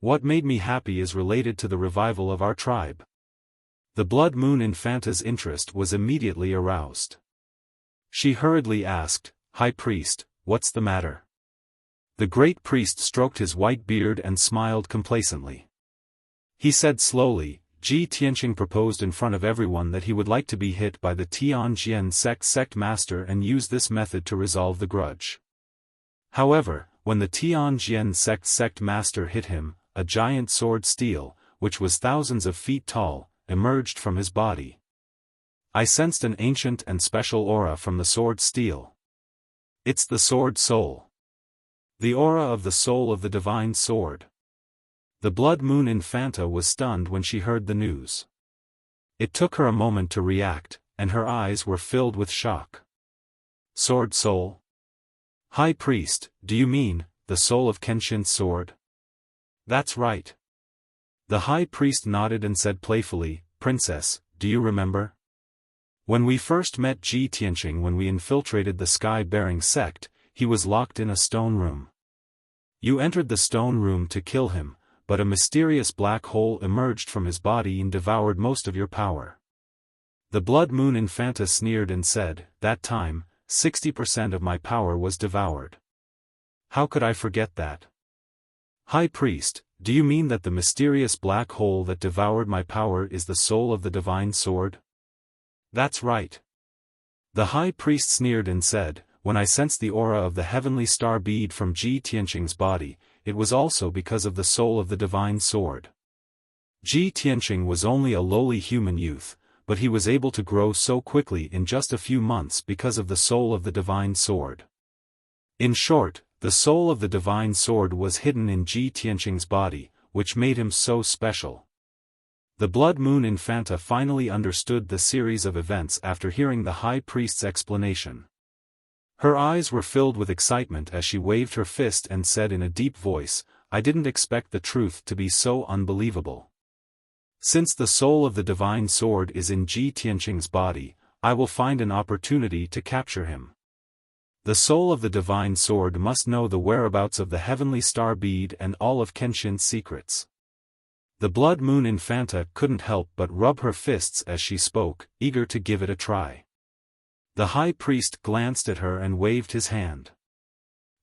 What made me happy is related to the revival of our tribe." The Blood Moon Infanta's interest was immediately aroused. She hurriedly asked, "High Priest, what's the matter?" The Great Priest stroked his white beard and smiled complacently. He said slowly, "Ji Tianqing proposed in front of everyone that he would like to be hit by the Tianjin sect master and use this method to resolve the grudge. However, when the Tianjin sect master hit him, a giant sword steel, which was thousands of feet tall, emerged from his body. I sensed an ancient and special aura from the sword steel. It's the sword soul. The aura of the soul of the divine sword." The Blood Moon Infanta was stunned when she heard the news. It took her a moment to react, and her eyes were filled with shock. "Sword soul? High Priest, do you mean, the soul of Kenshin's sword?" "That's right." The High Priest nodded and said playfully, "Princess, do you remember? When we first met Ji Tianqing when we infiltrated the Sky-bearing sect, he was locked in a stone room. You entered the stone room to kill him, but a mysterious black hole emerged from his body and devoured most of your power." The Blood Moon Infanta sneered and said, "That time, 60% of my power was devoured. How could I forget that?" "High Priest, do you mean that the mysterious black hole that devoured my power is the soul of the divine sword?" "That's right." The High Priest sneered and said, "When I sensed the aura of the heavenly star bead from Ji Tianqing's body, it was also because of the soul of the divine sword. Ji Tianqing was only a lowly human youth, but he was able to grow so quickly in just a few months because of the soul of the divine sword. In short, the soul of the divine sword was hidden in Ji Tianqing's body, which made him so special." The Blood Moon Infanta finally understood the series of events after hearing the High Priest's explanation. Her eyes were filled with excitement as she waved her fist and said in a deep voice, "I didn't expect the truth to be so unbelievable. Since the soul of the divine sword is in Ji Tianqing's body, I will find an opportunity to capture him. The soul of the divine sword must know the whereabouts of the heavenly star bead and all of Kenshin's secrets." The Blood Moon Infanta couldn't help but rub her fists as she spoke, eager to give it a try. The High Priest glanced at her and waved his hand.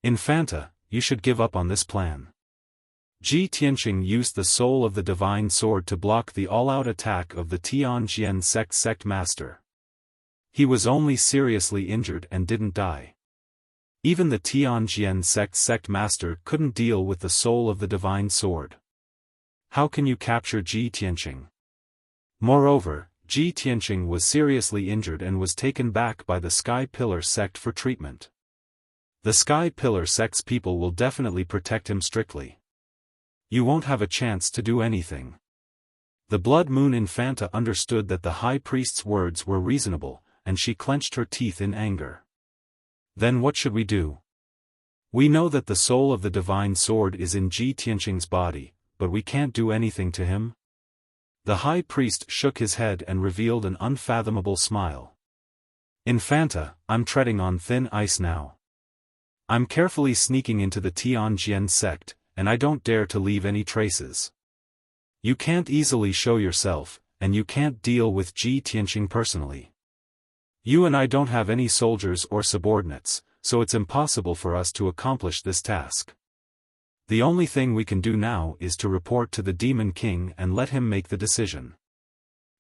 "Infanta, you should give up on this plan. Ji Tianqing used the soul of the divine sword to block the all-out attack of the Tianjin sect master. He was only seriously injured and didn't die. Even the Tianjin sect master couldn't deal with the soul of the divine sword. How can you capture Ji Tianqing? Moreover, Ji Tianqing was seriously injured and was taken back by the Sky Pillar sect for treatment. The Sky Pillar sect's people will definitely protect him strictly. You won't have a chance to do anything." The Blood Moon Infanta understood that the High Priest's words were reasonable, and she clenched her teeth in anger. "Then what should we do? We know that the soul of the divine sword is in Ji Tianqing's body, but we can't do anything to him?" The High Priest shook his head and revealed an unfathomable smile. "Infanta, I'm treading on thin ice now. I'm carefully sneaking into the Tianjin sect, and I don't dare to leave any traces. You can't easily show yourself, and you can't deal with Ji Tianqing personally. You and I don't have any soldiers or subordinates, so it's impossible for us to accomplish this task. The only thing we can do now is to report to the Demon King and let him make the decision.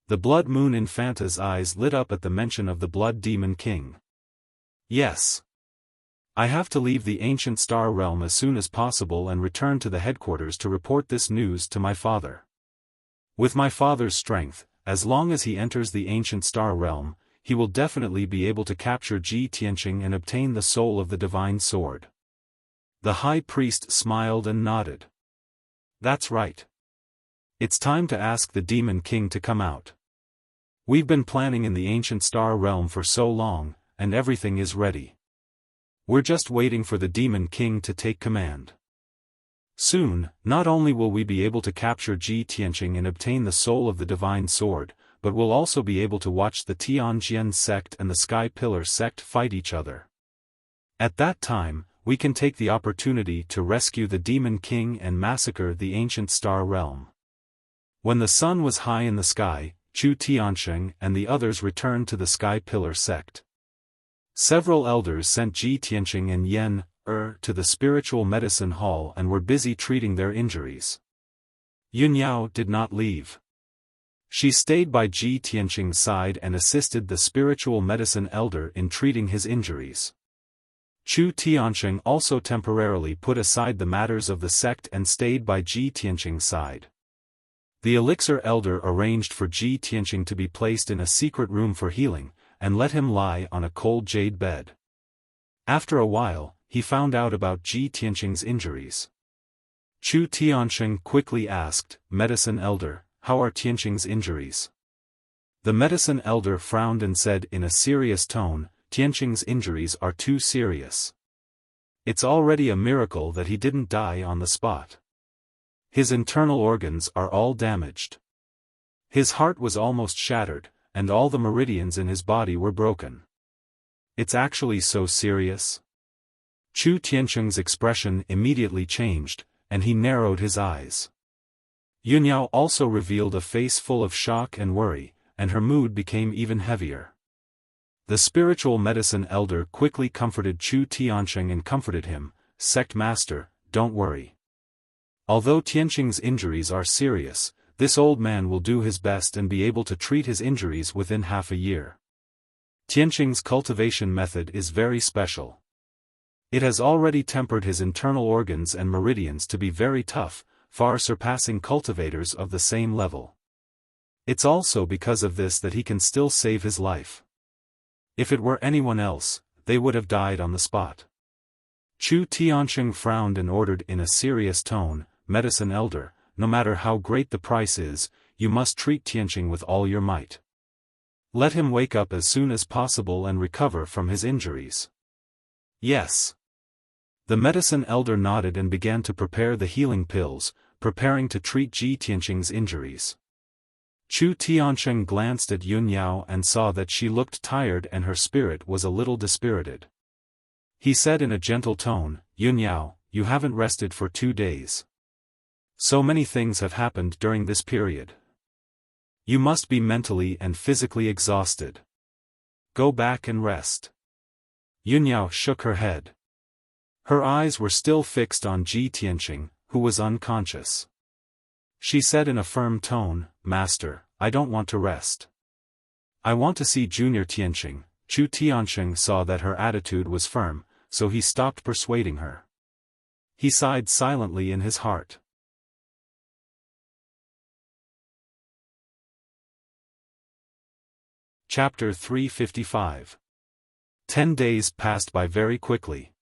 The Blood Moon Infanta's eyes lit up at the mention of the Blood Demon King. Yes. I have to leave the ancient star realm as soon as possible and return to the headquarters to report this news to my father. With my father's strength, as long as he enters the ancient star realm, he will definitely be able to capture Ji Tianqing and obtain the soul of the divine sword. The high priest smiled and nodded. That's right. It's time to ask the Demon King to come out. We've been planning in the ancient star realm for so long, and everything is ready. We're just waiting for the Demon King to take command. Soon, not only will we be able to capture Ji Tianqing and obtain the soul of the divine sword, but we'll also be able to watch the Tianjian sect and the Sky Pillar sect fight each other. At that time, we can take the opportunity to rescue the Demon King and massacre the ancient star realm. When the sun was high in the sky, Chu Tianqing and the others returned to the Sky Pillar sect. Several elders sent Ji Tianqing and Yen to the spiritual medicine hall and were busy treating their injuries. Yunyao did not leave. She stayed by Ji Tianqing's side and assisted the spiritual medicine elder in treating his injuries. Chu Tianqing also temporarily put aside the matters of the sect and stayed by Ji Tianqing's side. The elixir elder arranged for Ji Tianqing to be placed in a secret room for healing, and let him lie on a cold jade bed. After a while, he found out about Ji Tianqing's injuries. Chu Tianqing quickly asked, "Medicine elder, how are Tianqing's injuries?" The medicine elder frowned and said in a serious tone, "Tianqing's injuries are too serious. It's already a miracle that he didn't die on the spot. His internal organs are all damaged. His heart was almost shattered, and all the meridians in his body were broken. It's actually so serious?" Chu Tianqing's expression immediately changed, and he narrowed his eyes. Yunyao also revealed a face full of shock and worry, and her mood became even heavier. The spiritual medicine elder quickly comforted Chu Tianqing and comforted him, "Sect master, don't worry. Although Tianqing's injuries are serious, this old man will do his best and be able to treat his injuries within half a year. Tianqing's cultivation method is very special. It has already tempered his internal organs and meridians to be very tough, far surpassing cultivators of the same level. It's also because of this that he can still save his life. If it were anyone else, they would have died on the spot." Chu Tianqing frowned and ordered in a serious tone, "Medicine elder, no matter how great the price is, you must treat Tianqing with all your might. Let him wake up as soon as possible and recover from his injuries." "Yes." The medicine elder nodded and began to prepare the healing pills, preparing to treat Ji Tianqing's injuries. Chu Tianqing glanced at Yunyao and saw that she looked tired and her spirit was a little dispirited. He said in a gentle tone, "Yunyao, you haven't rested for 2 days. So many things have happened during this period. You must be mentally and physically exhausted. Go back and rest." Yunyao shook her head. Her eyes were still fixed on Ji Tianqing, who was unconscious. She said in a firm tone, "Master, I don't want to rest. I want to see Junior Tianqing." Chu Tianqing saw that her attitude was firm, so he stopped persuading her. He sighed silently in his heart. Chapter 355. 10 days passed by very quickly.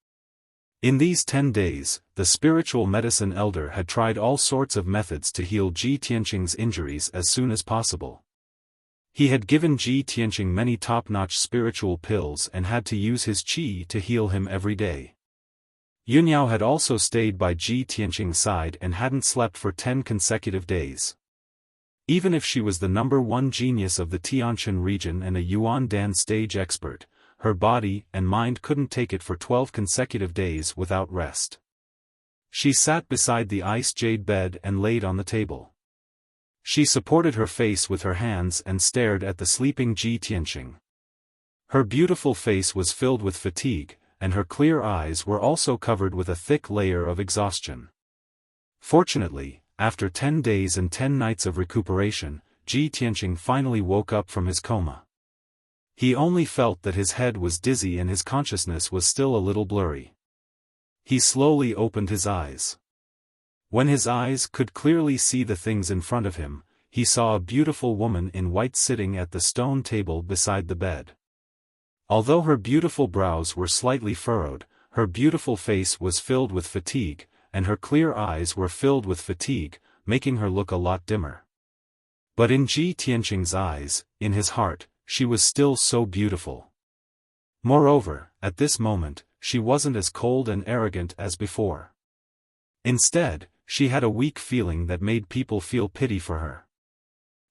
In these 10 days, the spiritual medicine elder had tried all sorts of methods to heal Ji Tianqing's injuries as soon as possible. He had given Ji Tianqing many top-notch spiritual pills and had to use his qi to heal him every day. Yunyao had also stayed by Ji Tianqing's side and hadn't slept for 10 consecutive days. Even if she was the #1 genius of the Tianjin region and a Yuan Dan stage expert, her body and mind couldn't take it for 12 consecutive days without rest. She sat beside the ice jade bed and laid on the table. She supported her face with her hands and stared at the sleeping Ji Tianqing. Her beautiful face was filled with fatigue, and her clear eyes were also covered with a thick layer of exhaustion. Fortunately, after 10 days and 10 nights of recuperation, Ji Tianqing finally woke up from his coma. He only felt that his head was dizzy and his consciousness was still a little blurry. He slowly opened his eyes. When his eyes could clearly see the things in front of him, he saw a beautiful woman in white sitting at the stone table beside the bed. Although her beautiful brows were slightly furrowed, her beautiful face was filled with fatigue, and her clear eyes were filled with fatigue, making her look a lot dimmer. But in Ji Tianqing's eyes, in his heart, she was still so beautiful. Moreover, at this moment, she wasn't as cold and arrogant as before. Instead, she had a weak feeling that made people feel pity for her.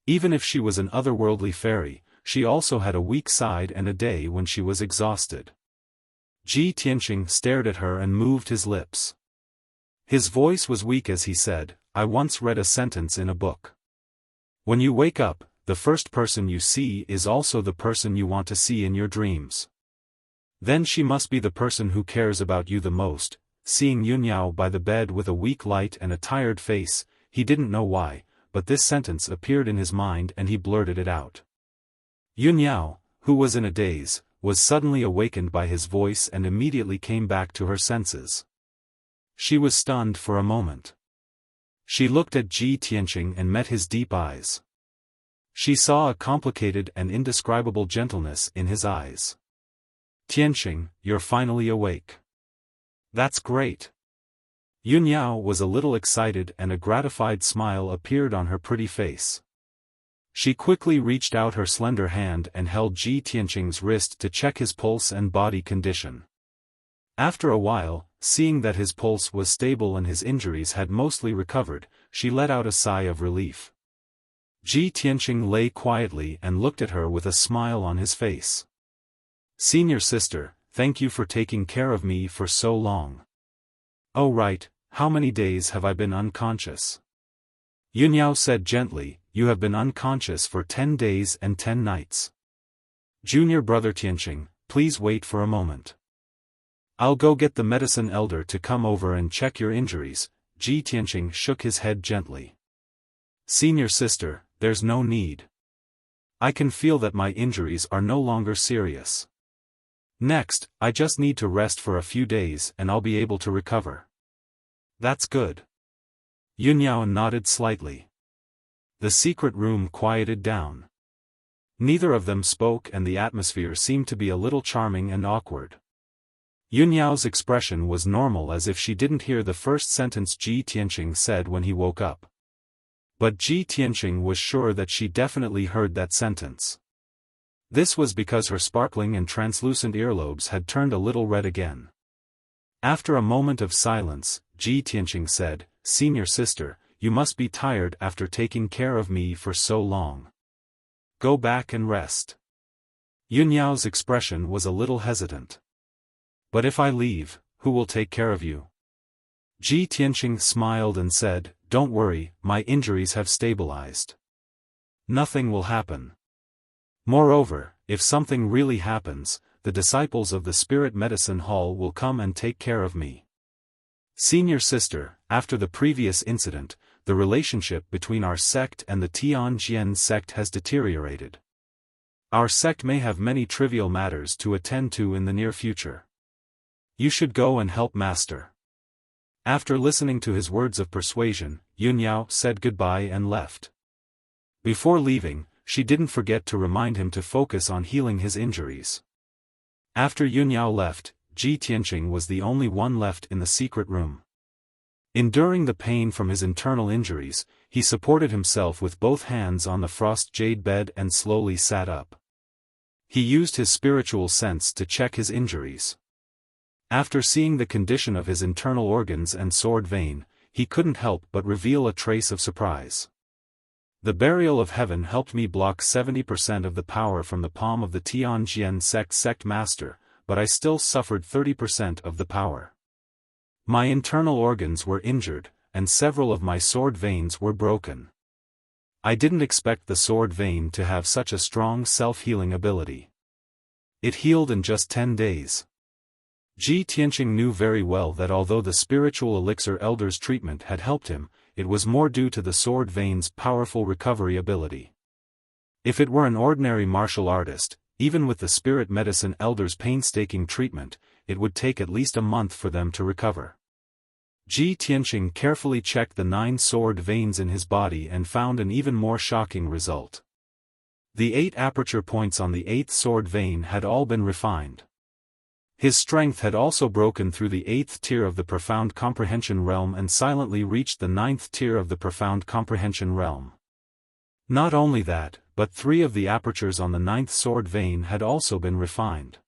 Even if she was an otherworldly fairy, she also had a weak side and a day when she was exhausted. Ji Tianqing stared at her and moved his lips. His voice was weak as he said, "I once read a sentence in a book. When you wake up, the first person you see is also the person you want to see in your dreams. Then she must be the person who cares about you the most." Seeing Yunyao by the bed with a weak light and a tired face, he didn't know why, but this sentence appeared in his mind and he blurted it out. Yunyao, who was in a daze, was suddenly awakened by his voice and immediately came back to her senses. She was stunned for a moment. She looked at Ji Tianqing and met his deep eyes. She saw a complicated and indescribable gentleness in his eyes. "Tianqing, you're finally awake. That's great." Yunyao was a little excited and a gratified smile appeared on her pretty face. She quickly reached out her slender hand and held Ji Tianqing's wrist to check his pulse and body condition. After a while, seeing that his pulse was stable and his injuries had mostly recovered, she let out a sigh of relief. Ji Tianqing lay quietly and looked at her with a smile on his face. "Senior sister, thank you for taking care of me for so long." "Oh right, how many days have I been unconscious?" Yunyao said gently, "You have been unconscious for 10 days and 10 nights. Junior brother Tianqing, please wait for a moment. I'll go get the medicine elder to come over and check your injuries." Ji Tianqing shook his head gently. "Senior sister, there's no need. I can feel that my injuries are no longer serious. Next, I just need to rest for a few days and I'll be able to recover." "That's good." Yunyao nodded slightly. The secret room quieted down. Neither of them spoke and the atmosphere seemed to be a little charming and awkward. Yunyao's expression was normal as if she didn't hear the first sentence Ji Tianqing said when he woke up. But Ji Tianqing was sure that she definitely heard that sentence. This was because her sparkling and translucent earlobes had turned a little red again. After a moment of silence, Ji Tianqing said, "Senior sister, you must be tired after taking care of me for so long. Go back and rest." Yunyao's expression was a little hesitant. "But if I leave, who will take care of you?" Ji Tianqing smiled and said, "Don't worry, my injuries have stabilized. Nothing will happen. Moreover, if something really happens, the disciples of the Spirit Medicine Hall will come and take care of me. Senior sister, after the previous incident, the relationship between our sect and the Tianjian sect has deteriorated. Our sect may have many trivial matters to attend to in the near future. You should go and help Master." After listening to his words of persuasion, Yunyao said goodbye and left. Before leaving, she didn't forget to remind him to focus on healing his injuries. After Yunyao left, Ji Tianqing was the only one left in the secret room. Enduring the pain from his internal injuries, he supported himself with both hands on the frost jade bed and slowly sat up. He used his spiritual sense to check his injuries. After seeing the condition of his internal organs and sword vein, he couldn't help but reveal a trace of surprise. "The burial of heaven helped me block 70% of the power from the palm of the Tianjian sect master, but I still suffered 30% of the power. My internal organs were injured, and several of my sword veins were broken. I didn't expect the sword vein to have such a strong self-healing ability. It healed in just 10 days. Ji Tianqing knew very well that although the spiritual elixir elder's treatment had helped him, it was more due to the sword vein's powerful recovery ability. If it were an ordinary martial artist, even with the spirit medicine elder's painstaking treatment, it would take at least a month for them to recover. Ji Tianqing carefully checked the 9 sword veins in his body and found an even more shocking result. The 8 aperture points on the 8th sword vein had all been refined. His strength had also broken through the 8th tier of the profound comprehension realm and silently reached the 9th tier of the profound comprehension realm. Not only that, but 3 of the apertures on the 9th sword vein had also been refined.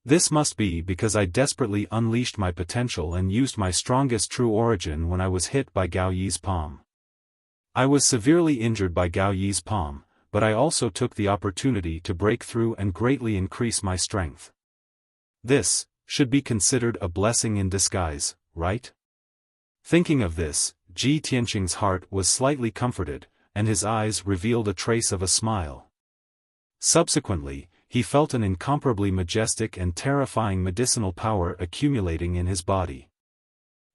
This must be because I desperately unleashed my potential and used my strongest true origin when I was hit by Gao Yi's palm. I was severely injured by Gao Yi's palm, but I also took the opportunity to break through and greatly increase my strength. This should be considered a blessing in disguise, right? Thinking of this, Ji Tianqing's heart was slightly comforted, and his eyes revealed a trace of a smile. Subsequently, he felt an incomparably majestic and terrifying medicinal power accumulating in his body.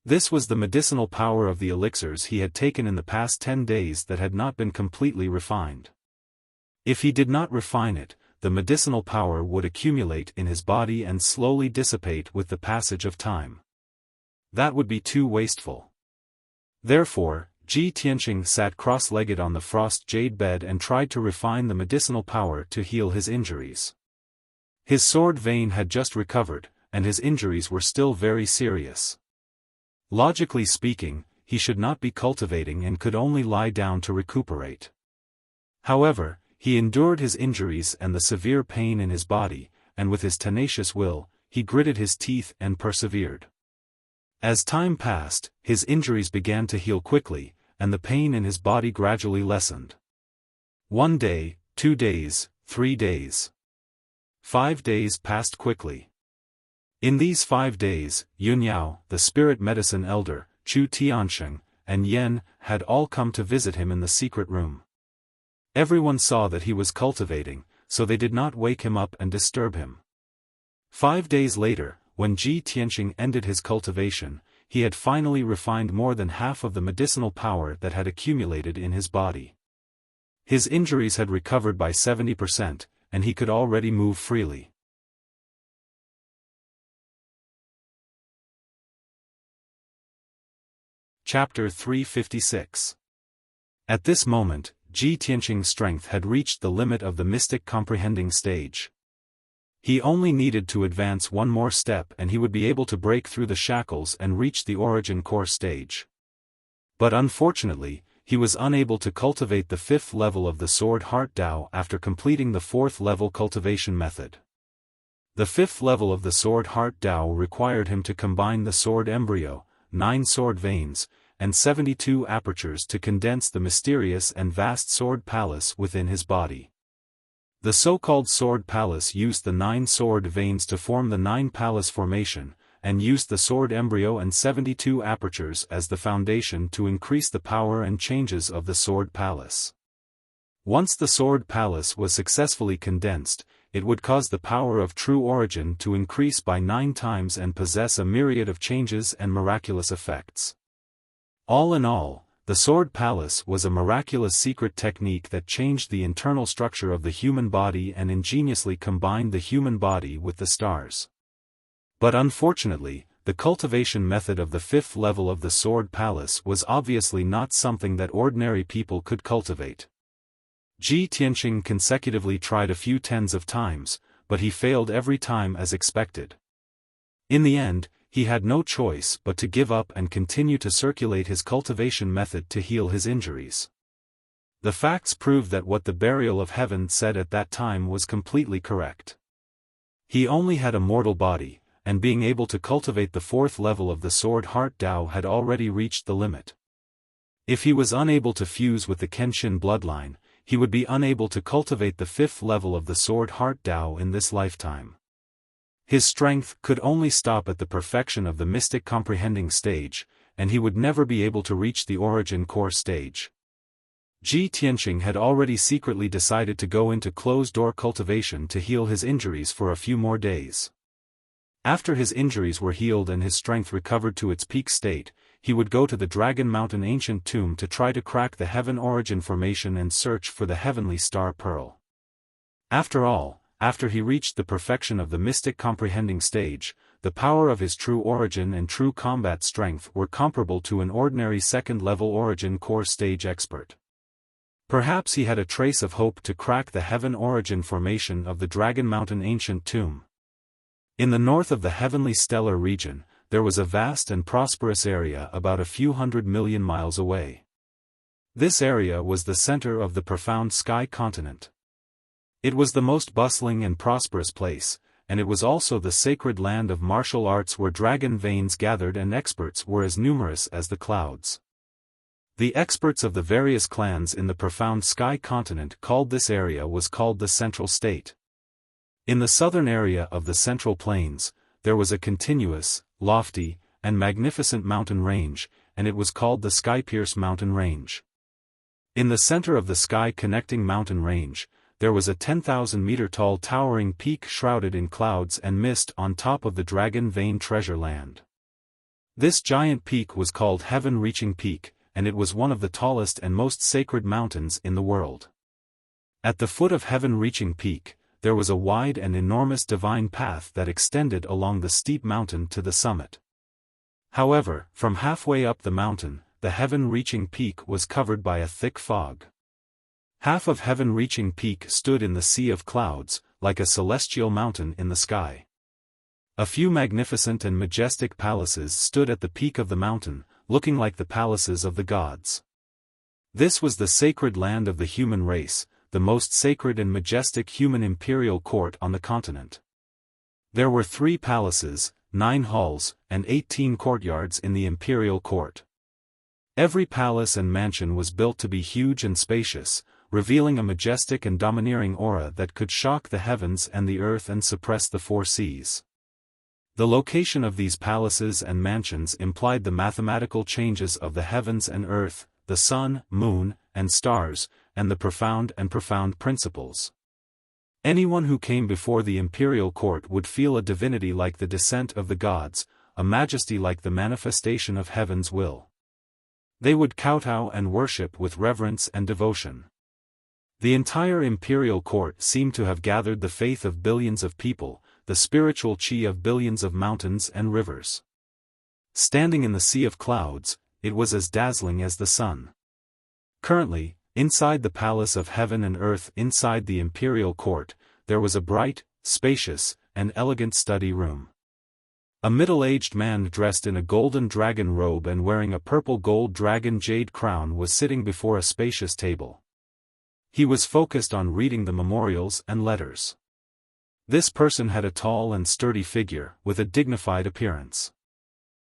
This was the medicinal power of the elixirs he had taken in the past 10 days that had not been completely refined. If he did not refine it, the medicinal power would accumulate in his body and slowly dissipate with the passage of time. That would be too wasteful. Therefore, Ji Tianqing sat cross-legged on the frost jade bed and tried to refine the medicinal power to heal his injuries. His sword vein had just recovered, and his injuries were still very serious. Logically speaking, he should not be cultivating and could only lie down to recuperate. However, he endured his injuries and the severe pain in his body, and with his tenacious will, he gritted his teeth and persevered. As time passed, his injuries began to heal quickly, and the pain in his body gradually lessened. 1 day, 2 days, 3 days. 5 days passed quickly. In these 5 days, Yunyao, the spirit medicine elder, Chu Tiansheng, and Yen, had all come to visit him in the secret room. Everyone saw that he was cultivating, so they did not wake him up and disturb him. 5 days later, when Ji Tianqing ended his cultivation, he had finally refined more than half of the medicinal power that had accumulated in his body. His injuries had recovered by 70%, and he could already move freely. Chapter 356. At this moment, Ji Tianqing's strength had reached the limit of the mystic comprehending stage. He only needed to advance one more step and he would be able to break through the shackles and reach the origin core stage. But unfortunately, he was unable to cultivate the 5th level of the Sword Heart Dao after completing the 4th level cultivation method. The 5th level of the Sword Heart Dao required him to combine the sword embryo, 9 sword veins, and 72 apertures to condense the mysterious and vast sword palace within his body. The so-called sword palace used the 9 sword veins to form the 9 palace formation, and used the sword embryo and 72 apertures as the foundation to increase the power and changes of the sword palace. Once the sword palace was successfully condensed, it would cause the power of true origin to increase by 9 times and possess a myriad of changes and miraculous effects. All in all, the Sword Palace was a miraculous secret technique that changed the internal structure of the human body and ingeniously combined the human body with the stars. But unfortunately, the cultivation method of the 5th level of the Sword Palace was obviously not something that ordinary people could cultivate. Ji Tianqing consecutively tried a few tens of times, but he failed every time as expected. In the end, he had no choice but to give up and continue to circulate his cultivation method to heal his injuries. The facts prove that what the Burial of Heaven said at that time was completely correct. He only had a mortal body, and being able to cultivate the 4th level of the Sword Heart Dao had already reached the limit. If he was unable to fuse with the Kenshin bloodline, he would be unable to cultivate the 5th level of the Sword Heart Dao in this lifetime. His strength could only stop at the perfection of the mystic comprehending stage, and he would never be able to reach the origin core stage. Ji Tianqing had already secretly decided to go into closed-door cultivation to heal his injuries for a few more days. After his injuries were healed and his strength recovered to its peak state, he would go to the Dragon Mountain ancient tomb to try to crack the Heaven Origin formation and search for the heavenly star pearl. After all, after he reached the perfection of the mystic comprehending stage, the power of his true origin and true combat strength were comparable to an ordinary second-level origin core stage expert. Perhaps he had a trace of hope to crack the Heaven Origin formation of the Dragon Mountain ancient tomb. In the north of the heavenly stellar region, there was a vast and prosperous area about a few 100 million miles away. This area was the center of the profound sky continent. It was the most bustling and prosperous place, and it was also the sacred land of martial arts where dragon veins gathered and experts were as numerous as the clouds. The experts of the various clans in the profound sky continent called this area was called the Central State. In the southern area of the Central Plains, there was a continuous, lofty, and magnificent mountain range, and it was called the Skypierce Mountain Range. In the center of the sky-connecting mountain range, there was a 10,000-meter-tall towering peak shrouded in clouds and mist on top of the Dragon Vein treasure land. This giant peak was called Heaven-Reaching Peak, and it was one of the tallest and most sacred mountains in the world. At the foot of Heaven-Reaching Peak, there was a wide and enormous divine path that extended along the steep mountain to the summit. However, from halfway up the mountain, the Heaven-Reaching Peak was covered by a thick fog. Half of Heaven-Reaching Peak stood in the sea of clouds, like a celestial mountain in the sky. A few magnificent and majestic palaces stood at the peak of the mountain, looking like the palaces of the gods. This was the sacred land of the human race, the most sacred and majestic human imperial court on the continent. There were 3 palaces, 9 halls, and 18 courtyards in the imperial court. Every palace and mansion was built to be huge and spacious, revealing a majestic and domineering aura that could shock the heavens and the earth and suppress the 4 seas. The location of these palaces and mansions implied the mathematical changes of the heavens and earth, the sun, moon, and stars, and the profound principles. Anyone who came before the imperial court would feel a divinity like the descent of the gods, a majesty like the manifestation of heaven's will. They would kowtow and worship with reverence and devotion. The entire imperial court seemed to have gathered the faith of billions of people, the spiritual chi of billions of mountains and rivers. Standing in the sea of clouds, it was as dazzling as the sun. Currently, inside the palace of heaven and earth inside the imperial court, there was a bright, spacious, and elegant study room. A middle-aged man dressed in a golden dragon robe and wearing a purple gold dragon jade crown was sitting before a spacious table. He was focused on reading the memorials and letters. This person had a tall and sturdy figure, with a dignified appearance.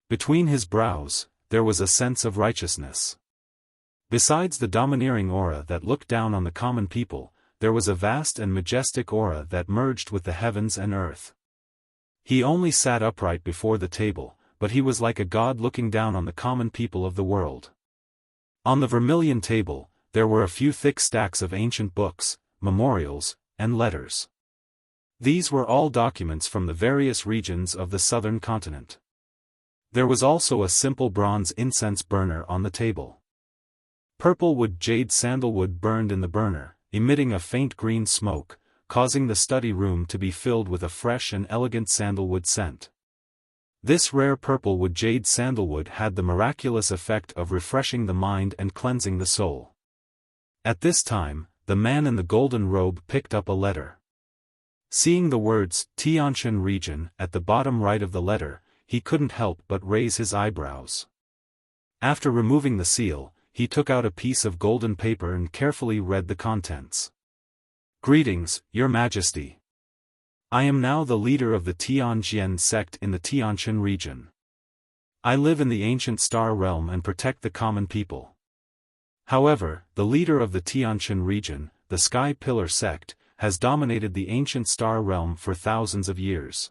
Between his brows, there was a sense of righteousness. Besides the domineering aura that looked down on the common people, there was a vast and majestic aura that merged with the heavens and earth. He only sat upright before the table, but he was like a god looking down on the common people of the world. On the vermilion table, there were a few thick stacks of ancient books, memorials, and letters. These were all documents from the various regions of the southern continent. There was also a simple bronze incense burner on the table. Purple wood jade sandalwood burned in the burner, emitting a faint green smoke, causing the study room to be filled with a fresh and elegant sandalwood scent. This rare purple wood jade sandalwood had the miraculous effect of refreshing the mind and cleansing the soul. At this time, the man in the golden robe picked up a letter. Seeing the words, Tianshan region, at the bottom right of the letter, he couldn't help but raise his eyebrows. After removing the seal, he took out a piece of golden paper and carefully read the contents. Greetings, Your Majesty. I am now the leader of the Tianjian sect in the Tianshan region. I live in the ancient star realm and protect the common people. However, the leader of the Tianshan region, the Sky Pillar sect, has dominated the ancient star realm for thousands of years.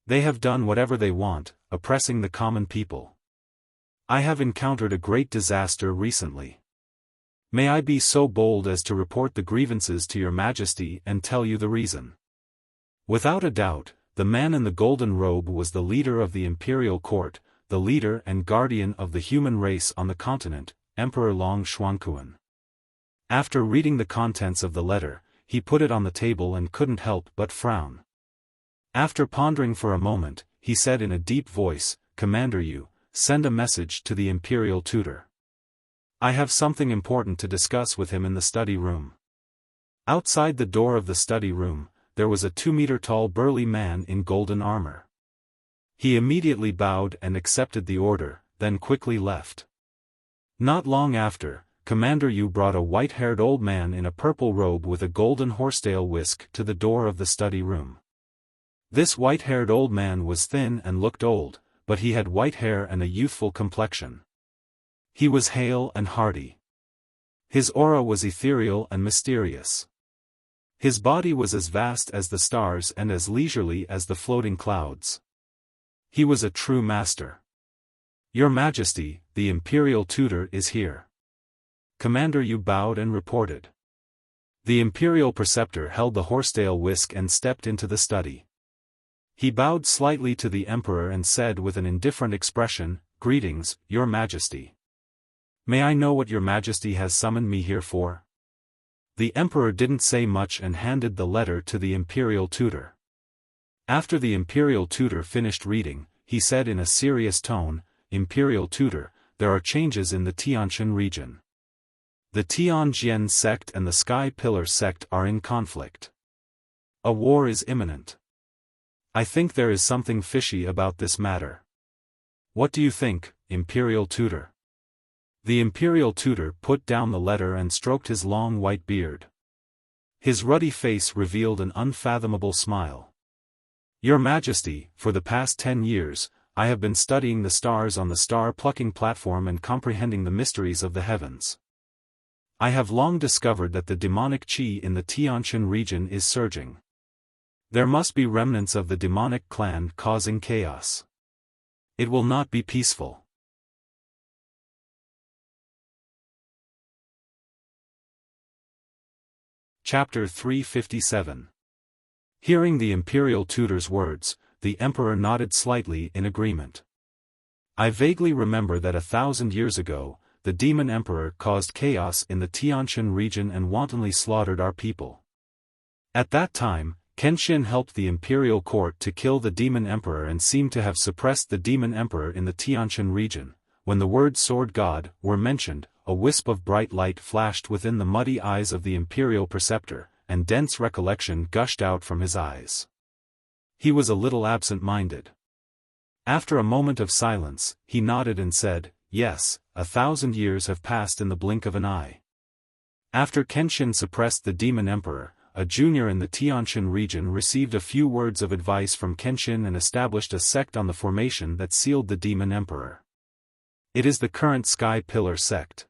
They have done whatever they want, oppressing the common people. I have encountered a great disaster recently. May I be so bold as to report the grievances to your majesty and tell you the reason? Without a doubt, the man in the golden robe was the leader of the imperial court, the leader and guardian of the human race on the continent, Emperor Long Xuanquan. After reading the contents of the letter, he put it on the table and couldn't help but frown. After pondering for a moment, he said in a deep voice, "Commander Yu, send a message to the imperial tutor. I have something important to discuss with him in the study room." Outside the door of the study room, there was a 2-meter-tall burly man in golden armor. He immediately bowed and accepted the order, then quickly left. Not long after, Commander Yu brought a white-haired old man in a purple robe with a golden horsetail whisk to the door of the study room. This white-haired old man was thin and looked old, but he had white hair and a youthful complexion. He was hale and hearty. His aura was ethereal and mysterious. His body was as vast as the stars and as leisurely as the floating clouds. He was a true master. "Your Majesty, the imperial tutor is here." Commander Yu bowed and reported. The imperial preceptor held the horsetail whisk and stepped into the study. He bowed slightly to the emperor and said with an indifferent expression, "Greetings, Your Majesty. May I know what Your Majesty has summoned me here for?" The emperor didn't say much and handed the letter to the imperial tutor. After the imperial tutor finished reading, he said in a serious tone, "Imperial tutor, there are changes in the Tianqian region. The Tianjian sect and the Sky Pillar sect are in conflict. A war is imminent. I think there is something fishy about this matter. What do you think, imperial tutor?" The imperial tutor put down the letter and stroked his long white beard. His ruddy face revealed an unfathomable smile. "Your Majesty, for the past 10 years, I have been studying the stars on the star-plucking platform and comprehending the mysteries of the heavens. I have long discovered that the demonic qi in the Tianqian region is surging. There must be remnants of the demonic clan causing chaos. It will not be peaceful." Chapter 357. Hearing the imperial tutor's words, the emperor nodded slightly in agreement. "I vaguely remember that 1,000 years ago, the demon emperor caused chaos in the Tianqian region and wantonly slaughtered our people. At that time, Kenshin helped the imperial court to kill the demon emperor and seemed to have suppressed the demon emperor in the Tianqian region. When the words sword god were mentioned, a wisp of bright light flashed within the muddy eyes of the imperial preceptor, and dense recollection gushed out from his eyes. He was a little absent-minded. After a moment of silence, he nodded and said, "Yes, 1,000 years have passed in the blink of an eye. After Kenshin suppressed the demon emperor, a junior in the Tianqian region received a few words of advice from Kenshin and established a sect on the formation that sealed the demon emperor. It is the current Sky Pillar sect."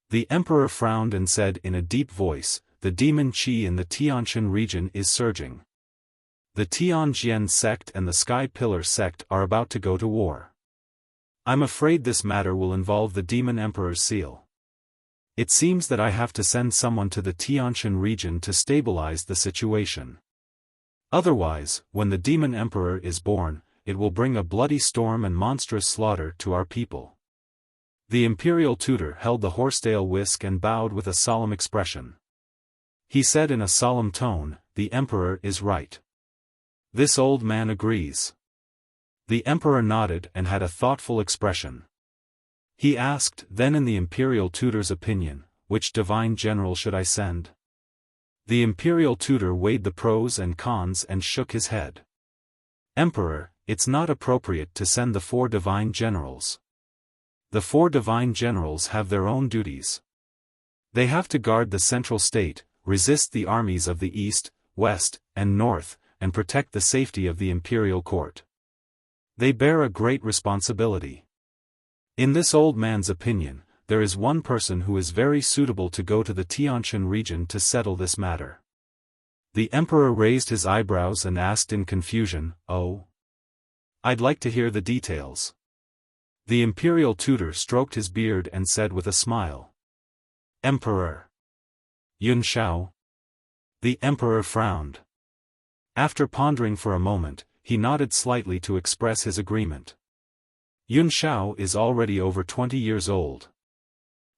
The emperor frowned and said in a deep voice, "The demon qi in the Tianqian region is surging. The Tianjian sect and the Sky Pillar sect are about to go to war. I'm afraid this matter will involve the demon emperor's seal. It seems that I have to send someone to the Tianqian region to stabilize the situation. Otherwise, when the demon emperor is born, it will bring a bloody storm and monstrous slaughter to our people." The imperial tutor held the horsetail whisk and bowed with a solemn expression. He said in a solemn tone, "The emperor is right. This old man agrees." The emperor nodded and had a thoughtful expression. He asked, "Then in the imperial tutor's opinion, which divine general should I send?" The imperial tutor weighed the pros and cons and shook his head. "Emperor, it's not appropriate to send the 4 divine generals. The 4 divine generals have their own duties. They have to guard the central state, resist the armies of the east, west, and north, and protect the safety of the imperial court. They bear a great responsibility. In this old man's opinion, there is one person who is very suitable to go to the Tianqian region to settle this matter." The emperor raised his eyebrows and asked in confusion, "Oh? I'd like to hear the details." The imperial tutor stroked his beard and said with a smile, Emperor. Yun Shao? The emperor frowned. After pondering for a moment, he nodded slightly to express his agreement. Yun Shao is already over 20 years old.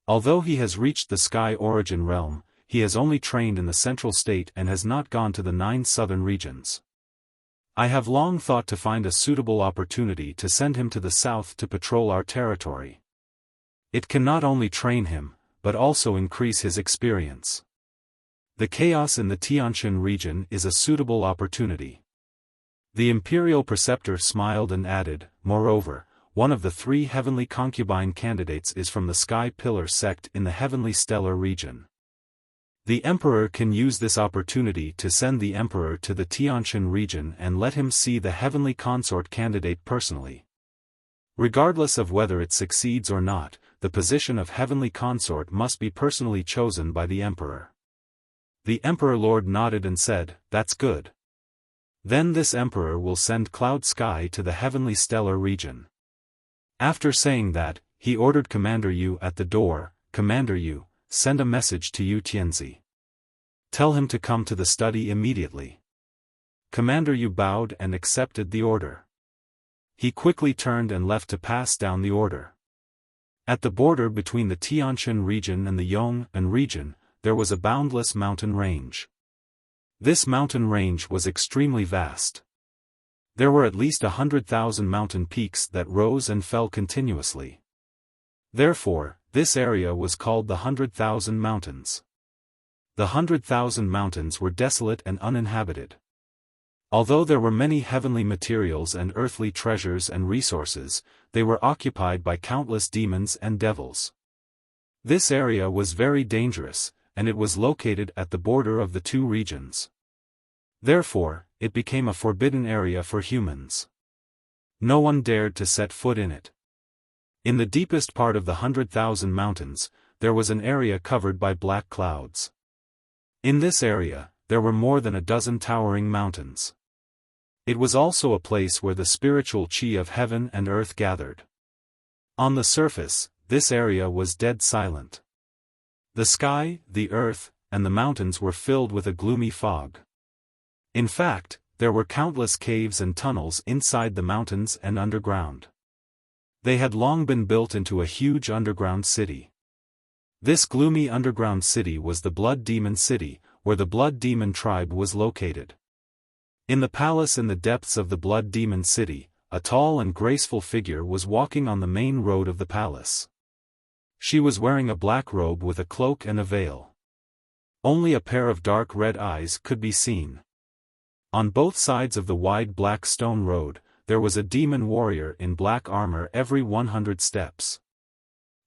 Although he has reached the Sky Origin realm, he has only trained in the central state and has not gone to the 9 southern regions. I have long thought to find a suitable opportunity to send him to the south to patrol our territory. It can not only train him, but also increase his experience. The chaos in the Tianjin region is a suitable opportunity. The imperial preceptor smiled and added, moreover, one of the 3 heavenly concubine candidates is from the Sky Pillar sect in the heavenly stellar region. The emperor can use this opportunity to send the emperor to the Tianjin region and let him see the heavenly consort candidate personally. Regardless of whether it succeeds or not, the position of heavenly consort must be personally chosen by the emperor. The Emperor Lord nodded and said, "That's good. Then this emperor will send Cloud Sky to the heavenly stellar region." After saying that, he ordered Commander Yu at the door, "Commander Yu, send a message to Yu Tianzi. Tell him to come to the study immediately." Commander Yu bowed and accepted the order. He quickly turned and left to pass down the order. At the border between the Tianjin region and the Yong'an region, there was a boundless mountain range. This mountain range was extremely vast. There were at least 100,000 mountain peaks that rose and fell continuously. Therefore, this area was called the 100,000 Mountains. The 100,000 mountains were desolate and uninhabited. Although there were many heavenly materials and earthly treasures and resources, they were occupied by countless demons and devils. This area was very dangerous, and it was located at the border of the 2 regions. Therefore, it became a forbidden area for humans. No one dared to set foot in it. In the deepest part of the 100,000 mountains, there was an area covered by black clouds. In this area, there were more than a dozen towering mountains. It was also a place where the spiritual chi of heaven and earth gathered. On the surface, this area was dead silent. The sky, the earth, and the mountains were filled with a gloomy fog. In fact, there were countless caves and tunnels inside the mountains and underground. They had long been built into a huge underground city. This gloomy underground city was the Blood Demon City, where the Blood Demon tribe was located. In the palace in the depths of the Blood Demon City, a tall and graceful figure was walking on the main road of the palace. She was wearing a black robe with a cloak and a veil. Only a pair of dark red eyes could be seen. On both sides of the wide black stone road, there was a demon warrior in black armor every 100 steps.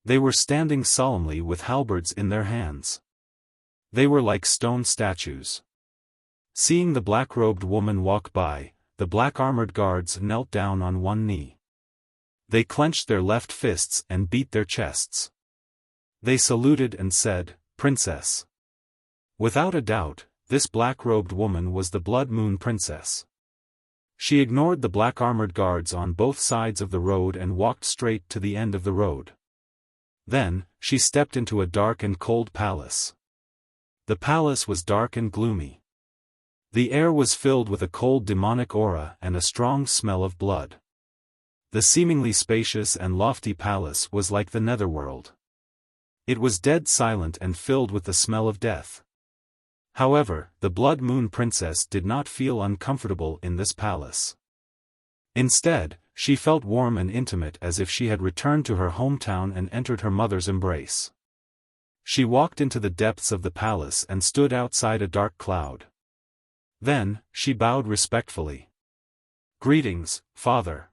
They were standing solemnly with halberds in their hands. They were like stone statues. Seeing the black-robed woman walk by, the black-armored guards knelt down on one knee. They clenched their left fists and beat their chests. They saluted and said, "Princess." Without a doubt, this black-robed woman was the Blood Moon Princess. She ignored the black-armored guards on both sides of the road and walked straight to the end of the road. Then, she stepped into a dark and cold palace. The palace was dark and gloomy. The air was filled with a cold demonic aura and a strong smell of blood. The seemingly spacious and lofty palace was like the netherworld. It was dead silent and filled with the smell of death. However, the Blood Moon Princess did not feel uncomfortable in this palace. Instead, she felt warm and intimate as if she had returned to her hometown and entered her mother's embrace. She walked into the depths of the palace and stood outside a dark cloud. Then, she bowed respectfully. "Greetings, Father."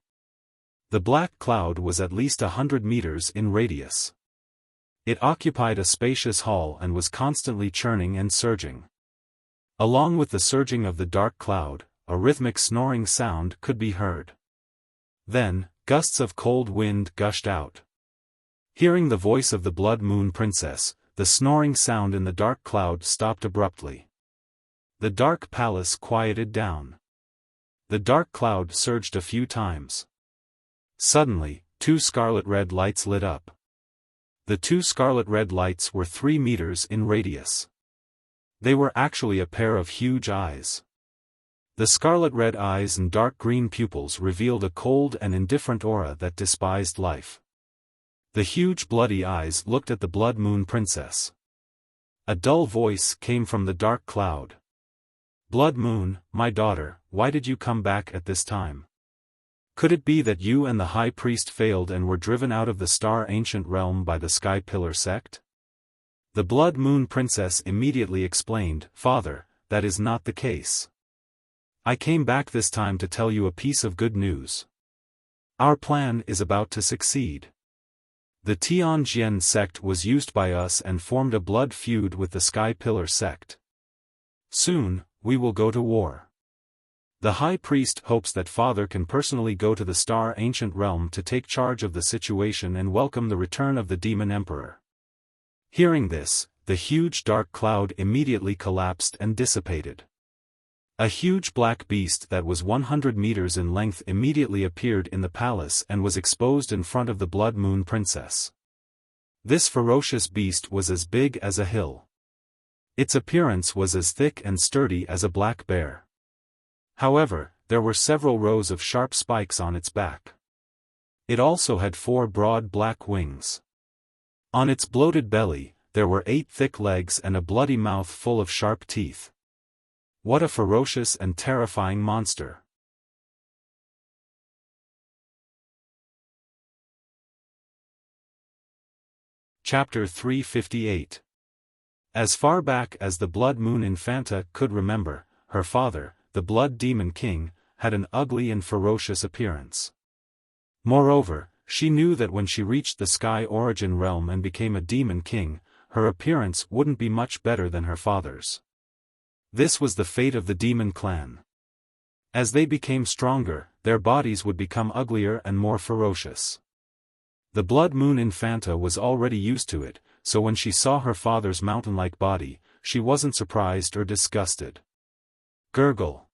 The black cloud was at least 100 meters in radius. It occupied a spacious hall and was constantly churning and surging. Along with the surging of the dark cloud, a rhythmic snoring sound could be heard. Then, gusts of cold wind gushed out. Hearing the voice of the Blood Moon Princess, the snoring sound in the dark cloud stopped abruptly. The dark palace quieted down. The dark cloud surged a few times. Suddenly, 2 scarlet-red lights lit up. The two scarlet-red lights were 3 meters in radius. They were actually a pair of huge eyes. The scarlet-red eyes and dark green pupils revealed a cold and indifferent aura that despised life. The huge bloody eyes looked at the Blood Moon Princess. A dull voice came from the dark cloud. "Blood Moon, my daughter, why did you come back at this time? Could it be that you and the High Priest failed and were driven out of the Star Ancient Realm by the Sky Pillar sect?" The Blood Moon Princess immediately explained, "Father, that is not the case. I came back this time to tell you a piece of good news. Our plan is about to succeed. The Tianjian sect was used by us and formed a blood feud with the Sky Pillar sect. Soon, we will go to war. The High Priest hopes that Father can personally go to the Star Ancient Realm to take charge of the situation and welcome the return of the Demon Emperor." Hearing this, the huge dark cloud immediately collapsed and dissipated. A huge black beast that was 100 meters in length immediately appeared in the palace and was exposed in front of the Blood Moon Princess. This ferocious beast was as big as a hill. Its appearance was as thick and sturdy as a black bear. However, there were several rows of sharp spikes on its back. It also had 4 broad black wings. On its bloated belly, there were 8 thick legs and a bloody mouth full of sharp teeth. What a ferocious and terrifying monster! Chapter 358. As far back as the Blood Moon Infanta could remember, her father, the Blood Demon King, had an ugly and ferocious appearance. Moreover, she knew that when she reached the Sky Origin Realm and became a Demon King, her appearance wouldn't be much better than her father's. This was the fate of the demon clan. As they became stronger, their bodies would become uglier and more ferocious. The Blood Moon Infanta was already used to it, so when she saw her father's mountain-like body, she wasn't surprised or disgusted. Gurgle.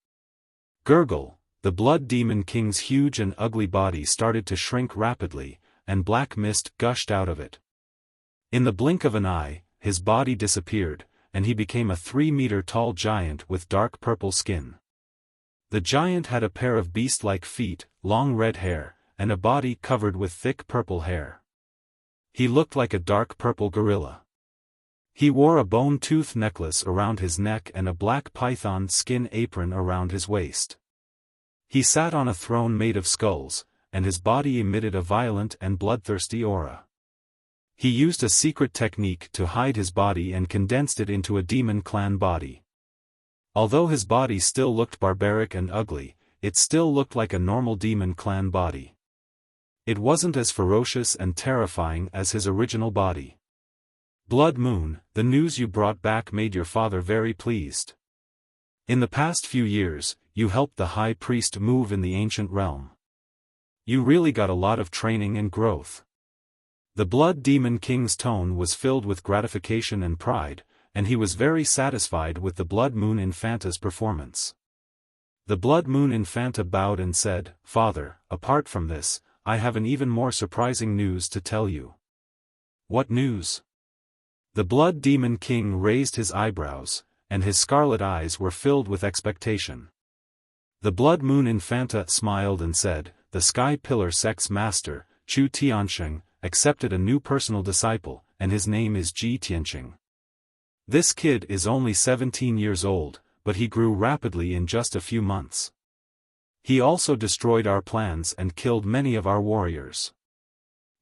Gurgle, the Blood Demon King's huge and ugly body started to shrink rapidly, and black mist gushed out of it. In the blink of an eye, his body disappeared, and he became a 3-meter-tall giant with dark purple skin. The giant had a pair of beast-like feet, long red hair, and a body covered with thick purple hair. He looked like a dark purple gorilla. He wore a bone-tooth necklace around his neck and a black python skin apron around his waist. He sat on a throne made of skulls, and his body emitted a violent and bloodthirsty aura. He used a secret technique to hide his body and condensed it into a demon clan body. Although his body still looked barbaric and ugly, it still looked like a normal demon clan body. It wasn't as ferocious and terrifying as his original body. "Blood Moon, the news you brought back made your father very pleased. In the past few years, you helped the High Priest move in the ancient realm. You really got a lot of training and growth." The Blood Demon King's tone was filled with gratification and pride, and he was very satisfied with the Blood Moon Infanta's performance. The Blood Moon Infanta bowed and said, "Father, apart from this, I have an even more surprising news to tell you." "What news?" The Blood Demon King raised his eyebrows, and his scarlet eyes were filled with expectation. The Blood Moon Infanta smiled and said, "The Sky Pillar sect's master, Chu Tiansheng, accepted a new personal disciple, and his name is Ji Tianqing. This kid is only 17 years old, but he grew rapidly in just a few months. He also destroyed our plans and killed many of our warriors."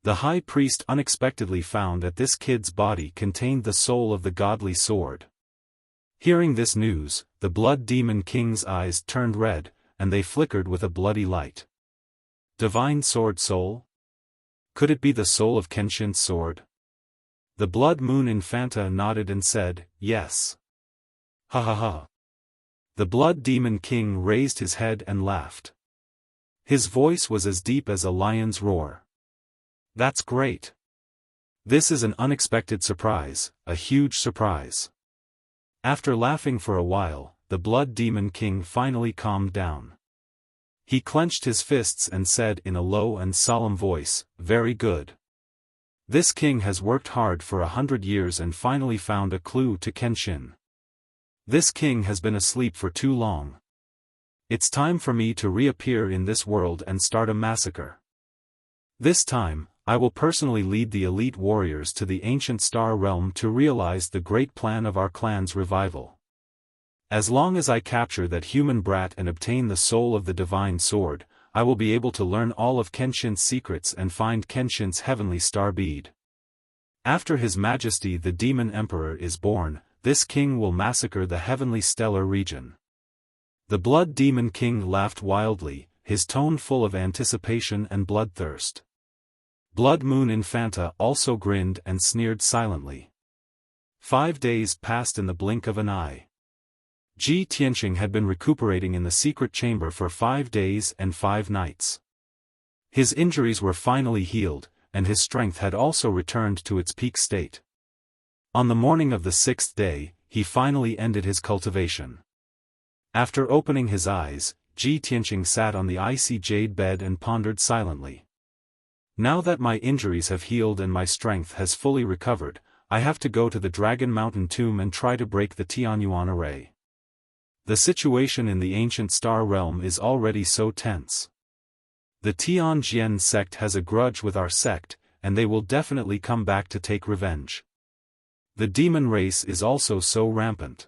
The High Priest unexpectedly found that this kid's body contained the soul of the godly sword. Hearing this news, the Blood Demon King's eyes turned red, and they flickered with a bloody light. Divine Sword Soul? Could it be the soul of Kenshin's sword? The Blood Moon Infanta nodded and said, "Yes." "Ha ha ha." The Blood Demon King raised his head and laughed. His voice was as deep as a lion's roar. "That's great. This is an unexpected surprise, a huge surprise." After laughing for a while, the Blood Demon King finally calmed down. He clenched his fists and said in a low and solemn voice, "Very good. This king has worked hard for 100 years and finally found a clue to Kenshin. This king has been asleep for too long. It's time for me to reappear in this world and start a massacre. This time, I will personally lead the elite warriors to the ancient star realm to realize the great plan of our clan's revival. As long as I capture that human brat and obtain the soul of the divine sword, I will be able to learn all of Kenshin's secrets and find Kenshin's heavenly star bead. After His Majesty the Demon Emperor is born, this king will massacre the heavenly stellar region. The Blood Demon King laughed wildly, his tone full of anticipation and bloodthirst. Blood Moon Infanta also grinned and sneered silently. 5 days passed in the blink of an eye. Ji Tianqing had been recuperating in the secret chamber for 5 days and 5 nights. His injuries were finally healed, and his strength had also returned to its peak state. On the morning of the 6th day, he finally ended his cultivation. After opening his eyes, Ji Tianqing sat on the icy jade bed and pondered silently. Now that my injuries have healed and my strength has fully recovered, I have to go to the Dragon Mountain tomb and try to break the Tianyuan array. The situation in the ancient star realm is already so tense. The Tianjian sect has a grudge with our sect, and they will definitely come back to take revenge. The demon race is also so rampant.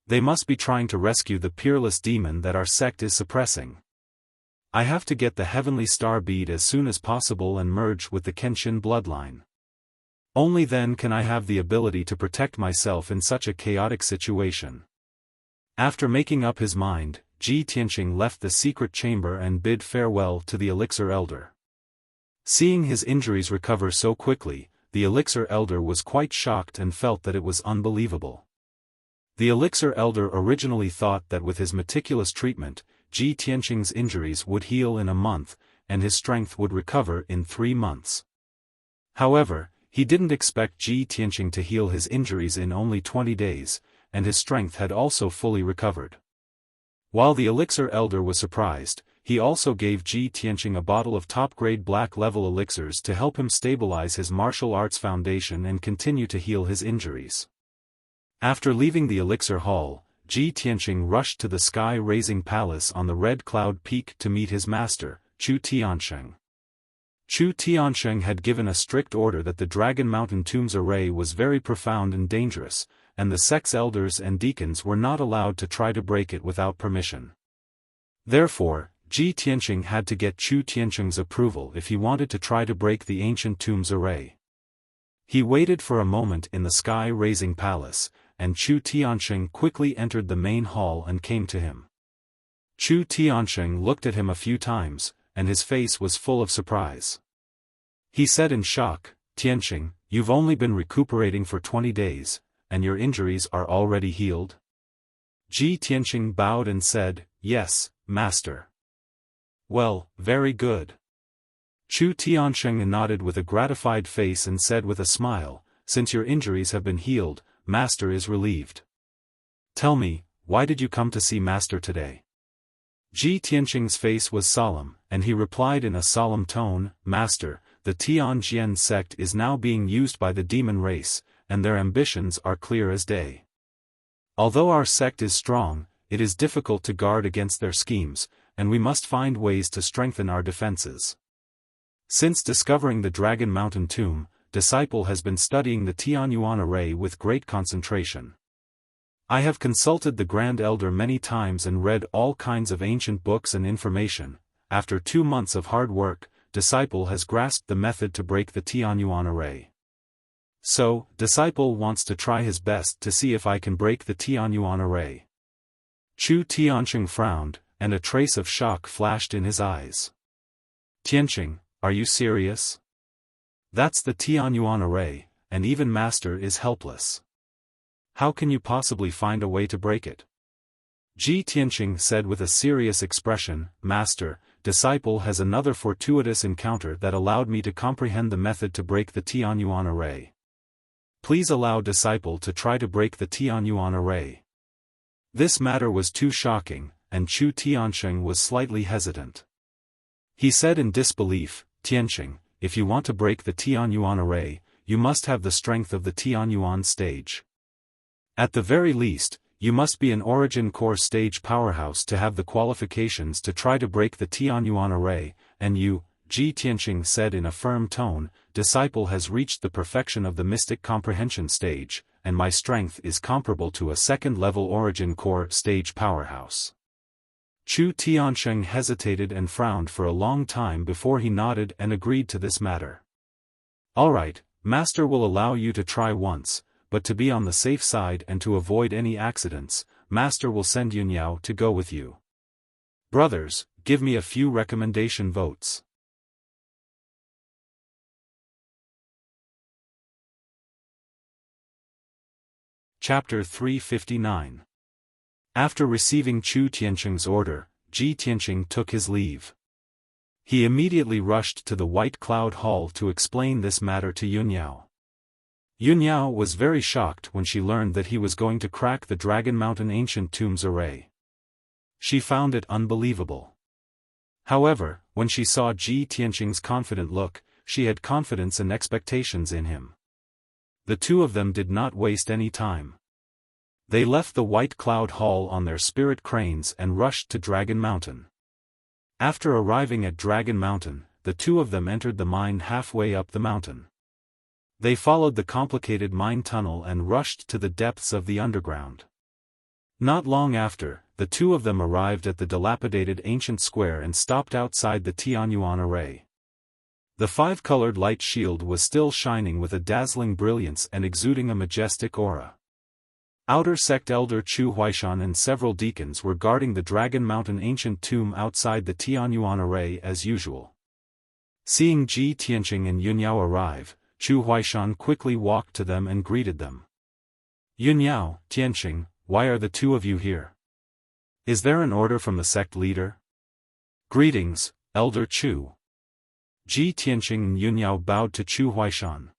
They must be trying to rescue the peerless demon that our sect is suppressing. I have to get the heavenly star bead as soon as possible and merge with the Kenshin bloodline. Only then can I have the ability to protect myself in such a chaotic situation. After making up his mind, Ji Tianqing left the secret chamber and bid farewell to the Elixir Elder. Seeing his injuries recover so quickly, the Elixir Elder was quite shocked and felt that it was unbelievable. The Elixir Elder originally thought that with his meticulous treatment, Ji Tianqing's injuries would heal in a month, and his strength would recover in 3 months. However, he didn't expect Ji Tianqing to heal his injuries in only 20 days, and his strength had also fully recovered. While the Elixir Elder was surprised, he also gave Ji Tianqing a bottle of top-grade black-level elixirs to help him stabilize his martial arts foundation and continue to heal his injuries. After leaving the Elixir Hall, Ji Tianqing rushed to the sky-raising palace on the Red Cloud Peak to meet his master, Chu Tiansheng. Chu Tiansheng had given a strict order that the Dragon Mountain Tomb's array was very profound and dangerous, and the sect's elders and deacons were not allowed to try to break it without permission. Therefore, Ji Tianqing had to get Chu Tiansheng's approval if he wanted to try to break the ancient tomb's array. He waited for a moment in the sky-raising palace, and Chu Tiansheng quickly entered the main hall and came to him. Chu Tiansheng looked at him a few times, and his face was full of surprise. He said in shock, "Tiansheng, you've only been recuperating for 20 days, and your injuries are already healed?" Ji Tiansheng bowed and said, "Yes, master." "Well, very good." Chu Tiansheng nodded with a gratified face and said with a smile, "Since your injuries have been healed, Master is relieved. Tell me, why did you come to see Master today?" Ji Tianqing's face was solemn, and he replied in a solemn tone, "Master, the Tianjian sect is now being used by the demon race, and their ambitions are clear as day. Although our sect is strong, it is difficult to guard against their schemes, and we must find ways to strengthen our defenses. Since discovering the Dragon Mountain Tomb, Disciple has been studying the Tianyuan array with great concentration. I have consulted the Grand Elder many times and read all kinds of ancient books and information. After 2 months of hard work, Disciple has grasped the method to break the Tianyuan array. So, Disciple wants to try his best to see if I can break the Tianyuan array." Chu Tiansheng frowned, and a trace of shock flashed in his eyes. "Tiansheng, are you serious? That's the Tianyuan array, and even Master is helpless. How can you possibly find a way to break it?" Ji Tiansheng said with a serious expression, "Master, Disciple has another fortuitous encounter that allowed me to comprehend the method to break the Tianyuan array. Please allow Disciple to try to break the Tianyuan array." This matter was too shocking, and Chu Tiansheng was slightly hesitant. He said in disbelief, "Tiansheng, if you want to break the Tianyuan array, you must have the strength of the Tianyuan stage. At the very least, you must be an Origin Core stage powerhouse to have the qualifications to try to break the Tianyuan array, and you, Ji Tianqing said in a firm tone, disciple has reached the perfection of the mystic comprehension stage, and my strength is comparable to a second-level Origin Core stage powerhouse. Chu Tiansheng hesitated and frowned for a long time before he nodded and agreed to this matter. All right, Master will allow you to try once, but to be on the safe side and to avoid any accidents, Master will send Yunyao to go with you. Brothers, give me a few recommendation votes. Chapter 359. After receiving Chu Tianqing's order, Ji Tianqing took his leave. He immediately rushed to the White Cloud Hall to explain this matter to Yunyao. Yunyao was very shocked when she learned that he was going to crack the Dragon Mountain Ancient Tombs array. She found it unbelievable. However, when she saw Ji Tianqing's confident look, she had confidence and expectations in him. The two of them did not waste any time. They left the White Cloud Hall on their spirit cranes and rushed to Dragon Mountain. After arriving at Dragon Mountain, the two of them entered the mine halfway up the mountain. They followed the complicated mine tunnel and rushed to the depths of the underground. Not long after, the two of them arrived at the dilapidated ancient square and stopped outside the Tianyuan array. The five-colored light shield was still shining with a dazzling brilliance and exuding a majestic aura. Outer Sect Elder Chu Huaishan and several deacons were guarding the Dragon Mountain Ancient Tomb outside the Tianyuan array as usual. Seeing Ji Tianqing and Yunyao arrive, Chu Huaishan quickly walked to them and greeted them. Yunyao, Tianqing, why are the two of you here? Is there an order from the sect leader? Greetings, Elder Chu. Ji Tianqing and Yunyao bowed to Chu Huaishan.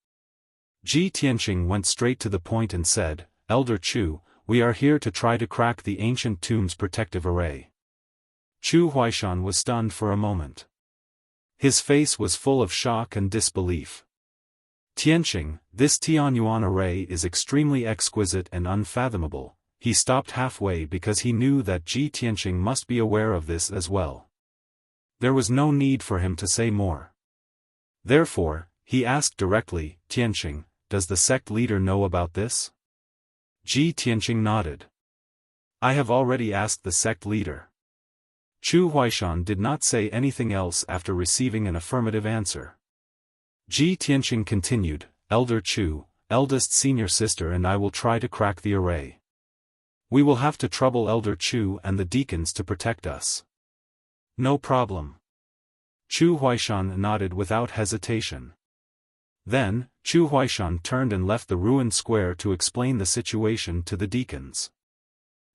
Ji Tianqing went straight to the point and said, Elder Chu, we are here to try to crack the ancient tomb's protective array. Chu Huaishan was stunned for a moment. His face was full of shock and disbelief. Tianqing, this Tianyuan array is extremely exquisite and unfathomable. He stopped halfway because he knew that Ji Tianqing must be aware of this as well. There was no need for him to say more. Therefore, he asked directly, Tianqing, does the sect leader know about this? Ji Tianqing nodded. I have already asked the sect leader. Chu Huaishan did not say anything else after receiving an affirmative answer. Ji Tianqing continued, Elder Chu, eldest senior sister and I will try to crack the array. We will have to trouble Elder Chu and the deacons to protect us. No problem. Chu Huaishan nodded without hesitation. Then, Chu Huaishan turned and left the ruined square to explain the situation to the deacons.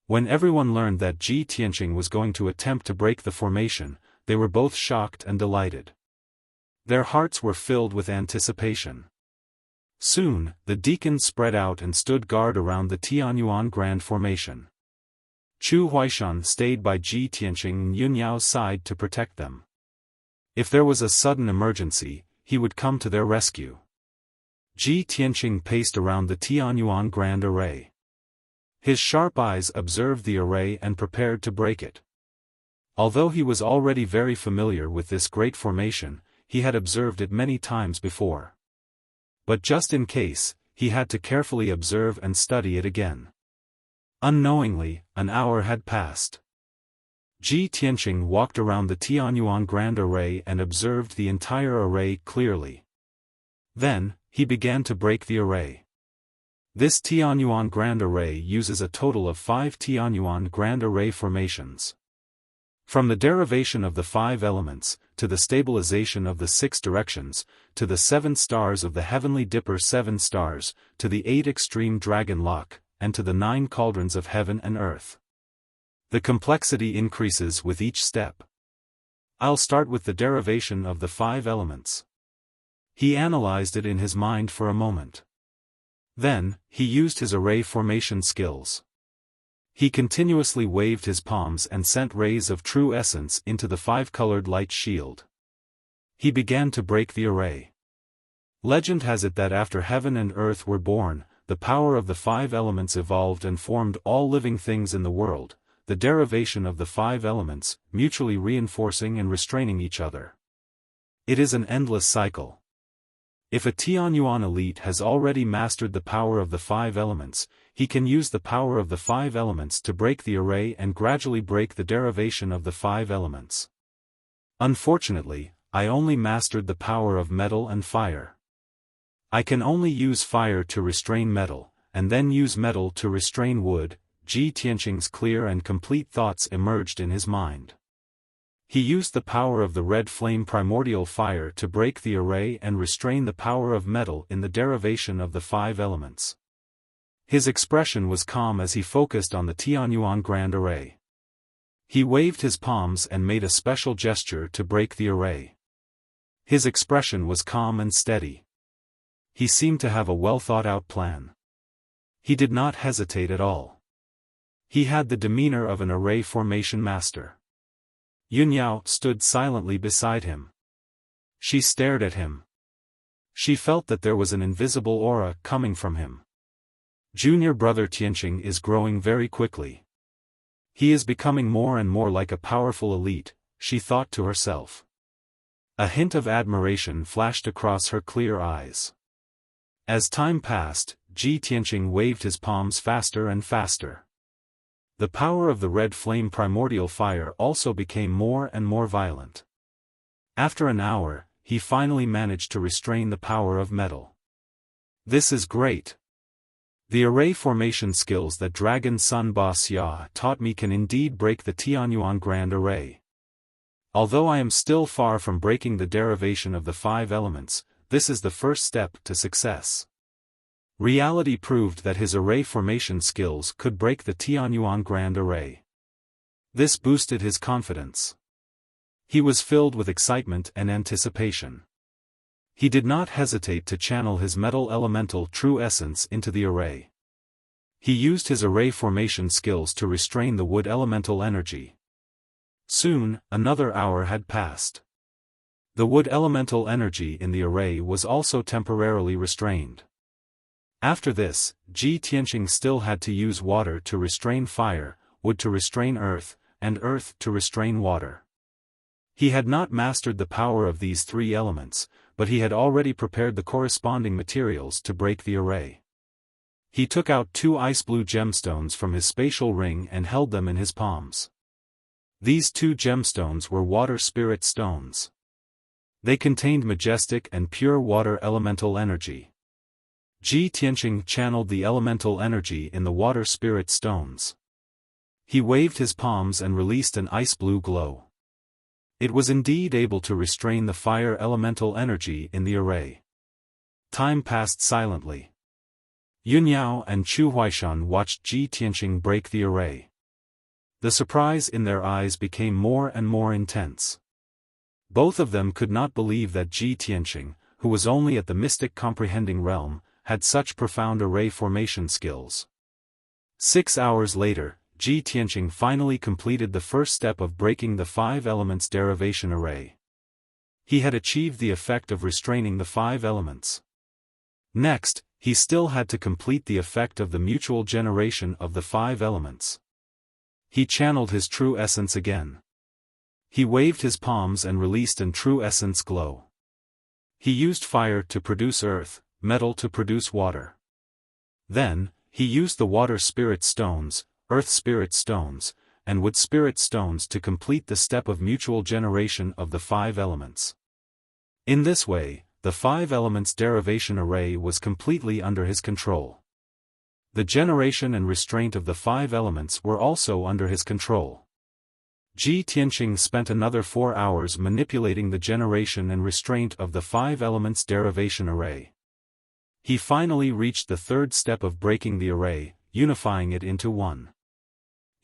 When everyone learned that Ji Tianqing was going to attempt to break the formation, they were both shocked and delighted. Their hearts were filled with anticipation. Soon, the deacons spread out and stood guard around the Tianyuan Grand Formation. Chu Huaishan stayed by Ji Tianqing and Yunyao's side to protect them. If there was a sudden emergency, he would come to their rescue. Ji Tianqing paced around the Tianyuan Grand Array. His sharp eyes observed the array and prepared to break it. Although he was already very familiar with this great formation, he had observed it many times before. But just in case, he had to carefully observe and study it again. Unknowingly, an hour had passed. Ji Tianqing walked around the Tianyuan Grand Array and observed the entire array clearly. Then, he began to break the array. This Tianyuan Grand Array uses a total of 5 Tianyuan Grand Array formations. From the derivation of the 5 elements, to the stabilization of the 6 directions, to the 7 stars of the Heavenly Dipper 7 stars, to the 8 extreme dragon lock, and to the 9 cauldrons of heaven and earth. The complexity increases with each step. I'll start with the derivation of the 5 elements. He analyzed it in his mind for a moment. Then, he used his array formation skills. He continuously waved his palms and sent rays of true essence into the 5-colored light shield. He began to break the array. Legend has it that after heaven and earth were born, the power of the five elements evolved and formed all living things in the world, the derivation of the five elements, mutually reinforcing and restraining each other. It is an endless cycle. If a Tianyuan elite has already mastered the power of the five elements, he can use the power of the five elements to break the array and gradually break the derivation of the five elements. Unfortunately, I only mastered the power of metal and fire. I can only use fire to restrain metal, and then use metal to restrain wood. Ji Tianqing's clear and complete thoughts emerged in his mind. He used the power of the red flame primordial fire to break the array and restrain the power of metal in the derivation of the five elements. His expression was calm as he focused on the Tianyuan Grand Array. He waved his palms and made a special gesture to break the array. His expression was calm and steady. He seemed to have a well-thought-out plan. He did not hesitate at all. He had the demeanor of an array formation master. Yunyao stood silently beside him. She stared at him. She felt that there was an invisible aura coming from him. Junior brother Tianqing is growing very quickly. He is becoming more and more like a powerful elite, she thought to herself. A hint of admiration flashed across her clear eyes. As time passed, Ji Tianqing waved his palms faster and faster. The power of the red flame primordial fire also became more and more violent. After an hour, he finally managed to restrain the power of metal. This is great. The array formation skills that Dragon Sun Ba Xia taught me can indeed break the Tianyuan Grand Array. Although I am still far from breaking the derivation of the five elements, this is the first step to success. Reality proved that his array formation skills could break the Tianyuan Grand Array. This boosted his confidence. He was filled with excitement and anticipation. He did not hesitate to channel his metal elemental true essence into the array. He used his array formation skills to restrain the wood elemental energy. Soon, another hour had passed. The wood elemental energy in the array was also temporarily restrained. After this, Ji Tianqing still had to use water to restrain fire, wood to restrain earth, and earth to restrain water. He had not mastered the power of these three elements, but he had already prepared the corresponding materials to break the array. He took out 2 ice blue gemstones from his spatial ring and held them in his palms. These 2 gemstones were water spirit stones. They contained majestic and pure water elemental energy. Ji Tianqing channeled the elemental energy in the water spirit stones. He waved his palms and released an ice blue glow. It was indeed able to restrain the fire elemental energy in the array. Time passed silently. Yunyao and Chu Huaishan watched Ji Tianqing break the array. The surprise in their eyes became more and more intense. Both of them could not believe that Ji Tianqing, who was only at the mystic comprehending realm, had such profound array formation skills. 6 hours later, Ji Tianqing finally completed the first step of breaking the 5 elements derivation array. He had achieved the effect of restraining the 5 elements. Next, he still had to complete the effect of the mutual generation of the 5 elements. He channeled his true essence again. He waved his palms and released an true essence glow. He used fire to produce earth, metal to produce water. Then, he used the water spirit stones, earth spirit stones, and wood spirit stones to complete the step of mutual generation of the 5 elements. In this way, the 5 elements derivation array was completely under his control. The generation and restraint of the 5 elements were also under his control. Ji Tianqing spent another 4 hours manipulating the generation and restraint of the 5 elements derivation array. He finally reached the 3rd step of breaking the array, unifying it into one.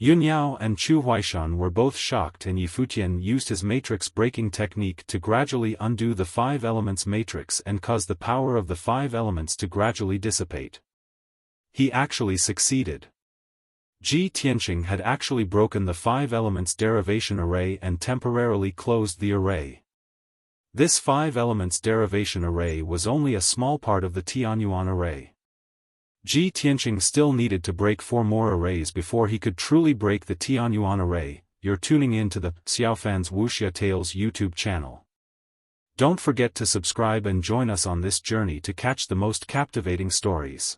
Yunyao and Chu Huaishan were both shocked, and Yifutian used his matrix breaking technique to gradually undo the 5 elements matrix and cause the power of the 5 elements to gradually dissipate. He actually succeeded. Ji Tianqing had actually broken the 5 elements derivation array and temporarily closed the array. This 5 elements derivation array was only a small part of the Tianyuan array. Ji Tianqing still needed to break 4 more arrays before he could truly break the Tianyuan array. You're tuning in to the Xiaofan's Wuxia Tales YouTube channel. Don't forget to subscribe and join us on this journey to catch the most captivating stories.